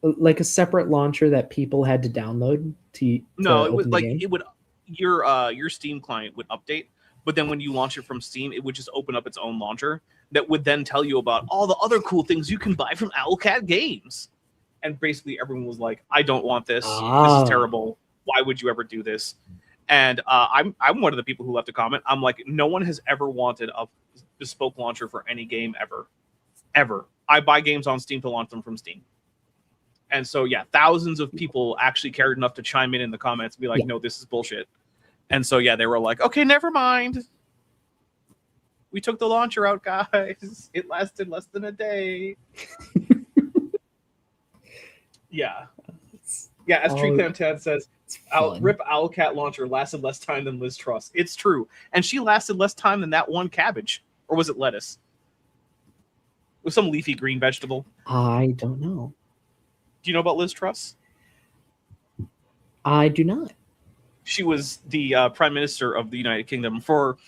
Like a separate launcher that people had to download to No, it was like it would your Steam client would update, but then when you launch it from Steam, it would just open up its own launcher that would then tell you about all the other cool things you can buy from Owlcat Games. And basically everyone was like, I don't want this. This is terrible. Why would you ever do this? And I'm one of the people who left a comment. I'm like, no one has ever wanted a bespoke launcher for any game ever. Ever. I buy games on Steam to launch them from Steam. And so, yeah, thousands of people actually cared enough to chime in the comments and be like, no, this is bullshit. And so, yeah, they were like, okay, never mind. We took the launcher out, guys. It lasted less than a day. Yeah. Yeah, as Tree Clam Tad says, Rip Owlcat launcher lasted less time than Liz Truss. It's true. And she lasted less time than that one cabbage. Or was it lettuce? It was some leafy green vegetable. I don't know. Do you know about Liz Truss? I do not. She was the Prime Minister of the United Kingdom for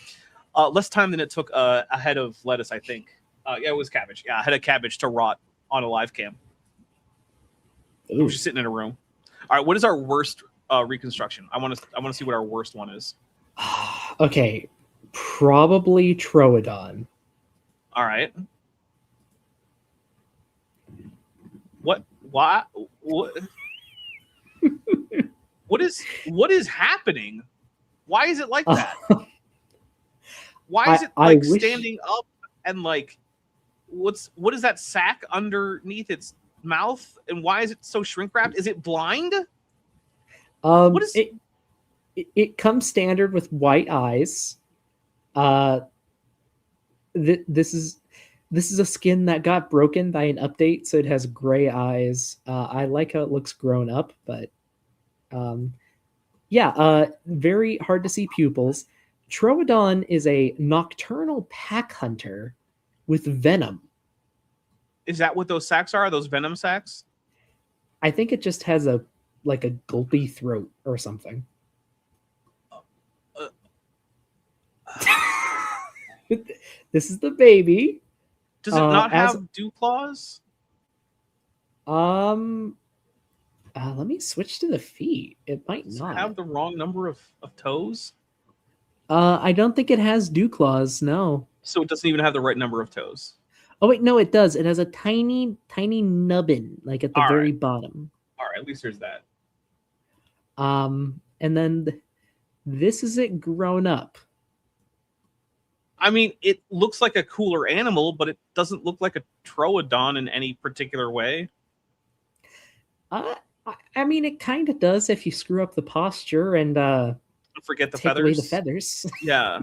less time than it took a head of lettuce, I think. Yeah, it was cabbage. Yeah, a head of cabbage to rot on a live cam. It was just sitting in a room. All right, what is our worst reconstruction? I want to see what our worst one is. Okay, probably Troodon. All right. What? Why? What? What is happening? Why is it like that? Why is it like standing up and like what is that sack underneath its mouth, and why is it so shrink wrapped? Is it blind? What is it comes standard with white eyes. This is a skin that got broken by an update, so it has gray eyes. I like how it looks grown up, but very hard to see pupils. Troodon is a nocturnal pack hunter with venom. Is that what those sacks are? Those venom sacks? I think it just has a gulpy throat or something. This is the baby. Does it not have dew claws? Let me switch to the feet. It might not have the wrong number of toes. I don't think it has dew claws. No. So it doesn't even have the right number of toes. Oh wait, no, it does. It has a tiny nubbin, like at the very bottom. All right, at least there's that. And then this is it grown up. I mean, it looks like a cooler animal, but it doesn't look like a Troodon in any particular way. I mean, it kind of does if you screw up the posture and forget the take feathers. Away the feathers. Yeah.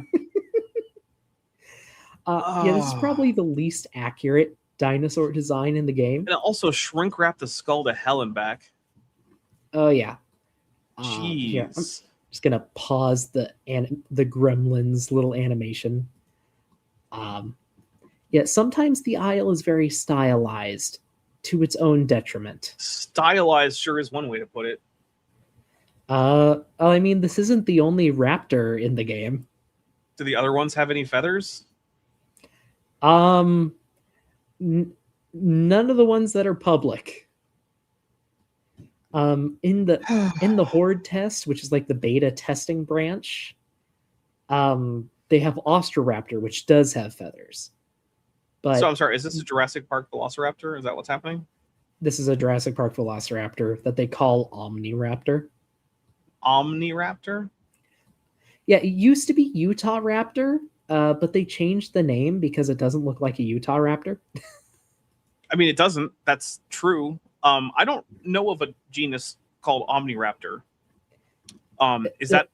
Yeah, this is probably the least accurate dinosaur design in the game. And it also shrink wrapped the skull to hell and back. Oh yeah. Jeez. Here, I'm just gonna pause the Gremlins little animation. Yeah, sometimes the aisle is very stylized to its own detriment. Stylized sure is one way to put it. I mean, this isn't the only raptor in the game. Do the other ones have any feathers? None of the ones that are public. In the Horde test, which is like the beta testing branch, they have Ostroraptor, which does have feathers. But so I'm sorry, is this a Jurassic Park Velociraptor? Is that what's happening? This is a Jurassic Park Velociraptor that they call Omniraptor. Omniraptor? Yeah, it used to be Utah Raptor, but they changed the name because it doesn't look like a Utah Raptor. I mean, it doesn't. That's true. I don't know of a genus called Omniraptor. Is that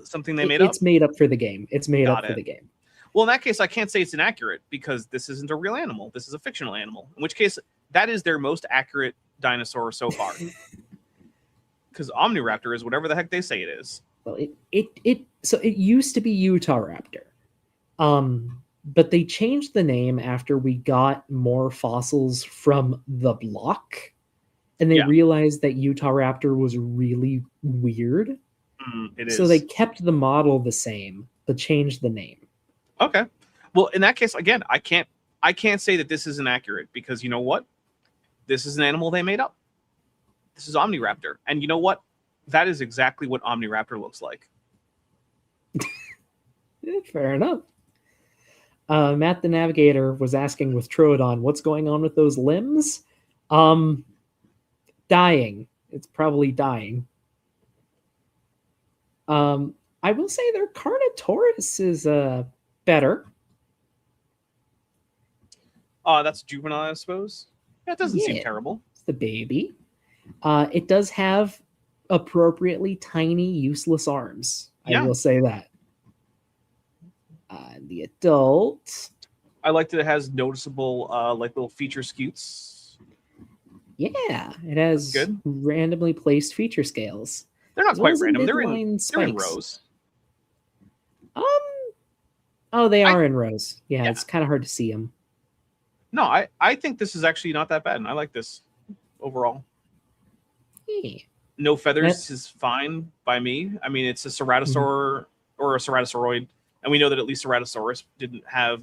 something they made up? It's made up for the game. It's made Got up for it. the game. Well, in that case, I can't say it's inaccurate because this isn't a real animal. This is a fictional animal. In which case, that is their most accurate dinosaur so far. Because Omniraptor is whatever the heck they say it is. Well, so it used to be Utah Raptor, but they changed the name after we got more fossils from the block, and they realized that Utah Raptor was really weird. It is. So they kept the model the same, but changed the name. Okay. Well, in that case, again, I can't say that this is inaccurate because you know what? This is an animal they made up. This is Omniraptor. And you know what? That is exactly what Omniraptor looks like. Fair enough. Matt the Navigator was asking with Troodon, what's going on with those limbs? Dying. It's probably dying. I will say their Carnotaurus is better. That's juvenile, I suppose. That doesn't seem terrible. It's the baby. It does have appropriately tiny, useless arms. I will say that. The adult. I like that it has noticeable, like little feature scutes. Yeah, it has randomly placed feature scales. They're not quite random. They're in rows. Oh, they are in rows. Yeah, it's kind of hard to see them. No, I think this is actually not that bad, and I like this overall. Yeah. No feathers is fine by me. I mean, it's a ceratosaur or a ceratosauroid, and we know that at least Ceratosaurus didn't have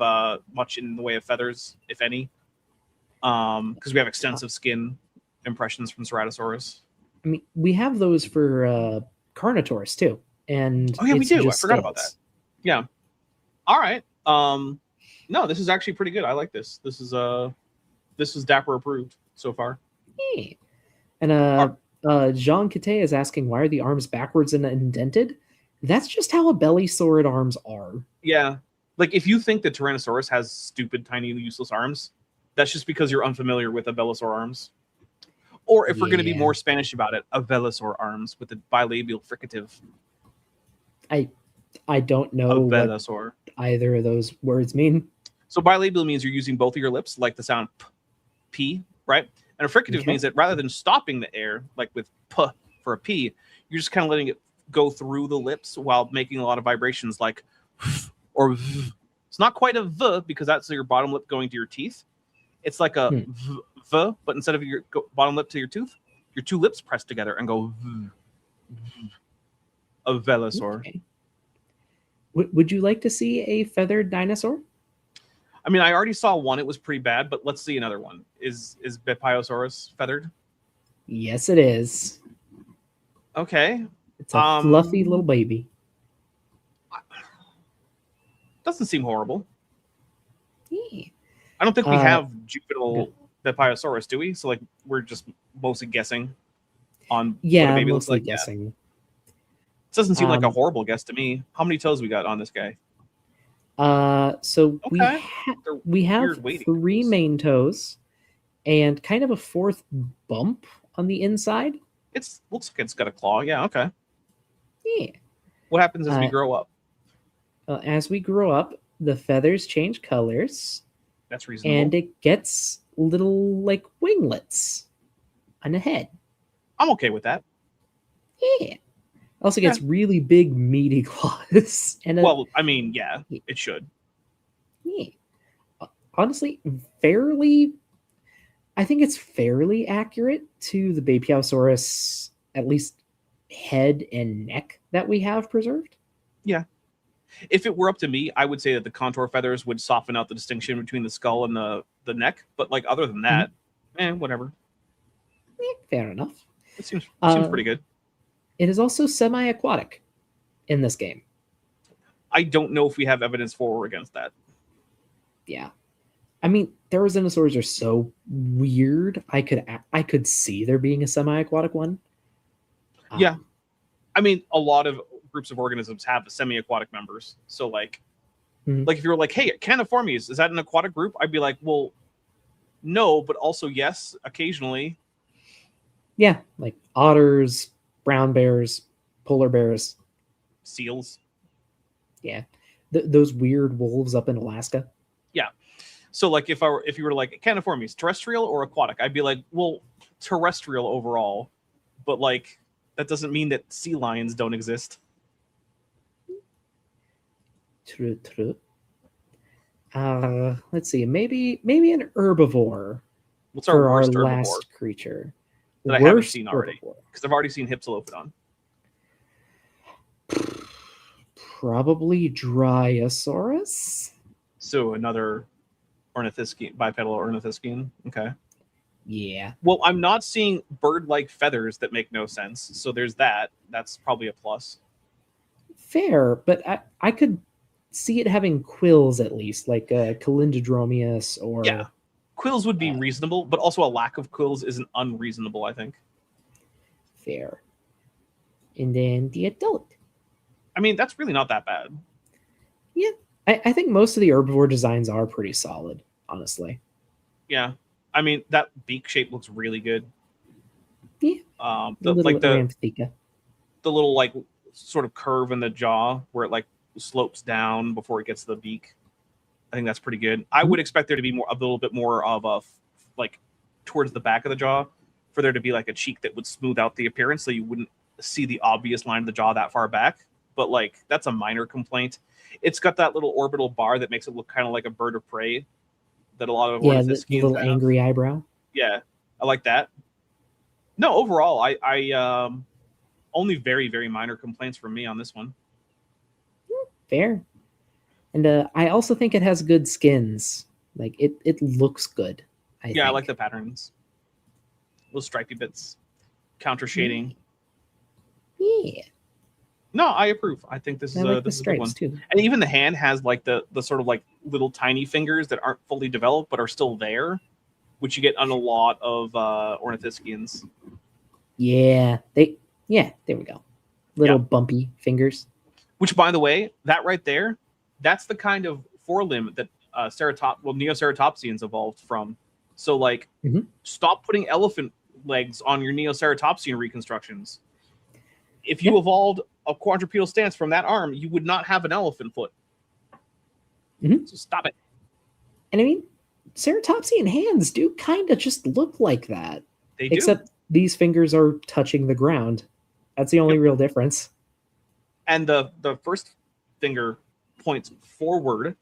much in the way of feathers, if any, because we have extensive skin impressions from Ceratosaurus. I mean, we have those for Carnotaurus too, and we do. I forgot about that. Yeah. All right. No, this is actually pretty good. I like this. This is Dapper approved so far. Yeah. And Jean Kate is asking, why are the arms backwards and indented? That's just how a bellisaurid arms are. Yeah. Like if you think the Tyrannosaurus has stupid, tiny, useless arms, that's just because you're unfamiliar with a Velosaur arms. Or if we're going to be more Spanish about it, a Velosaur arms with a bilabial fricative. I don't know what either of those words mean. So bilabial means you're using both of your lips, like the sound p, right? And a fricative means that rather than stopping the air, like with p for a p, you're just kind of letting it go through the lips while making a lot of vibrations like or v. It's not quite a v because that's your bottom lip going to your teeth. It's like a v, but instead of your bottom lip to your tooth, your two lips press together and go v. A Velosaur. Okay. Would you like to see a feathered dinosaur? I mean, I already saw one. It was pretty bad, but let's see another one. Is Bepiosaurus feathered? Yes, it is. Okay. It's a fluffy little baby. Doesn't seem horrible. Yeah. I don't think we have juvenile Bepiosaurus, do we? So, like, we're just mostly guessing on what a baby looks like. Guessing. Yeah. This doesn't seem like a horrible guess to me. How many toes we got on this guy? So we have 3 main toes and kind of a 4th bump on the inside. It looks like it's got a claw. Yeah, okay. Yeah. What happens as we grow up? As we grow up, the feathers change colors. That's reasonable. And it gets little, like, winglets on the head. I'm okay with that. Yeah. Also gets really big, meaty claws. And well, I mean, yeah, it should. Yeah. Honestly, I think it's fairly accurate to the Bepiosaurus, at least head and neck that we have preserved. Yeah. If it were up to me, I would say that the contour feathers would soften out the distinction between the skull and the neck. But like other than that, whatever. Yeah, fair enough. It seems pretty good. It is also semi-aquatic in this game. I don't know if we have evidence for or against that. Yeah. I mean, Therizinosaurs are so weird. I could see there being a semi-aquatic one. Yeah. I mean, a lot of groups of organisms have semi-aquatic members. So like if you were like, hey, Caniformes, is that an aquatic group? I'd be like, well, no, but also yes, occasionally. Yeah, like otters, brown bears, polar bears. Seals. Yeah. Those weird wolves up in Alaska. Yeah. So like if you were like caniformes, terrestrial or aquatic, I'd be like, well, terrestrial overall, but like that doesn't mean that sea lions don't exist. True. Let's see. Maybe an herbivore. What's our worst our herbivore last creature that I haven't seen already? Because I've already seen Hypsilophodon. Probably Dryosaurus. So another ornithischian, bipedal ornithischian. Okay. Yeah. Well, I'm not seeing bird-like feathers that make no sense. So there's that. That's probably a plus. Fair, but I could see it having quills at least, like Calindrodromius or... Yeah. Quills would be reasonable, but also a lack of quills isn't unreasonable, I think. Fair. And then the adult. I mean, that's really not that bad. Yeah. I think most of the herbivore designs are pretty solid, honestly. Yeah. I mean, that beak shape looks really good. Yeah. The little like sort of curve in the jaw where it like slopes down before it gets to the beak. I think that's pretty good. I would expect there to be a little bit more of a like towards the back of the jaw for there to be like a cheek that would smooth out the appearance so you wouldn't see the obvious line of the jaw that far back. But like that's a minor complaint. It's got that little orbital bar that makes it look kind of like a bird of prey that a lot of the little angry eyebrow. Yeah, I like that. No, overall, I only very, very minor complaints from me on this one. Fair. And I also think it has good skins. Like it looks good. I think. I like the patterns. Little stripy bits, counter shading. Yeah. No, I approve. I think this is a good one too. And even the hand has like the sort of like little tiny fingers that aren't fully developed but are still there, which you get on a lot of ornithischians. Yeah, there we go. Little bumpy fingers. Which, by the way, that right there, that's the kind of forelimb that Neoceratopsians evolved from. So, like, stop putting elephant legs on your Neoceratopsian reconstructions. If you evolved a quadrupedal stance from that arm, you would not have an elephant foot. So stop it. And I mean, ceratopsian hands do kind of just look like that. They do. Except these fingers are touching the ground. That's the only real difference. And the first finger points forward,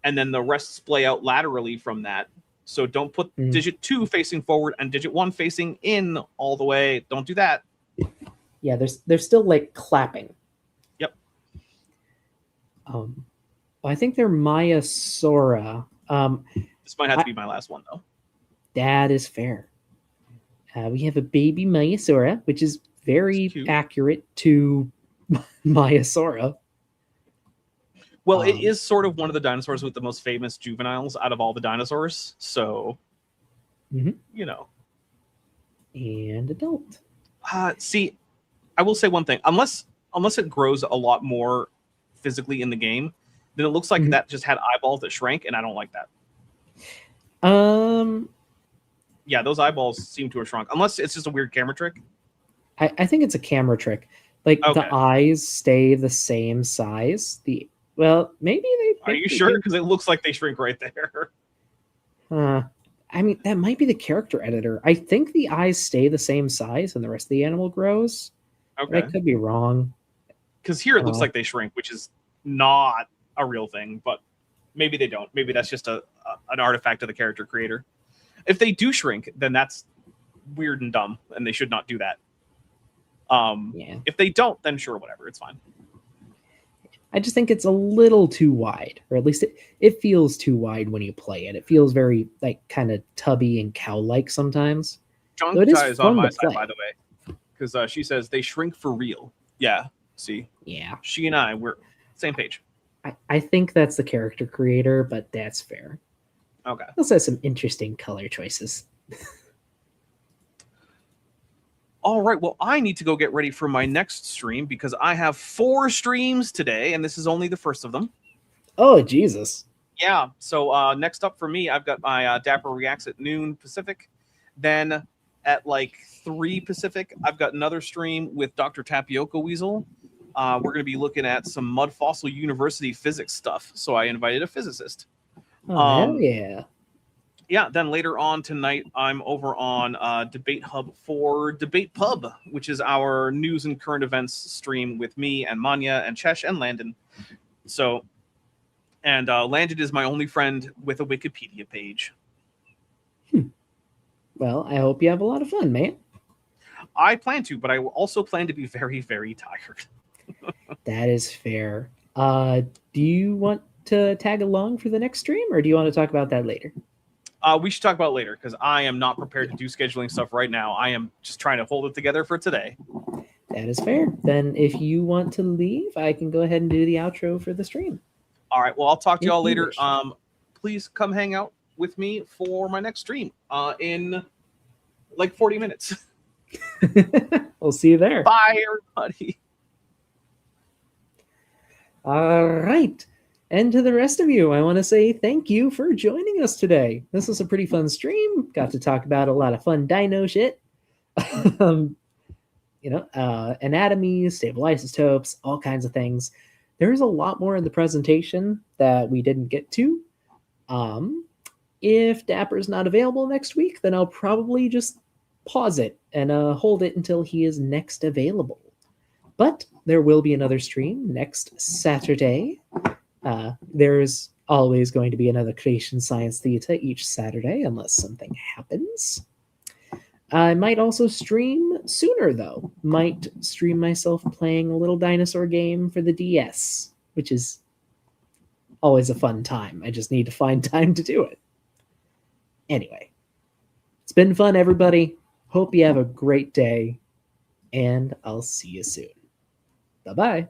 and then the rest splay out laterally from that. So don't put digit 2 facing forward and digit 1 facing in all the way. Don't do that. Yeah, they're still like clapping. Yep. I think they're Maiasaura. This might have to be my last one, though. That is fair. We have a baby Maiasaura, which is very accurate to Maiasaura. Well, it is sort of one of the dinosaurs with the most famous juveniles out of all the dinosaurs. So, you know. And adult. See, I will say one thing. Unless it grows a lot more physically in the game, then it looks like that just had eyeballs that shrank, and I don't like that. Yeah, those eyeballs seem to have shrunk. Unless it's just a weird camera trick. I think it's a camera trick. Like the eyes stay the same size. Maybe they. Are you sure? Because it looks like they shrink right there. I mean, that might be the character editor. I think the eyes stay the same size and the rest of the animal grows. Okay. I could be wrong. Because here it looks like they shrink, which is not a real thing, but maybe they don't. Maybe that's just an artifact of the character creator. If they do shrink, then that's weird and dumb, and they should not do that. If they don't, then sure, whatever, it's fine. I just think it's a little too wide, or at least it feels too wide when you play it. It feels very like kind of tubby and cow-like sometimes. John Kutai is on my side, by the way, because she says they shrink for real. Yeah, see? Yeah. She and I, we're same page. I think that's the character creator, but that's fair. Okay. It also has some interesting color choices. All right, well, I need to go get ready for my next stream because I have 4 streams today, and this is only the first of them. Oh, Jesus. Yeah, so next up for me, I've got my Dapper Reacts at noon Pacific. Then at like 3 Pacific, I've got another stream with Dr. Tapioca Weasel. We're going to be looking at some Mud Fossil University physics stuff. So I invited a physicist. Oh, hell yeah. Yeah, then later on tonight, I'm over on Debate Hub for Debate Pub, which is our news and current events stream with me and Manya and Chesh and Landon. So, and Landon is my only friend with a Wikipedia page. Well, I hope you have a lot of fun, man. I plan to, but I will also plan to be very, very tired. That is fair. Do you want to tag along for the next stream, or do you want to talk about that later? We should talk about it later, because I am not prepared to do scheduling stuff right now. I am just trying to hold it together for today. That is fair. Then if you want to leave, I can go ahead and do the outro for the stream. All right. Well, I'll talk to y'all later. Please come hang out with me for my next stream in like 40 minutes. We'll see you there. Bye, everybody. All right. And to the rest of you, I want to say thank you for joining us today. This was a pretty fun stream. Got to talk about a lot of fun dino shit. Anatomy, stable isotopes, all kinds of things. There's a lot more in the presentation that we didn't get to. If Dapper's not available next week, then I'll probably just pause it and hold it until he is next available. But there will be another stream next Saturday. There's always going to be another Creation Science Theta each Saturday, unless something happens. I might also stream sooner, though. Might stream myself playing a little dinosaur game for the DS, which is always a fun time. I just need to find time to do it. Anyway, it's been fun, everybody. Hope you have a great day, and I'll see you soon. Bye-bye.